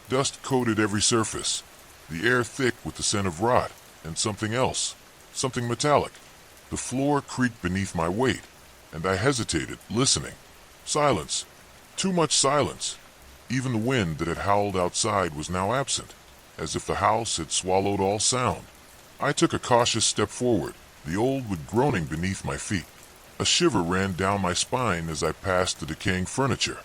S1: Dust coated every surface, the air thick with the scent of rot and something else, something metallic. The floor creaked beneath my weight, and I hesitated, listening. Silence. Too much silence. Even the wind that had howled outside was now absent, as if the house had swallowed all sound. I took a cautious step forward, the old wood groaning beneath my feet. A shiver ran down my spine as I passed the decaying furniture,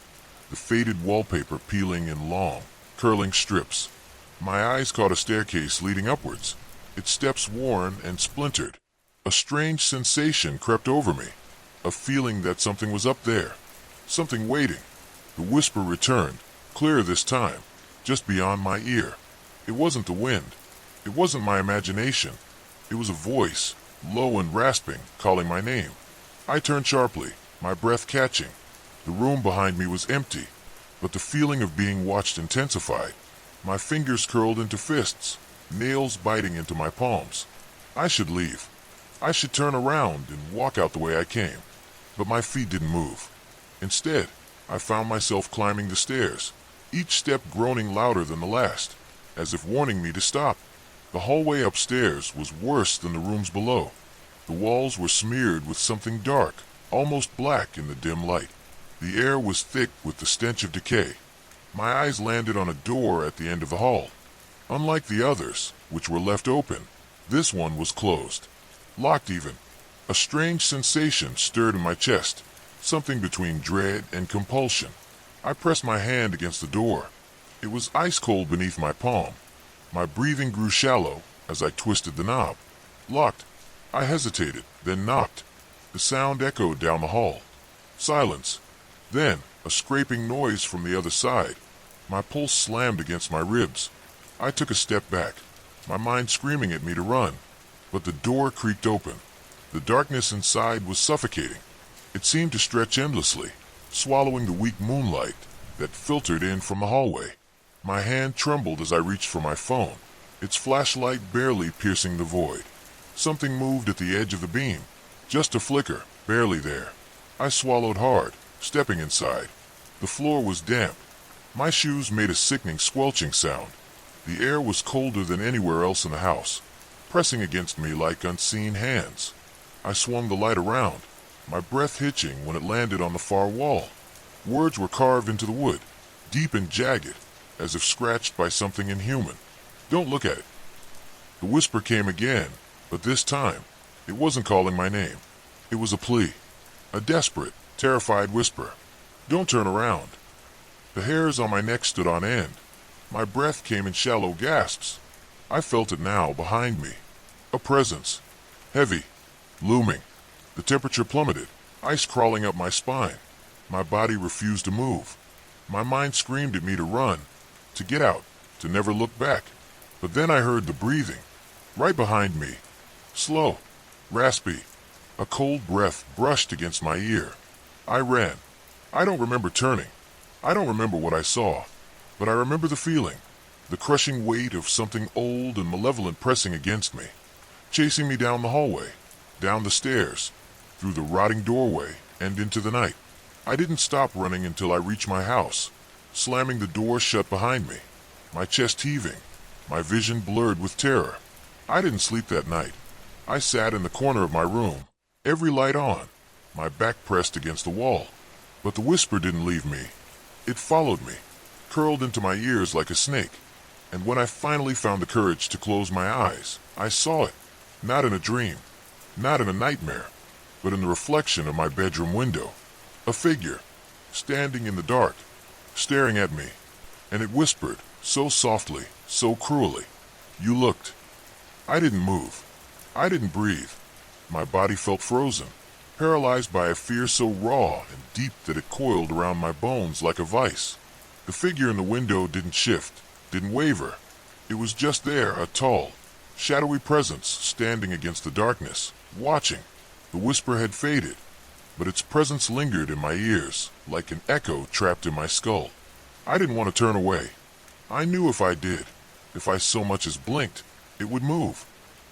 S1: the faded wallpaper peeling in long, curling strips. My eyes caught a staircase leading upwards, its steps worn and splintered. A strange sensation crept over me, a feeling that something was up there, something waiting. The whisper returned, clearer this time, just beyond my ear. It wasn't the wind. It wasn't my imagination. It was a voice, low and rasping, calling my name. I turned sharply, my breath catching. The room behind me was empty, but the feeling of being watched intensified. My fingers curled into fists, nails biting into my palms. I should leave. I should turn around and walk out the way I came. But my feet didn't move. Instead, I found myself climbing the stairs, each step groaning louder than the last, as if warning me to stop. The hallway upstairs was worse than the rooms below. The walls were smeared with something dark, almost black in the dim light. The air was thick with the stench of decay. My eyes landed on a door at the end of the hall. Unlike the others, which were left open, this one was closed. Locked even. A strange sensation stirred in my chest, something between dread and compulsion. I pressed my hand against the door. It was ice cold beneath my palm. My breathing grew shallow as I twisted the knob. Locked. I hesitated, then knocked. The sound echoed down the hall. Silence. Then, a scraping noise from the other side. My pulse slammed against my ribs. I took a step back, my mind screaming at me to run. But the door creaked open. The darkness inside was suffocating. It seemed to stretch endlessly, swallowing the weak moonlight that filtered in from the hallway. My hand trembled as I reached for my phone, its flashlight barely piercing the void. Something moved at the edge of the beam, just a flicker, barely there. I swallowed hard, stepping inside. The floor was damp. My shoes made a sickening squelching sound. The air was colder than anywhere else in the house, pressing against me like unseen hands. I swung the light around, my breath hitching when it landed on the far wall. Words were carved into the wood, deep and jagged, as if scratched by something inhuman. Don't look at it. The whisper came again, but this time, it wasn't calling my name. It was a plea, a desperate, terrified whisper. Don't turn around. The hairs on my neck stood on end. My breath came in shallow gasps. I felt it now behind me. A presence. Heavy. Looming. The temperature plummeted, ice crawling up my spine. My body refused to move. My mind screamed at me to run, to get out, to never look back. But then I heard the breathing, right behind me. Slow, raspy. A cold breath brushed against my ear. I ran. I don't remember turning. I don't remember what I saw. But I remember the feeling, the crushing weight of something old and malevolent pressing against me, chasing me down the hallway, down the stairs, through the rotting doorway, and into the night. I didn't stop running until I reached my house, slamming the door shut behind me, my chest heaving, my vision blurred with terror. I didn't sleep that night. I sat in the corner of my room, every light on, my back pressed against the wall. But the whisper didn't leave me. It followed me, curled into my ears like a snake. And when I finally found the courage to close my eyes, I saw it, not in a dream, not in a nightmare, but in the reflection of my bedroom window. A figure, standing in the dark, staring at me, and it whispered, so softly, so cruelly, "You looked." I didn't move. I didn't breathe. My body felt frozen, paralyzed by a fear so raw and deep that it coiled around my bones like a vice. The figure in the window didn't shift, didn't waver. It was just there, a tall, shadowy presence standing against the darkness, watching. The whisper had faded, but its presence lingered in my ears, like an echo trapped in my skull. I didn't want to turn away. I knew if I did, if I so much as blinked, it would move.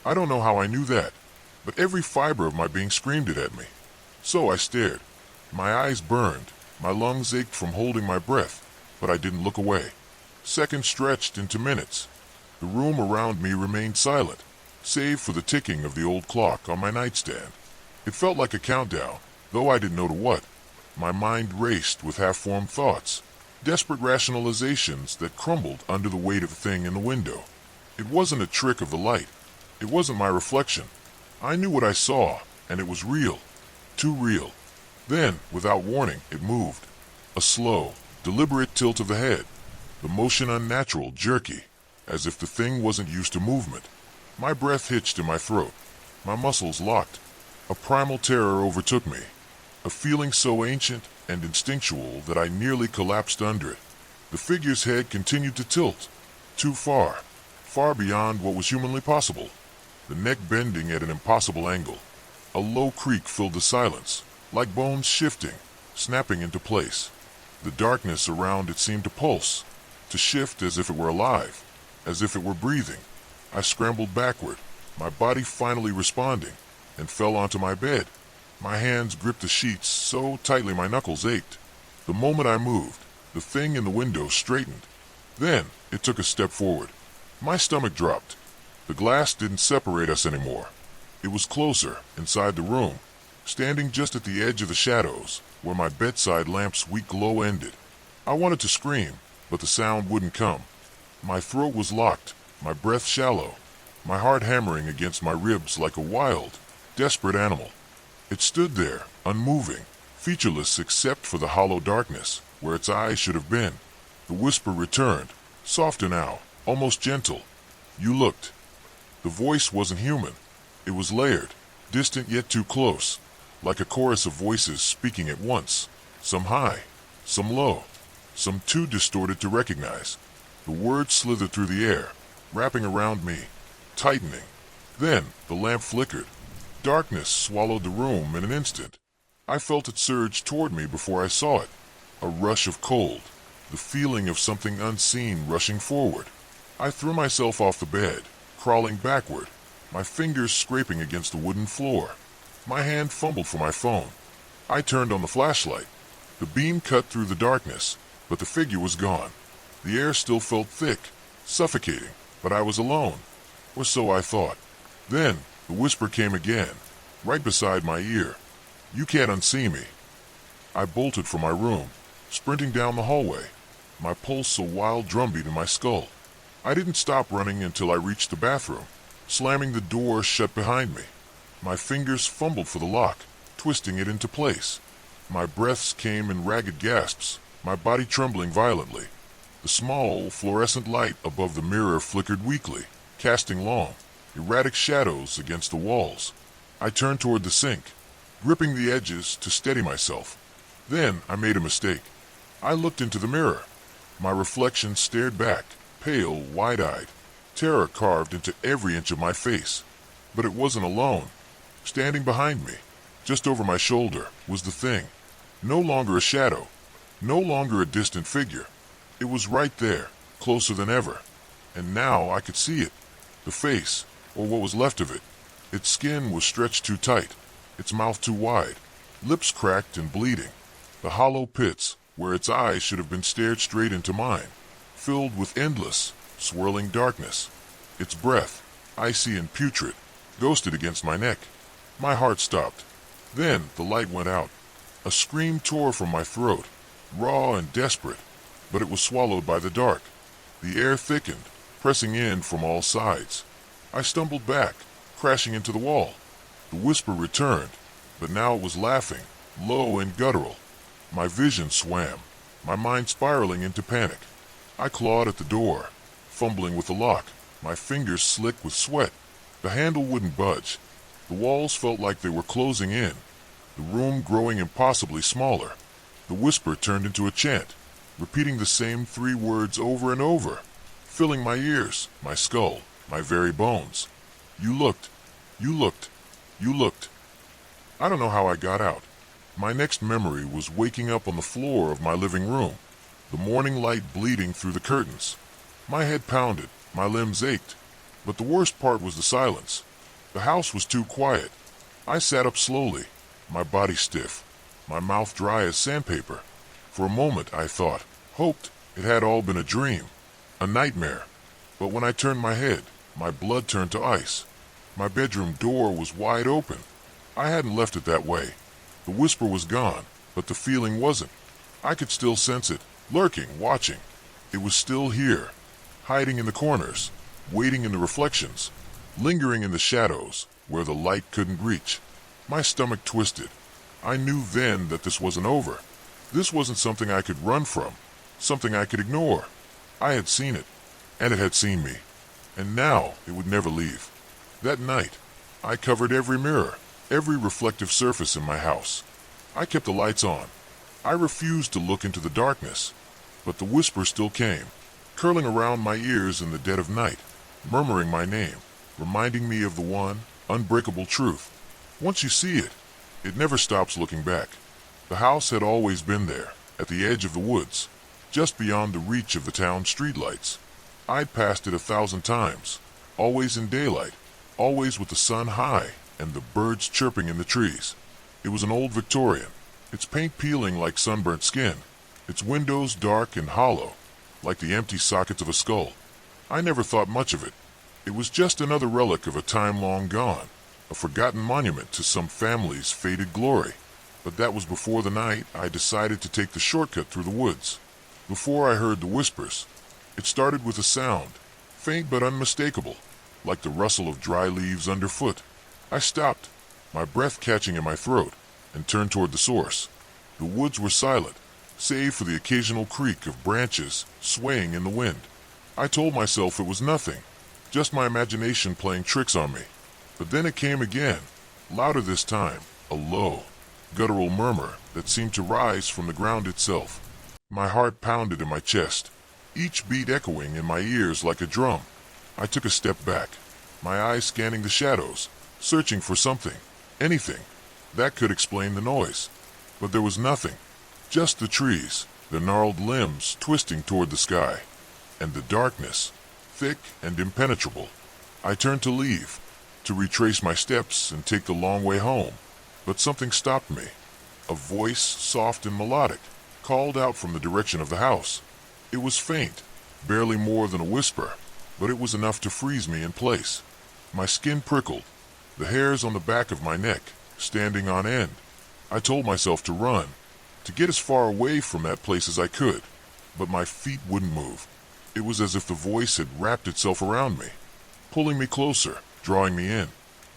S1: I don't know how I knew that, but every fiber of my being screamed it at me. So I stared. My eyes burned, my lungs ached from holding my breath, but I didn't look away. Seconds stretched into minutes. The room around me remained silent, save for the ticking of the old clock on my nightstand. It felt like a countdown, though I didn't know to what. My mind raced with half-formed thoughts, desperate rationalizations that crumbled under the weight of the thing in the window. It wasn't a trick of the light. It wasn't my reflection. I knew what I saw, and it was real. Too real. Then, without warning, it moved. A slow, deliberate tilt of the head. The motion unnatural, jerky, as if the thing wasn't used to movement. My breath hitched in my throat. My muscles locked. A primal terror overtook me. A feeling so ancient and instinctual that I nearly collapsed under it. The figure's head continued to tilt. Too far. Far beyond what was humanly possible. The neck bending at an impossible angle. A low creak filled the silence, like bones shifting, snapping into place. The darkness around it seemed to pulse, to shift as if it were alive, as if it were breathing. I scrambled backward, my body finally responding, and fell onto my bed. My hands gripped the sheets so tightly my knuckles ached. The moment I moved, the thing in the window straightened. Then it took a step forward. My stomach dropped. The glass didn't separate us anymore. It was closer, inside the room, standing just at the edge of the shadows, where my bedside lamp's weak glow ended. I wanted to scream, but the sound wouldn't come. My throat was locked, my breath shallow, my heart hammering against my ribs like a wild, desperate animal. It stood there, unmoving, featureless except for the hollow darkness, where its eyes should have been. The whisper returned, softer now, almost gentle. "You looked." The voice wasn't human. It was layered, distant yet too close, like a chorus of voices speaking at once, some high, some low, some too distorted to recognize. The words slithered through the air, wrapping around me, tightening. Then the lamp flickered. Darkness swallowed the room in an instant. I felt it surge toward me before I saw it. A rush of cold, the feeling of something unseen rushing forward. I threw myself off the bed, crawling backward, my fingers scraping against the wooden floor. My hand fumbled for my phone. I turned on the flashlight. The beam cut through the darkness, but the figure was gone. The air still felt thick, suffocating, but I was alone. Or so I thought. Then the whisper came again, right beside my ear. "You can't unsee me." I bolted for my room, sprinting down the hallway, my pulse a wild drumbeat in my skull. I didn't stop running until I reached the bathroom, slamming the door shut behind me. My fingers fumbled for the lock, twisting it into place. My breaths came in ragged gasps, my body trembling violently. The small, fluorescent light above the mirror flickered weakly, casting long, erratic shadows against the walls. I turned toward the sink, gripping the edges to steady myself. Then I made a mistake. I looked into the mirror. My reflection stared back, pale, wide-eyed, terror carved into every inch of my face. But it wasn't alone. Standing behind me, just over my shoulder, was the thing. No longer a shadow, no longer a distant figure. It was right there, closer than ever. And now I could see it. The face, or what was left of it. Its skin was stretched too tight, its mouth too wide, lips cracked and bleeding. The hollow pits, where its eyes should have been stared straight into mine, filled with endless, swirling darkness. Its breath, icy and putrid, ghosted against my neck. My heart stopped. Then the light went out. A scream tore from my throat, raw and desperate, but it was swallowed by the dark. The air thickened, pressing in from all sides. I stumbled back, crashing into the wall. The whisper returned, but now it was laughing, low and guttural. My vision swam, my mind spiraling into panic. I clawed at the door, fumbling with the lock, my fingers slick with sweat. The handle wouldn't budge. The walls felt like they were closing in, the room growing impossibly smaller. The whisper turned into a chant, repeating the same 3 words over and over, filling my ears, my skull, my very bones. You looked, you looked, you looked. I don't know how I got out. My next memory was waking up on the floor of my living room, the morning light bleeding through the curtains. My head pounded, my limbs ached, but the worst part was the silence. The house was too quiet. I sat up slowly, my body stiff, my mouth dry as sandpaper. For a moment I thought, hoped, it had all been a dream, a nightmare. But when I turned my head, my blood turned to ice. My bedroom door was wide open. I hadn't left it that way. The whisper was gone, but the feeling wasn't. I could still sense it, lurking, watching. It was still here, hiding in the corners, waiting in the reflections, lingering in the shadows where the light couldn't reach. My stomach twisted. I knew then that this wasn't over. This wasn't something I could run from, something I could ignore. I had seen it, and it had seen me, and now it would never leave. That night, I covered every mirror, every reflective surface in my house. I kept the lights on. I refused to look into the darkness, but the whisper still came, curling around my ears in the dead of night, murmuring my name, reminding me of the one, unbreakable truth. Once you see it, it never stops looking back. The house had always been there, at the edge of the woods, just beyond the reach of the town streetlights. I'd passed it 1,000 times, always in daylight, always with the sun high and the birds chirping in the trees. It was an old Victorian, its paint peeling like sunburnt skin, its windows dark and hollow, like the empty sockets of a skull. I never thought much of it. It was just another relic of a time long gone, a forgotten monument to some family's faded glory. But that was before the night I decided to take the shortcut through the woods. Before I heard the whispers. It started with a sound, faint but unmistakable, like the rustle of dry leaves underfoot. I stopped, my breath catching in my throat, and turned toward the source. The woods were silent, save for the occasional creak of branches swaying in the wind. I told myself it was nothing, just my imagination playing tricks on me. But then it came again, louder this time, a low, guttural murmur that seemed to rise from the ground itself. My heart pounded in my chest, each beat echoing in my ears like a drum. I took a step back, my eyes scanning the shadows, searching for something, anything, that could explain the noise. But there was nothing, just the trees, their gnarled limbs twisting toward the sky, and the darkness, thick and impenetrable. I turned to leave, to retrace my steps and take the long way home, but something stopped me. A voice, soft and melodic, called out from the direction of the house. It was faint, barely more than a whisper, but it was enough to freeze me in place. My skin prickled, the hairs on the back of my neck standing on end. I told myself to run, to get as far away from that place as I could, but my feet wouldn't move. It was as if the voice had wrapped itself around me, pulling me closer, drawing me in.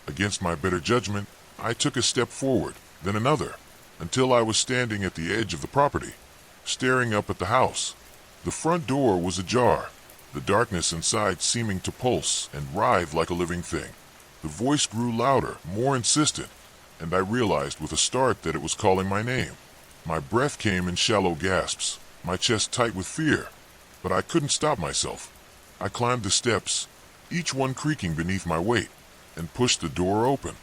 S1: Against my better judgment, I took a step forward, then another, until I was standing at the edge of the property, staring up at the house. The front door was ajar, the darkness inside seeming to pulse and writhe like a living thing. The voice grew louder, more insistent, and I realized with a start that it was calling my name. My breath came in shallow gasps, my chest tight with fear, but I couldn't stop myself. I climbed the steps, each one creaking beneath my weight, and pushed the door open.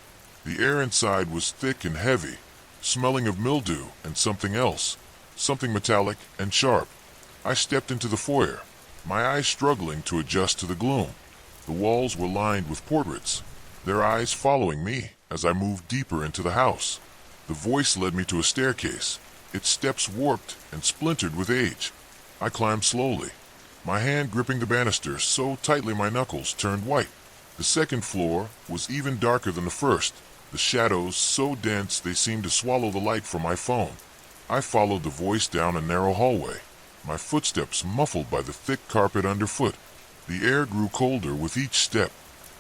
S1: The air inside was thick and heavy, smelling of mildew and something else, something metallic and sharp. I stepped into the foyer, my eyes struggling to adjust to the gloom. The walls were lined with portraits, their eyes following me as I moved deeper into the house. The voice led me to a staircase, its steps warped and splintered with age. I climbed slowly, my hand gripping the banister so tightly my knuckles turned white. The second floor was even darker than the first, the shadows so dense they seemed to swallow the light from my phone. I followed the voice down a narrow hallway, my footsteps muffled by the thick carpet underfoot. The air grew colder with each step,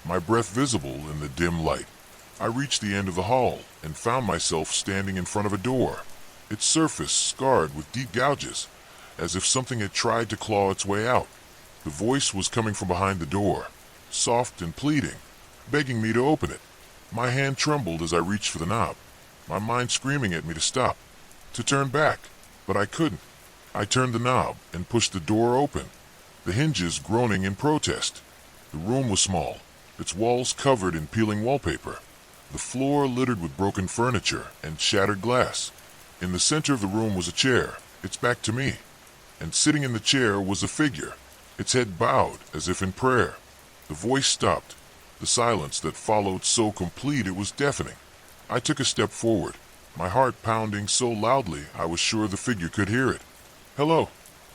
S1: my breath visible in the dim light. I reached the end of the hall and found myself standing in front of a door, its surface scarred with deep gouges, as if something had tried to claw its way out. The voice was coming from behind the door, soft and pleading, begging me to open it. My hand trembled as I reached for the knob, my mind screaming at me to stop, to turn back, but I couldn't. I turned the knob and pushed the door open, the hinges groaning in protest. The room was small, its walls covered in peeling wallpaper, the floor littered with broken furniture and shattered glass. In the center of the room was a chair, its back to me, and sitting in the chair was a figure, its head bowed as if in prayer. The voice stopped, the silence that followed so complete it was deafening. I took a step forward, my heart pounding so loudly I was sure the figure could hear it. "Hello,"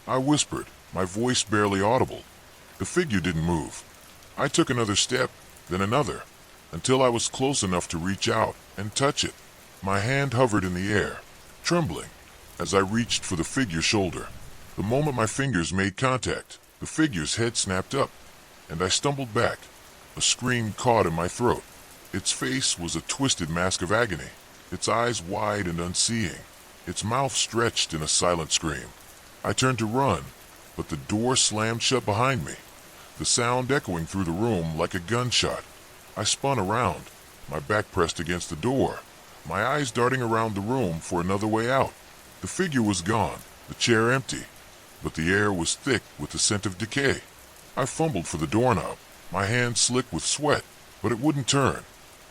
S1: I whispered, my voice barely audible. The figure didn't move. I took another step, then another, until I was close enough to reach out and touch it. My hand hovered in the air, trembling, as I reached for the figure's shoulder. The moment my fingers made contact, the figure's head snapped up, and I stumbled back, a scream caught in my throat. Its face was a twisted mask of agony, its eyes wide and unseeing, its mouth stretched in a silent scream. I turned to run, but the door slammed shut behind me, the sound echoing through the room like a gunshot. I spun around, my back pressed against the door, my eyes darting around the room for another way out. The figure was gone, the chair empty, but the air was thick with the scent of decay. I fumbled for the doorknob, my hand slick with sweat, but it wouldn't turn.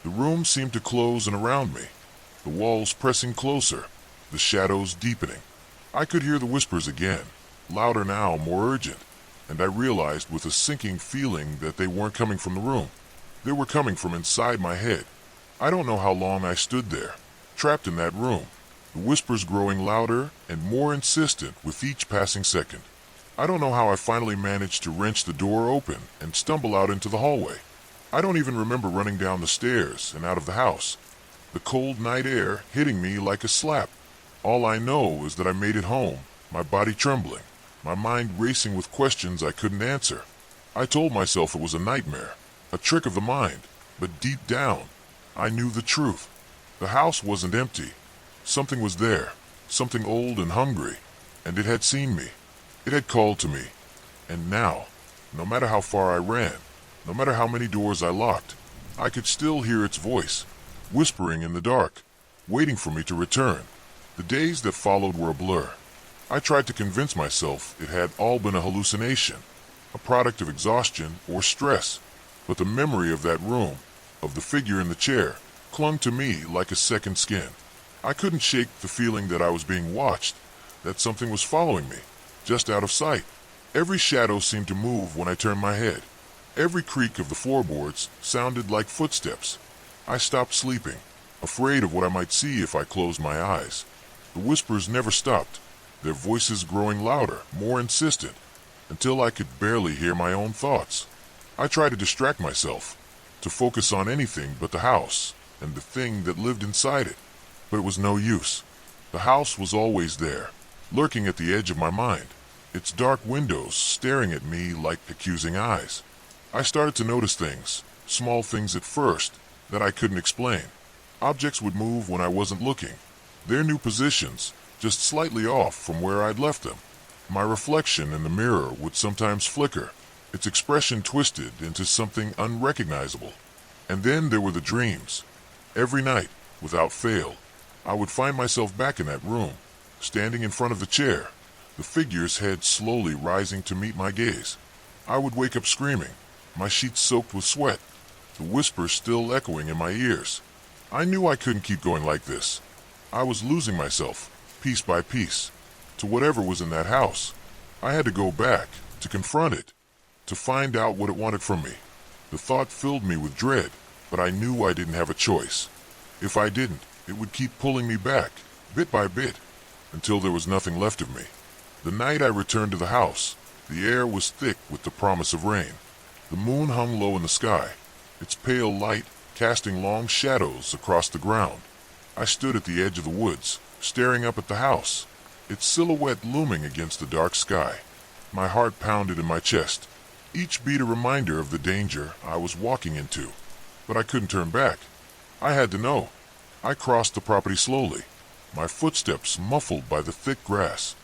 S1: The room seemed to close in around me, the walls pressing closer, the shadows deepening. I could hear the whispers again, louder now, more urgent, and I realized with a sinking feeling that they weren't coming from the room. They were coming from inside my head. I don't know how long I stood there, trapped in that room, the whispers growing louder and more insistent with each passing second. I don't know how I finally managed to wrench the door open and stumble out into the hallway. I don't even remember running down the stairs and out of the house, the cold night air hitting me like a slap. All I know is that I made it home, my body trembling, my mind racing with questions I couldn't answer. I told myself it was a nightmare, a trick of the mind, but deep down, I knew the truth. The house wasn't empty. Something was there, something old and hungry, and it had seen me. It had called to me. And now, no matter how far I ran, no matter how many doors I locked, I could still hear its voice, whispering in the dark, waiting for me to return. The days that followed were a blur. I tried to convince myself it had all been a hallucination, a product of exhaustion or stress, but the memory of that room, of the figure in the chair, clung to me like a second skin. I couldn't shake the feeling that I was being watched, that something was following me, just out of sight. Every shadow seemed to move when I turned my head. Every creak of the floorboards sounded like footsteps. I stopped sleeping, afraid of what I might see if I closed my eyes. The whispers never stopped, their voices growing louder, more insistent, until I could barely hear my own thoughts. I tried to distract myself, to focus on anything but the house and the thing that lived inside it, but it was no use. The house was always there, lurking at the edge of my mind, its dark windows staring at me like accusing eyes. I started to notice things, small things at first, that I couldn't explain. Objects would move when I wasn't looking, their new positions, just slightly off from where I'd left them. My reflection in the mirror would sometimes flicker, its expression twisted into something unrecognizable. And then there were the dreams. Every night, without fail, I would find myself back in that room, standing in front of the chair, the figure's head slowly rising to meet my gaze. I would wake up screaming, my sheets soaked with sweat, the whispers still echoing in my ears. I knew I couldn't keep going like this. I was losing myself, piece by piece, to whatever was in that house. I had to go back, to confront it, to find out what it wanted from me. The thought filled me with dread, but I knew I didn't have a choice. If I didn't, it would keep pulling me back, bit by bit, until there was nothing left of me. The night I returned to the house, the air was thick with the promise of rain. The moon hung low in the sky, its pale light casting long shadows across the ground. I stood at the edge of the woods, staring up at the house, its silhouette looming against the dark sky. My heart pounded in my chest, each beat a reminder of the danger I was walking into. But I couldn't turn back. I had to know. I crossed the property slowly, my footsteps muffled by the thick grass.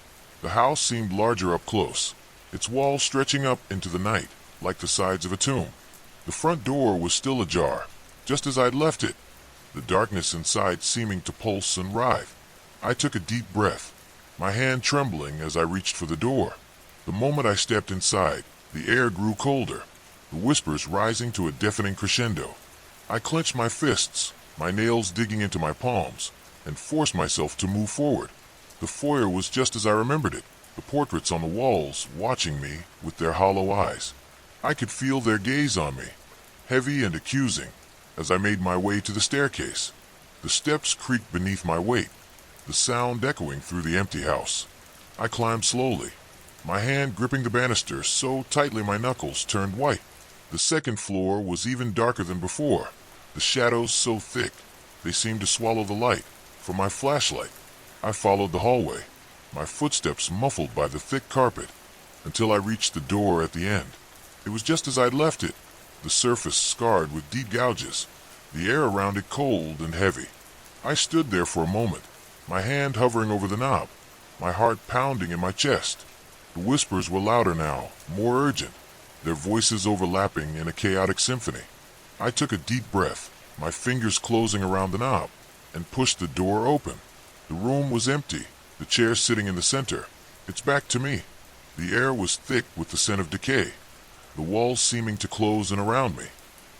S1: The house seemed larger up close, its walls stretching up into the night, like the sides of a tomb. The front door was still ajar, just as I'd left it, the darkness inside seeming to pulse and writhe. I took a deep breath, my hand trembling as I reached for the door. The moment I stepped inside, the air grew colder, the whispers rising to a deafening crescendo. I clenched my fists, my nails digging into my palms, and forced myself to move forward. The foyer was just as I remembered it, the portraits on the walls watching me with their hollow eyes. I could feel their gaze on me, heavy and accusing, as I made my way to the staircase. The steps creaked beneath my weight, the sound echoing through the empty house. I climbed slowly, my hand gripping the banister so tightly my knuckles turned white. The second floor was even darker than before, the shadows so thick they seemed to swallow the light from my flashlight. I followed the hallway, my footsteps muffled by the thick carpet, until I reached the door at the end. It was just as I'd left it, the surface scarred with deep gouges, the air around it cold and heavy. I stood there for a moment, my hand hovering over the knob, my heart pounding in my chest. The whispers were louder now, more urgent, their voices overlapping in a chaotic symphony. I took a deep breath, my fingers closing around the knob, and pushed the door open. The room was empty, the chair sitting in the center, its back to me. The air was thick with the scent of decay, the walls seeming to close in around me.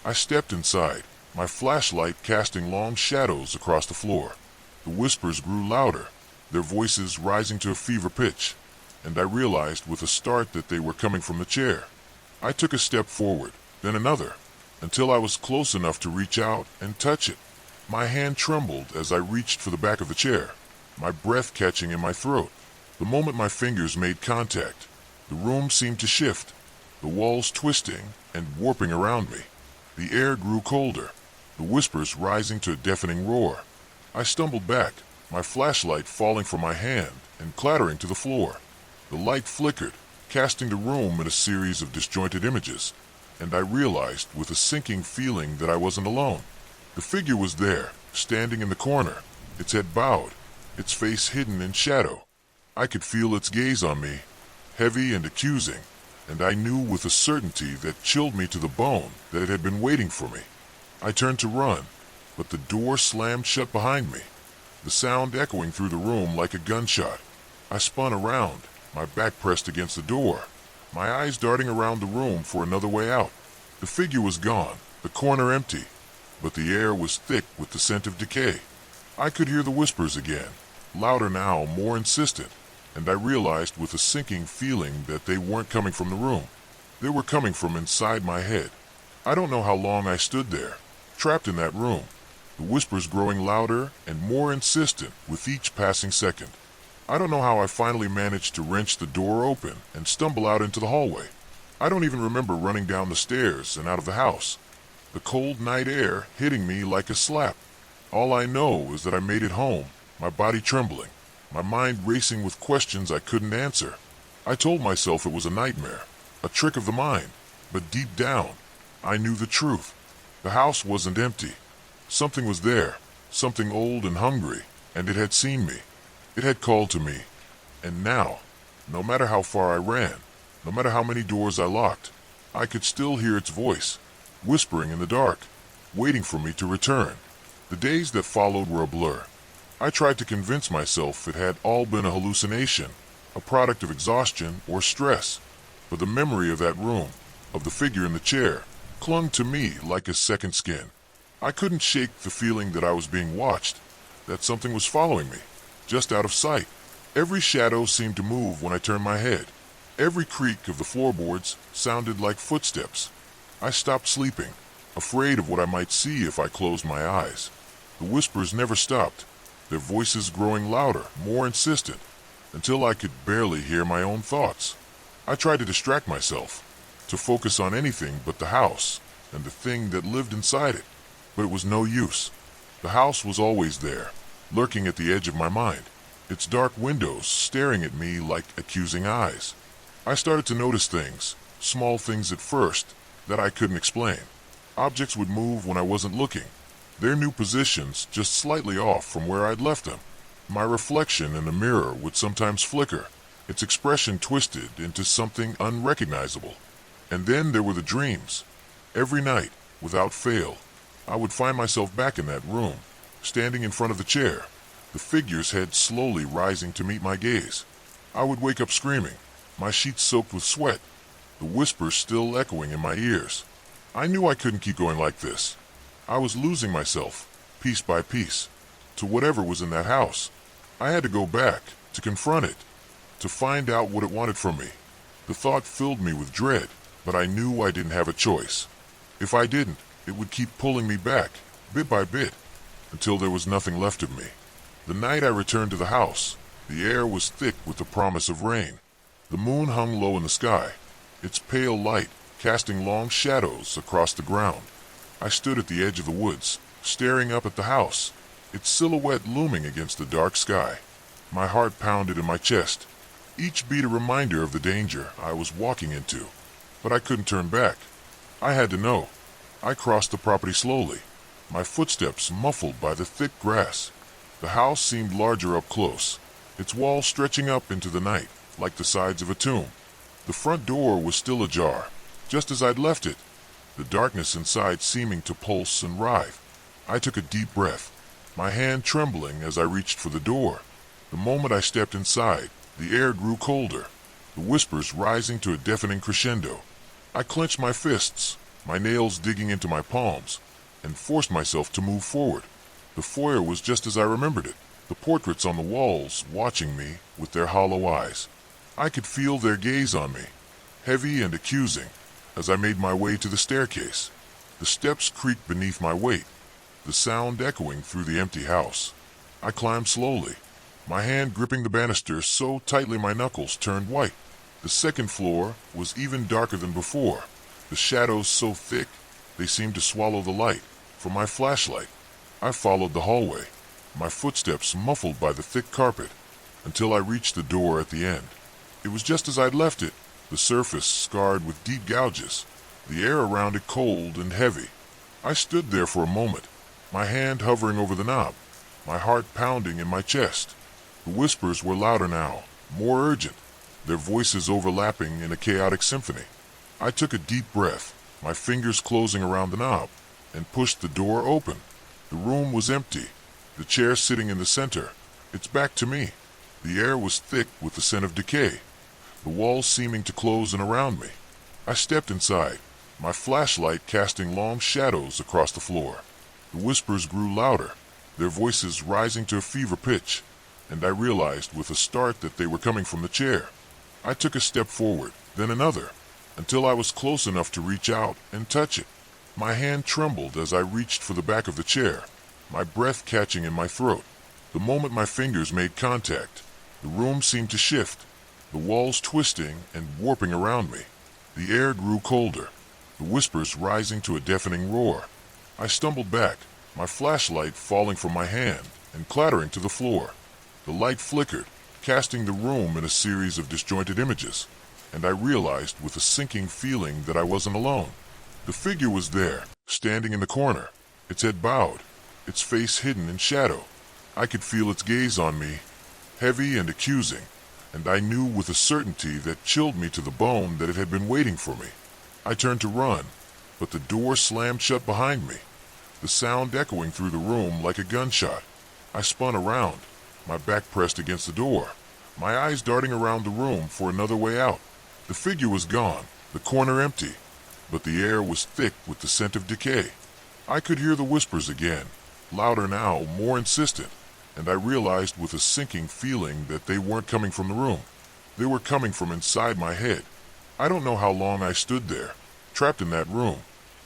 S1: I stepped inside, my flashlight casting long shadows across the floor. The whispers grew louder, their voices rising to a fever pitch, and I realized with a start that they were coming from the chair. I took a step forward, then another, until I was close enough to reach out and touch it. My hand trembled as I reached for the back of the chair, my breath catching in my throat. The moment my fingers made contact, the room seemed to shift, the walls twisting and warping around me. The air grew colder, the whispers rising to a deafening roar. I stumbled back, my flashlight falling from my hand and clattering to the floor. The light flickered, casting the room in a series of disjointed images, and I realized with a sinking feeling that I wasn't alone. The figure was there, standing in the corner, its head bowed, its face hidden in shadow. I could feel its gaze on me, heavy and accusing, and I knew with a certainty that chilled me to the bone that it had been waiting for me. I turned to run, but the door slammed shut behind me, the sound echoing through the room like a gunshot. I spun around, my back pressed against the door, my eyes darting around the room for another way out. The figure was gone, the corner empty, but the air was thick with the scent of decay. I could hear the whispers again, louder now, more insistent, and I realized with a sinking feeling that they weren't coming from the room. They were coming from inside my head. I don't know how long I stood there, trapped in that room, the whispers growing louder and more insistent with each passing second. I don't know how I finally managed to wrench the door open and stumble out into the hallway. I don't even remember running down the stairs and out of the house, the cold night air hitting me like a slap. All I know is that I made it home, my body trembling, my mind racing with questions I couldn't answer. I told myself it was a nightmare, a trick of the mind, but deep down, I knew the truth. The house wasn't empty. Something was there, something old and hungry, and it had seen me. It had called to me. And now, no matter how far I ran, no matter how many doors I locked, I could still hear its voice, whispering in the dark, waiting for me to return. The days that followed were a blur. I tried to convince myself it had all been a hallucination, a product of exhaustion or stress, but the memory of that room, of the figure in the chair, clung to me like a second skin. I couldn't shake the feeling that I was being watched, that something was following me, just out of sight. Every shadow seemed to move when I turned my head. Every creak of the floorboards sounded like footsteps. I stopped sleeping, afraid of what I might see if I closed my eyes. The whispers never stopped, their voices growing louder, more insistent, until I could barely hear my own thoughts. I tried to distract myself, to focus on anything but the house and the thing that lived inside it, but it was no use. The house was always there, lurking at the edge of my mind, its dark windows staring at me like accusing eyes. I started to notice things, small things at first, that I couldn't explain. Objects would move when I wasn't looking, their new positions just slightly off from where I'd left them. My reflection in the mirror would sometimes flicker, its expression twisted into something unrecognizable. And then there were the dreams. Every night, without fail, I would find myself back in that room, standing in front of the chair, the figure's head slowly rising to meet my gaze. I would wake up screaming, my sheets soaked with sweat, the whispers still echoing in my ears. I knew I couldn't keep going like this. I was losing myself, piece by piece, to whatever was in that house. I had to go back, to confront it, to find out what it wanted from me. The thought filled me with dread, but I knew I didn't have a choice. If I didn't, it would keep pulling me back, bit by bit, until there was nothing left of me. The night I returned to the house, the air was thick with the promise of rain. The moon hung low in the sky, its pale light casting long shadows across the ground. I stood at the edge of the woods, staring up at the house, its silhouette looming against the dark sky. My heart pounded in my chest, each beat a reminder of the danger I was walking into. But I couldn't turn back. I had to know. I crossed the property slowly, my footsteps muffled by the thick grass. The house seemed larger up close, its walls stretching up into the night, like the sides of a tomb. The front door was still ajar, just as I'd left it, the darkness inside seeming to pulse and writhe. I took a deep breath, my hand trembling as I reached for the door. The moment I stepped inside, the air grew colder, the whispers rising to a deafening crescendo. I clenched my fists, my nails digging into my palms, and forced myself to move forward. The foyer was just as I remembered it, the portraits on the walls watching me with their hollow eyes. I could feel their gaze on me, heavy and accusing, as I made my way to the staircase. The steps creaked beneath my weight, the sound echoing through the empty house. I climbed slowly, my hand gripping the banister so tightly my knuckles turned white. The second floor was even darker than before, the shadows so thick they seemed to swallow the light from my flashlight. I followed the hallway, my footsteps muffled by the thick carpet, until I reached the door at the end. It was just as I'd left it, the surface scarred with deep gouges, the air around it cold and heavy. I stood there for a moment, my hand hovering over the knob, my heart pounding in my chest. The whispers were louder now, more urgent, their voices overlapping in a chaotic symphony. I took a deep breath, my fingers closing around the knob, and pushed the door open. The room was empty, the chair sitting in the center, its back to me. The air was thick with the scent of decay, the walls seeming to close in around me. I stepped inside, my flashlight casting long shadows across the floor. The whispers grew louder, their voices rising to a fever pitch, and I realized with a start that they were coming from the chair. I took a step forward, then another, until I was close enough to reach out and touch it. My hand trembled as I reached for the back of the chair, my breath catching in my throat. The moment my fingers made contact, the room seemed to shift, the walls twisting and warping around me. The air grew colder, the whispers rising to a deafening roar. I stumbled back, my flashlight falling from my hand and clattering to the floor. The light flickered, casting the room in a series of disjointed images, and I realized with a sinking feeling that I wasn't alone. The figure was there, standing in the corner, its head bowed, its face hidden in shadow. I could feel its gaze on me, heavy and accusing, and I knew with a certainty that chilled me to the bone that it had been waiting for me. I turned to run, but the door slammed shut behind me, the sound echoing through the room like a gunshot. I spun around, my back pressed against the door, my eyes darting around the room for another way out. The figure was gone, the corner empty, but the air was thick with the scent of decay. I could hear the whispers again, louder now, more insistent, and I realized with a sinking feeling that they weren't coming from the room. They were coming from inside my head. I don't know how long I stood there, trapped in that room,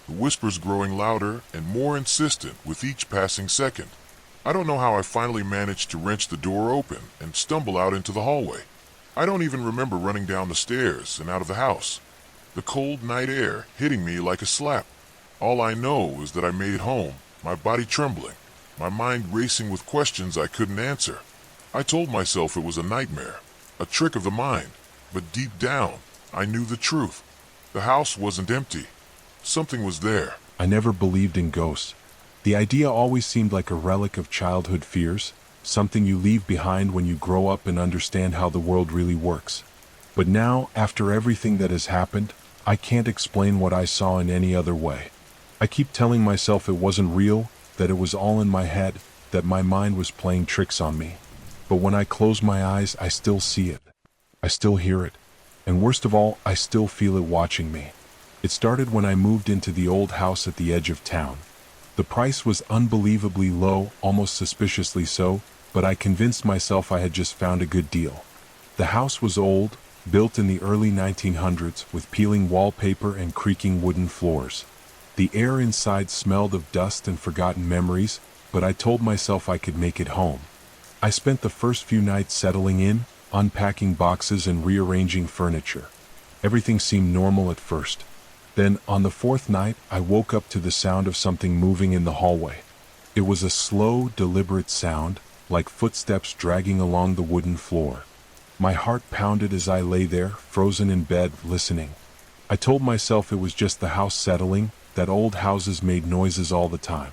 S1: the whispers growing louder and more insistent with each passing second. I don't know how I finally managed to wrench the door open and stumble out into the hallway. I don't even remember running down the stairs and out of the house, the cold night air hitting me like a slap. All I know is that I made it home, my body trembling, my mind racing with questions I couldn't answer. I told myself it was a nightmare, a trick of the mind, but deep down, I knew the truth. The house wasn't empty. Something was there.
S2: I never believed in ghosts. The idea always seemed like a relic of childhood fears, something you leave behind when you grow up and understand how the world really works. But now, after everything that has happened, I can't explain what I saw in any other way. I keep telling myself it wasn't real, that it was all in my head, that my mind was playing tricks on me. But when I close my eyes, I still see it. I still hear it. And worst of all, I still feel it watching me. It started when I moved into the old house at the edge of town. The price was unbelievably low, almost suspiciously so, but I convinced myself I had just found a good deal. The house was old, built in the early 1900s, with peeling wallpaper and creaking wooden floors. The air inside smelled of dust and forgotten memories, but I told myself I could make it home. I spent the first few nights settling in, unpacking boxes and rearranging furniture. Everything seemed normal at first. Then, on the fourth night, I woke up to the sound of something moving in the hallway. It was a slow, deliberate sound, like footsteps dragging along the wooden floor. My heart pounded as I lay there, frozen in bed, listening. I told myself it was just the house settling, that old houses made noises all the time.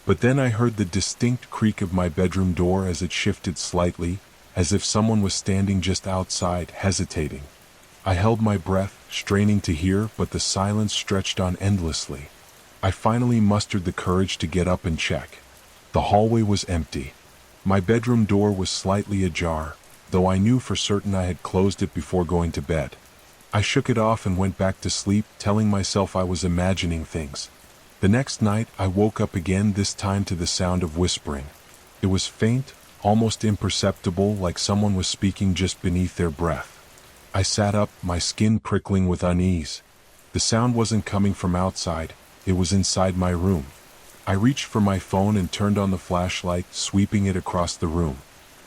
S2: But then I heard the distinct creak of my bedroom door as it shifted slightly, as if someone was standing just outside, hesitating. I held my breath, straining to hear, but the silence stretched on endlessly. I finally mustered the courage to get up and check. The hallway was empty. My bedroom door was slightly ajar, though I knew for certain I had closed it before going to bed. I shook it off and went back to sleep, telling myself I was imagining things. The next night, I woke up again, this time to the sound of whispering. It was faint, almost imperceptible, like someone was speaking just beneath their breath. I sat up, my skin prickling with unease. The sound wasn't coming from outside, it was inside my room. I reached for my phone and turned on the flashlight, sweeping it across the room.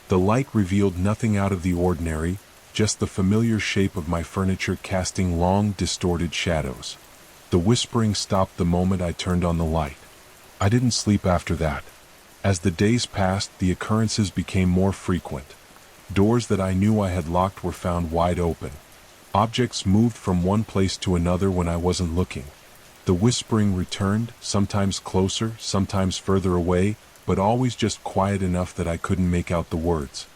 S2: The light revealed nothing out of the ordinary, just the familiar shape of my furniture casting long, distorted shadows. The whispering stopped the moment I turned on the light. I didn't sleep after that. As the days passed, the occurrences became more frequent. Doors that I knew I had locked were found wide open. Objects moved from one place to another when I wasn't looking. The whispering returned, sometimes closer, sometimes further away, but always just quiet enough that I couldn't make out the words.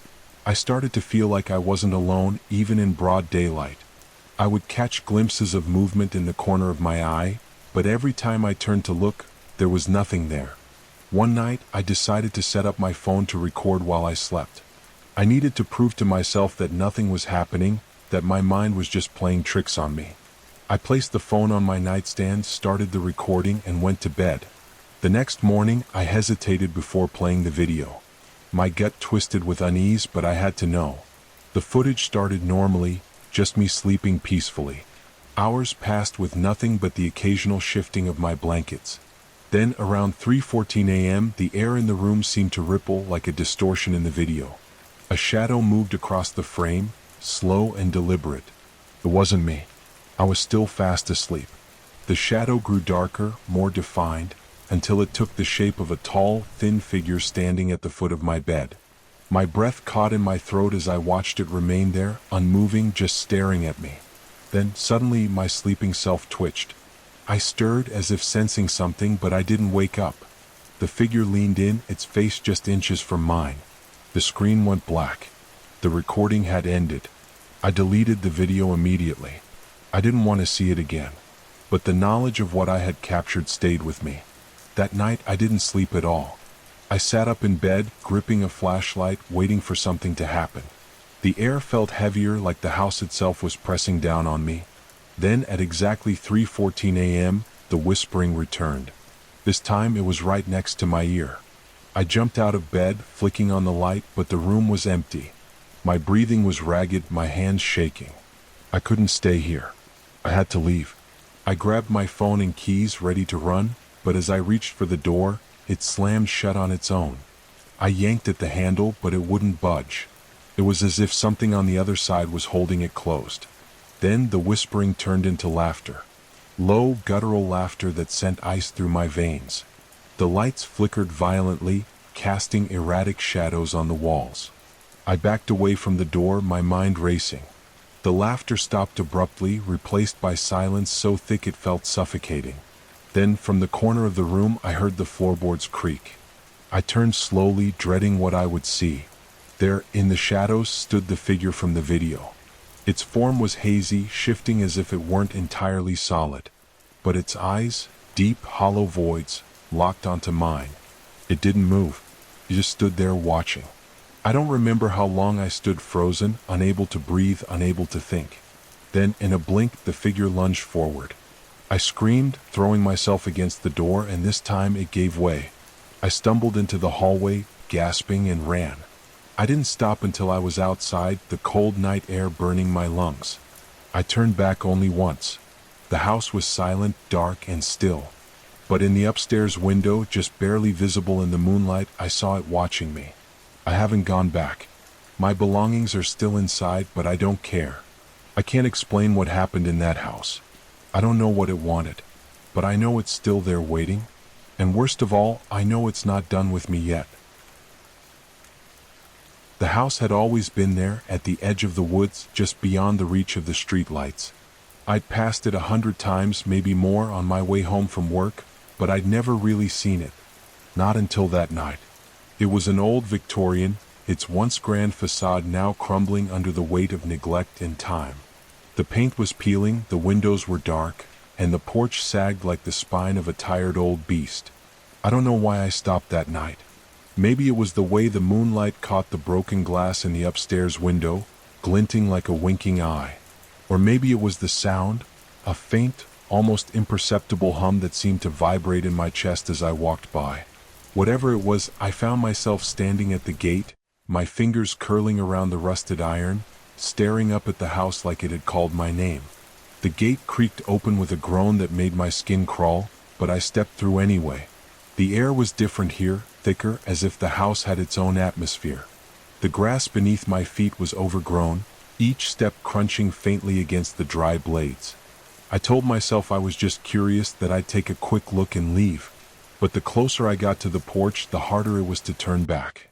S2: I started to feel like I wasn't alone, even in broad daylight. I would catch glimpses of movement in the corner of my eye, but every time I turned to look, there was nothing there. One night, I decided to set up my phone to record while I slept. I needed to prove to myself that nothing was happening, that my mind was just playing tricks on me. I placed the phone on my nightstand, started the recording, and went to bed. The next morning, I hesitated before playing the video. My gut twisted with unease, but I had to know. The footage started normally, just me sleeping peacefully. Hours passed with nothing but the occasional shifting of my blankets. Then, around 3:14 a.m., the air in the room seemed to ripple like a distortion in the video. A shadow moved across the frame, slow and deliberate. It wasn't me. I was still fast asleep. The shadow grew darker, more defined, until it took the shape of a tall, thin figure standing at the foot of my bed. My breath caught in my throat as I watched it remain there, unmoving, just staring at me. Then, suddenly, my sleeping self twitched. I stirred as if sensing something, but I didn't wake up. The figure leaned in, its face just inches from mine. The screen went black. The recording had ended. I deleted the video immediately. I didn't want to see it again. But the knowledge of what I had captured stayed with me. That night I didn't sleep at all. I sat up in bed, gripping a flashlight, waiting for something to happen. The air felt heavier, like the house itself was pressing down on me. Then, at exactly 3:14 a.m., the whispering returned. This time it was right next to my ear. I jumped out of bed, flicking on the light, but the room was empty. My breathing was ragged, my hands shaking. I couldn't stay here. I had to leave. I grabbed my phone and keys, ready to run, but as I reached for the door, it slammed shut on its own. I yanked at the handle, but it wouldn't budge. It was as if something on the other side was holding it closed. Then the whispering turned into laughter. Low, guttural laughter that sent ice through my veins. The lights flickered violently, casting erratic shadows on the walls. I backed away from the door, my mind racing. The laughter stopped abruptly, replaced by silence so thick it felt suffocating. Then, from the corner of the room, I heard the floorboards creak. I turned slowly, dreading what I would see. There, in the shadows, stood the figure from the video. Its form was hazy, shifting as if it weren't entirely solid. But its eyes, deep, hollow voids, locked onto mine. It didn't move. It just stood there watching. I don't remember how long I stood frozen, unable to breathe, unable to think. Then, in a blink, the figure lunged forward. I screamed, throwing myself against the door, and this time it gave way. I stumbled into the hallway, gasping, and ran. I didn't stop until I was outside, the cold night air burning my lungs. I turned back only once. The house was silent, dark, and still. But in the upstairs window, just barely visible in the moonlight, I saw it watching me. I haven't gone back. My belongings are still inside, but I don't care. I can't explain what happened in that house. I don't know what it wanted, but I know it's still there waiting. And worst of all, I know it's not done with me yet. The house had always been there, at the edge of the woods, just beyond the reach of the street lights. I'd passed it 100 times, maybe more, on my way home from work, but I'd never really seen it. Not until that night. It was an old Victorian, its once grand facade now crumbling under the weight of neglect and time. The paint was peeling, the windows were dark, and the porch sagged like the spine of a tired old beast. I don't know why I stopped that night. Maybe it was the way the moonlight caught the broken glass in the upstairs window, glinting like a winking eye. Or maybe it was the sound, a faint, almost imperceptible hum that seemed to vibrate in my chest as I walked by. Whatever it was, I found myself standing at the gate, my fingers curling around the rusted iron, staring up at the house like it had called my name. The gate creaked open with a groan that made my skin crawl, but I stepped through anyway. The air was different here, thicker, as if the house had its own atmosphere. The grass beneath my feet was overgrown, each step crunching faintly against the dry blades. I told myself I was just curious, that I'd take a quick look and leave. But the closer I got to the porch, the harder it was to turn back.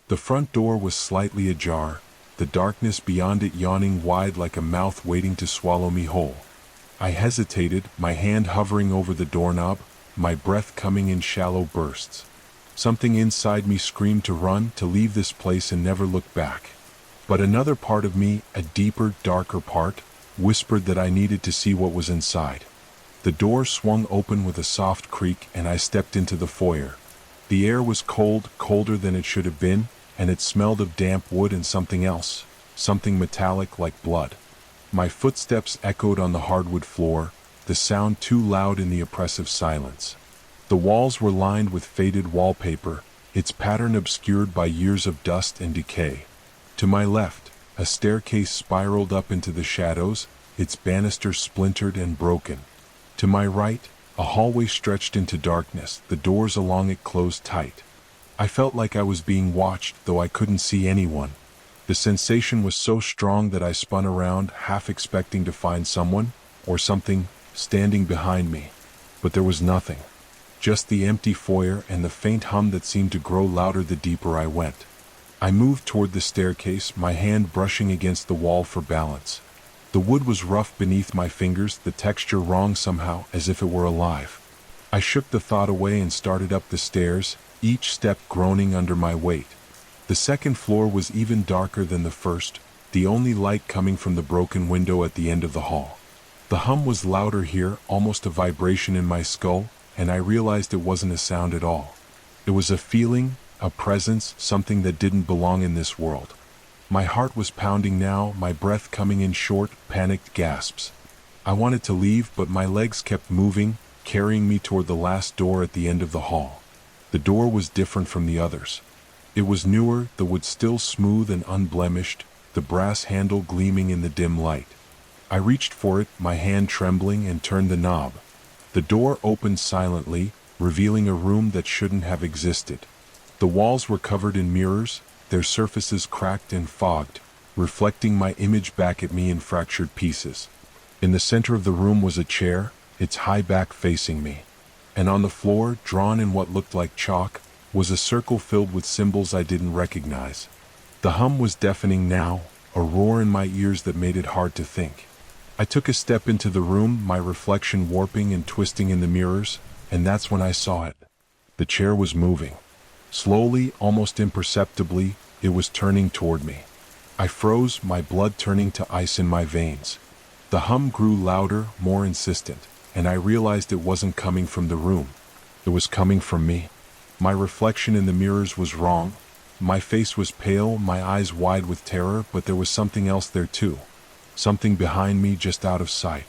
S2: The front door was slightly ajar, the darkness beyond it yawning wide like a mouth waiting to swallow me whole. I hesitated, my hand hovering over the doorknob, my breath coming in shallow bursts. Something inside me screamed to run, to leave this place and never look back. But another part of me, a deeper, darker part, whispered that I needed to see what was inside. The door swung open with a soft creak, and I stepped into the foyer. The air was cold, colder than it should have been, and it smelled of damp wood and something else, something metallic like blood. My footsteps echoed on the hardwood floor, the sound too loud in the oppressive silence. The walls were lined with faded wallpaper, its pattern obscured by years of dust and decay. To my left, a staircase spiraled up into the shadows, its banister splintered and broken. To my right, a hallway stretched into darkness, the doors along it closed tight. I felt like I was being watched, though I couldn't see anyone. The sensation was so strong that I spun around, half expecting to find someone, or something, standing behind me. But there was nothing. Just the empty foyer and the faint hum that seemed to grow louder the deeper I went. I moved toward the staircase, my hand brushing against the wall for balance. The wood was rough beneath my fingers, the texture wrong somehow, as if it were alive. I shook the thought away and started up the stairs, each step groaning under my weight. The second floor was even darker than the first, the only light coming from the broken window at the end of the hall. The hum was louder here, almost a vibration in my skull, and I realized it wasn't a sound at all. It was a feeling, a presence, something that didn't belong in this world. My heart was pounding now, my breath coming in short, panicked gasps. I wanted to leave, but my legs kept moving, carrying me toward the last door at the end of the hall. The door was different from the others. It was newer, the wood still smooth and unblemished, the brass handle gleaming in the dim light. I reached for it, my hand trembling, and turned the knob. The door opened silently, revealing a room that shouldn't have existed. The walls were covered in mirrors, their surfaces cracked and fogged, reflecting my image back at me in fractured pieces. In the center of the room was a chair, its high back facing me. And on the floor, drawn in what looked like chalk, was a circle filled with symbols I didn't recognize. The hum was deafening now, a roar in my ears that made it hard to think. I took a step into the room, my reflection warping and twisting in the mirrors, and that's when I saw it. The chair was moving. Slowly, almost imperceptibly, it was turning toward me. I froze, my blood turning to ice in my veins. The hum grew louder, more insistent, and I realized it wasn't coming from the room. It was coming from me. My reflection in the mirrors was wrong. My face was pale, my eyes wide with terror, but there was something else there too. Something behind me just out of sight.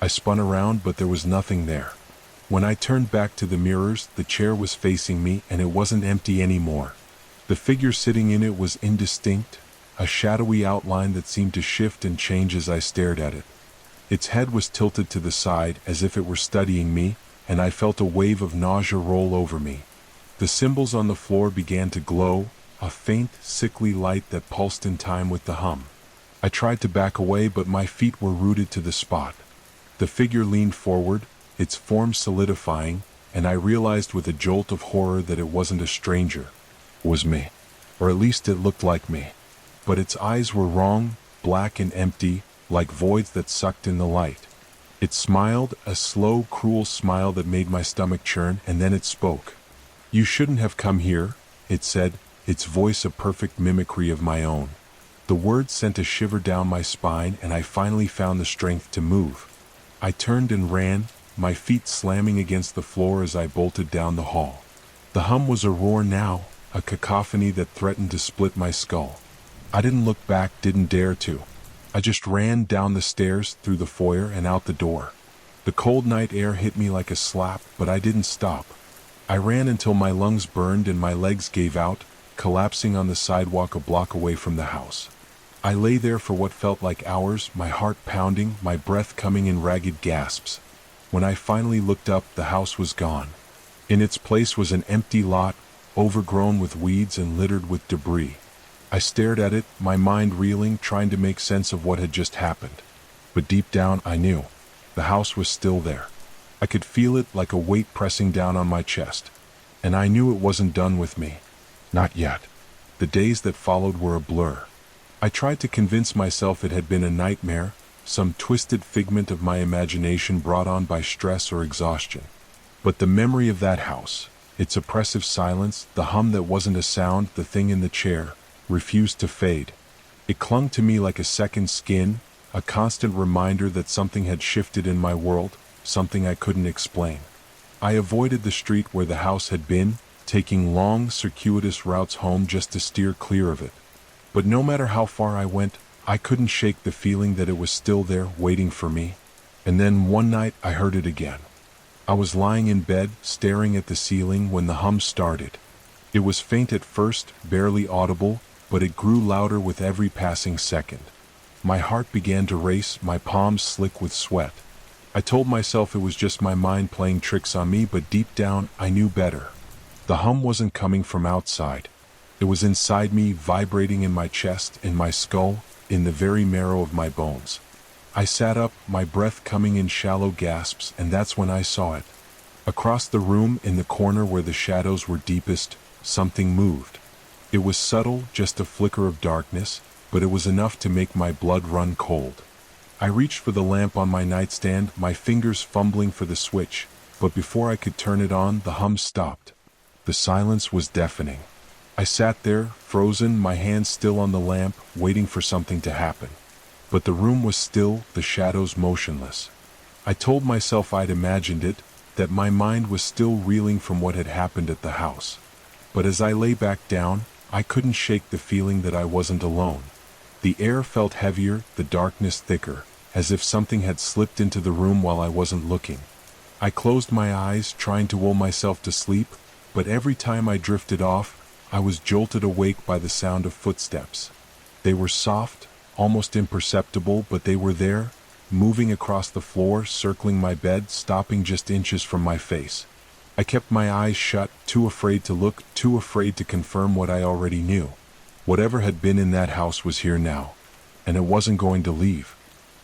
S2: I spun around, but there was nothing there. When I turned back to the mirrors, the chair was facing me, and it wasn't empty anymore. The figure sitting in it was indistinct, a shadowy outline that seemed to shift and change as I stared at it. Its head was tilted to the side, as if it were studying me, and I felt a wave of nausea roll over me. The symbols on the floor began to glow, a faint, sickly light that pulsed in time with the hum. I tried to back away, but my feet were rooted to the spot. The figure leaned forward, its form solidifying, and I realized with a jolt of horror that it wasn't a stranger. It was me. Or at least it looked like me. But its eyes were wrong, black and empty, like voids that sucked in the light. It smiled, a slow, cruel smile that made my stomach churn, and then it spoke. "You shouldn't have come here," it said, its voice a perfect mimicry of my own. The words sent a shiver down my spine, and I finally found the strength to move. I turned and ran, my feet slamming against the floor as I bolted down the hall. The hum was a roar now, a cacophony that threatened to split my skull. I didn't look back, didn't dare to. I just ran down the stairs, through the foyer, and out the door. The cold night air hit me like a slap, but I didn't stop. I ran until my lungs burned and my legs gave out, collapsing on the sidewalk a block away from the house. I lay there for what felt like hours, my heart pounding, my breath coming in ragged gasps. When I finally looked up, the house was gone. In its place was an empty lot, overgrown with weeds and littered with debris. I stared at it, my mind reeling, trying to make sense of what had just happened. But deep down, I knew. The house was still there. I could feel it like a weight pressing down on my chest. And I knew it wasn't done with me. Not yet. The days that followed were a blur. I tried to convince myself it had been a nightmare, some twisted figment of my imagination brought on by stress or exhaustion. But the memory of that house, its oppressive silence, the hum that wasn't a sound, the thing in the chair, refused to fade. It clung to me like a second skin, a constant reminder that something had shifted in my world, something I couldn't explain. I avoided the street where the house had been, taking long, circuitous routes home just to steer clear of it. But no matter how far I went, I couldn't shake the feeling that it was still there, waiting for me. And then one night I heard it again. I was lying in bed, staring at the ceiling when the hum started. It was faint at first, barely audible, but it grew louder with every passing second. My heart began to race, my palms slick with sweat. I told myself it was just my mind playing tricks on me, but deep down I knew better. The hum wasn't coming from outside. It was inside me, vibrating in my chest, in my skull, in the very marrow of my bones. I sat up, my breath coming in shallow gasps, and that's when I saw it. Across the room, in the corner where the shadows were deepest, something moved. It was subtle, just a flicker of darkness, but it was enough to make my blood run cold. I reached for the lamp on my nightstand, my fingers fumbling for the switch, but before I could turn it on, the hum stopped. The silence was deafening. I sat there, frozen, my hands still on the lamp, waiting for something to happen. But the room was still, the shadows motionless. I told myself I'd imagined it, that my mind was still reeling from what had happened at the house. But as I lay back down, I couldn't shake the feeling that I wasn't alone. The air felt heavier, the darkness thicker, as if something had slipped into the room while I wasn't looking. I closed my eyes, trying to will myself to sleep, but every time I drifted off, I was jolted awake by the sound of footsteps. They were soft, almost imperceptible, but they were there, moving across the floor, circling my bed, stopping just inches from my face. I kept my eyes shut, too afraid to look, too afraid to confirm what I already knew. Whatever had been in that house was here now, and it wasn't going to leave.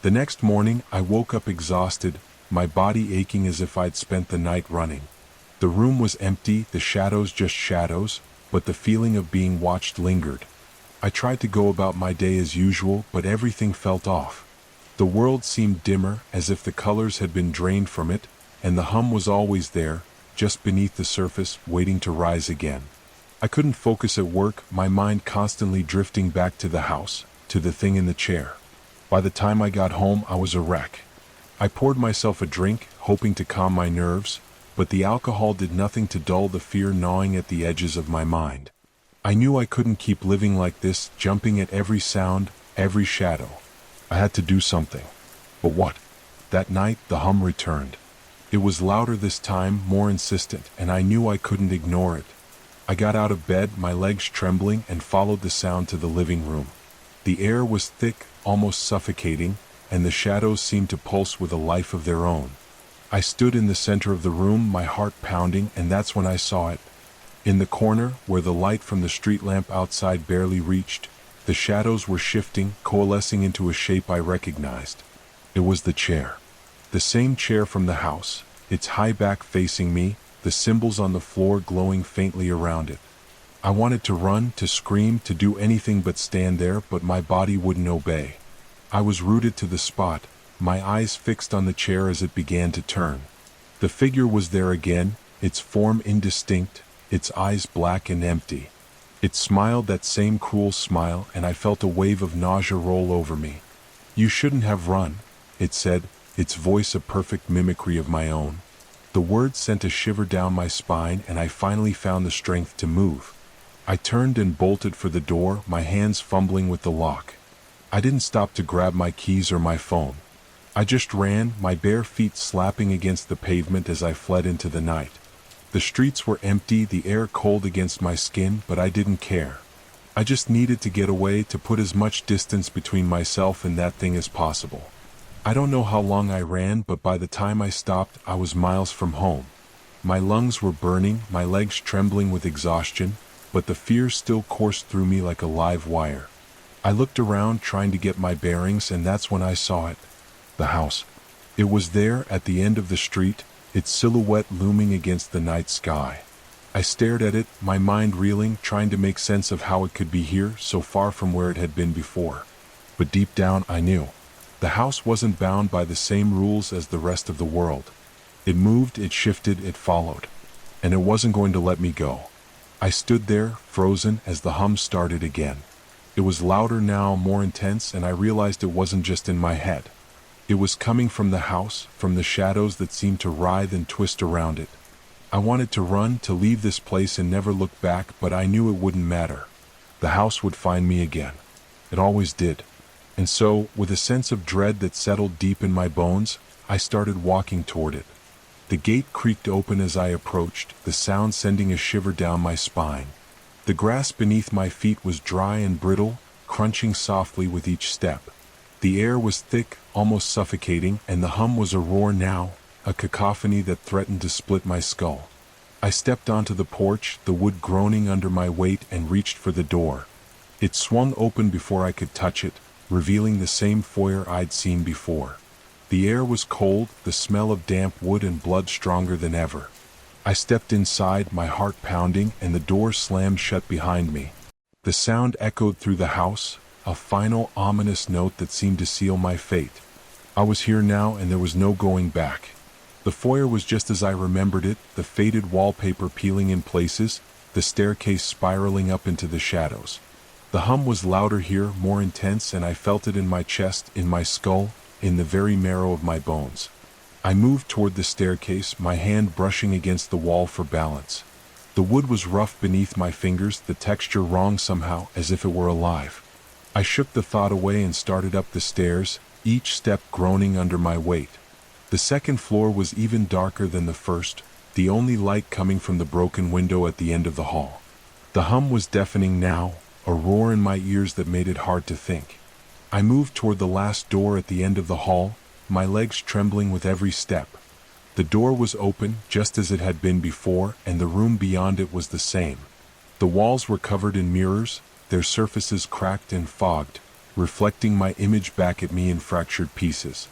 S2: The next morning, I woke up exhausted, my body aching as if I'd spent the night running. The room was empty, the shadows just shadows, but the feeling of being watched lingered. I tried to go about my day as usual, but everything felt off. The world seemed dimmer, as if the colors had been drained from it, and the hum was always there, just beneath the surface, waiting to rise again. I couldn't focus at work, my mind constantly drifting back to the house, to the thing in the chair. By the time I got home, I was a wreck. I poured myself a drink, hoping to calm my nerves, but the alcohol did nothing to dull the fear gnawing at the edges of my mind. I knew I couldn't keep living like this, jumping at every sound, every shadow. I had to do something. But what? That night, the hum returned. It was louder this time, more insistent, and I knew I couldn't ignore it. I got out of bed, my legs trembling, and followed the sound to the living room. The air was thick, almost suffocating, and the shadows seemed to pulse with a life of their own. I stood in the center of the room, my heart pounding, and that's when I saw it. In the corner, where the light from the street lamp outside barely reached, the shadows were shifting, coalescing into a shape I recognized. It was the chair. The same chair from the house, its high back facing me, the symbols on the floor glowing faintly around it. I wanted to run, to scream, to do anything but stand there, but my body wouldn't obey. I was rooted to the spot, my eyes fixed on the chair as it began to turn. The figure was there again, its form indistinct, its eyes black and empty. It smiled that same cruel smile, and I felt a wave of nausea roll over me. "You shouldn't have run," it said, its voice a perfect mimicry of my own. The words sent a shiver down my spine, and I finally found the strength to move. I turned and bolted for the door, my hands fumbling with the lock. I didn't stop to grab my keys or my phone. I just ran, my bare feet slapping against the pavement as I fled into the night. The streets were empty, the air cold against my skin, but I didn't care. I just needed to get away, to put as much distance between myself and that thing as possible. I don't know how long I ran, but by the time I stopped, I was miles from home. My lungs were burning, my legs trembling with exhaustion, but the fear still coursed through me like a live wire. I looked around, trying to get my bearings, and that's when I saw it. The house. It was there, at the end of the street, its silhouette looming against the night sky. I stared at it, my mind reeling, trying to make sense of how it could be here, so far from where it had been before. But deep down, I knew. The house wasn't bound by the same rules as the rest of the world. It moved, it shifted, it followed. And it wasn't going to let me go. I stood there, frozen, as the hum started again. It was louder now, more intense, and I realized it wasn't just in my head. It was coming from the house, from the shadows that seemed to writhe and twist around it. I wanted to run, to leave this place and never look back, but I knew it wouldn't matter. The house would find me again. It always did. And so, with a sense of dread that settled deep in my bones, I started walking toward it. The gate creaked open as I approached, the sound sending a shiver down my spine. The grass beneath my feet was dry and brittle, crunching softly with each step. The air was thick, almost suffocating, and the hum was a roar now, a cacophony that threatened to split my skull. I stepped onto the porch, the wood groaning under my weight, and reached for the door. It swung open before I could touch it, revealing the same foyer I'd seen before. The air was cold, the smell of damp wood and blood stronger than ever. I stepped inside, my heart pounding, and the door slammed shut behind me. The sound echoed through the house, a final, ominous note that seemed to seal my fate. I was here now, and there was no going back. The foyer was just as I remembered it, the faded wallpaper peeling in places, the staircase spiraling up into the shadows. The hum was louder here, more intense, and I felt it in my chest, in my skull, in the very marrow of my bones. I moved toward the staircase, my hand brushing against the wall for balance. The wood was rough beneath my fingers, the texture wrong somehow, as if it were alive. I shook the thought away and started up the stairs, each step groaning under my weight. The second floor was even darker than the first, the only light coming from the broken window at the end of the hall. The hum was deafening now, a roar in my ears that made it hard to think. I moved toward the last door at the end of the hall, my legs trembling with every step. The door was open, just as it had been before, and the room beyond it was the same. The walls were covered in mirrors, their surfaces cracked and fogged, reflecting my image back at me in fractured pieces.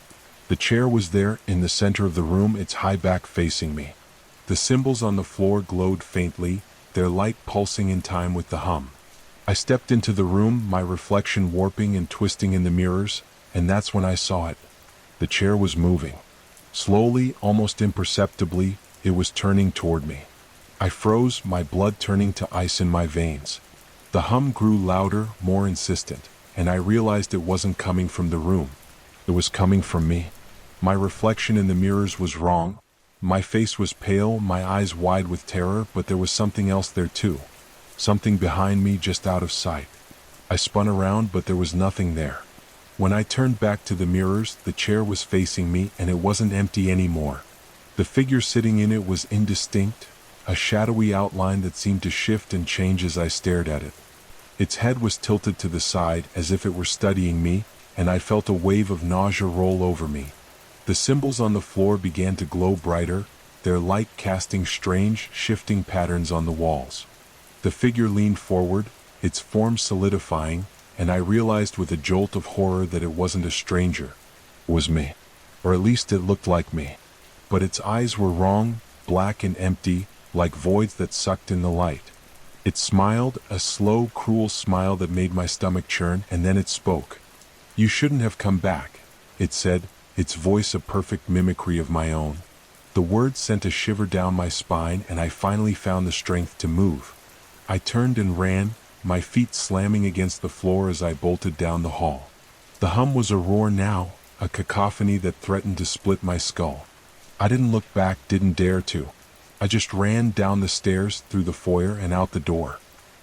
S2: The chair was there, in the center of the room, its high back facing me. The symbols on the floor glowed faintly, their light pulsing in time with the hum. I stepped into the room, my reflection warping and twisting in the mirrors, and that's when I saw it. The chair was moving. Slowly, almost imperceptibly, it was turning toward me. I froze, my blood turning to ice in my veins. The hum grew louder, more insistent, and I realized it wasn't coming from the room. It was coming from me. My reflection in the mirrors was wrong. My face was pale, my eyes wide with terror, but there was something else there too. Something behind me, just out of sight. I spun around, but there was nothing there. When I turned back to the mirrors, the chair was facing me, and it wasn't empty anymore. The figure sitting in it was indistinct, a shadowy outline that seemed to shift and change as I stared at it. Its head was tilted to the side, as if it were studying me, and I felt a wave of nausea roll over me. The symbols on the floor began to glow brighter, their light casting strange, shifting patterns on the walls. The figure leaned forward, its form solidifying, and I realized with a jolt of horror that it wasn't a stranger. It was me. Or at least it looked like me. But its eyes were wrong, black and empty, like voids that sucked in the light. It smiled, a slow, cruel smile that made my stomach churn, and then it spoke. "You shouldn't have come back," it said, its voice a perfect mimicry of my own. The words sent a shiver down my spine, and I finally found the strength to move. I turned and ran, my feet slamming against the floor as I bolted down the hall. The hum was a roar now, a cacophony that threatened to split my skull. I didn't look back, didn't dare to. I just ran down the stairs, through the foyer, and out the door.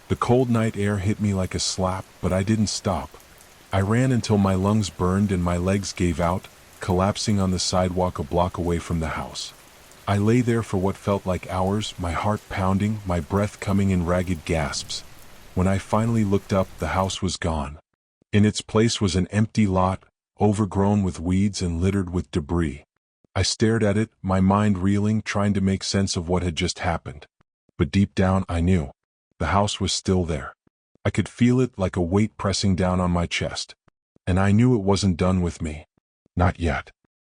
S2: The cold night air hit me like a slap, but I didn't stop. I ran until my lungs burned and my legs gave out, collapsing on the sidewalk a block away from the house. I lay there for what felt like hours, my heart pounding, my breath coming in ragged gasps. When I finally looked up, the house was gone. In its place was an empty lot, overgrown with weeds and littered with debris. I stared at it, my mind reeling, trying to make sense of what had just happened. But deep down, I knew. The house was still there. I could feel it like a weight pressing down on my chest. And I knew it wasn't done with me. Not yet.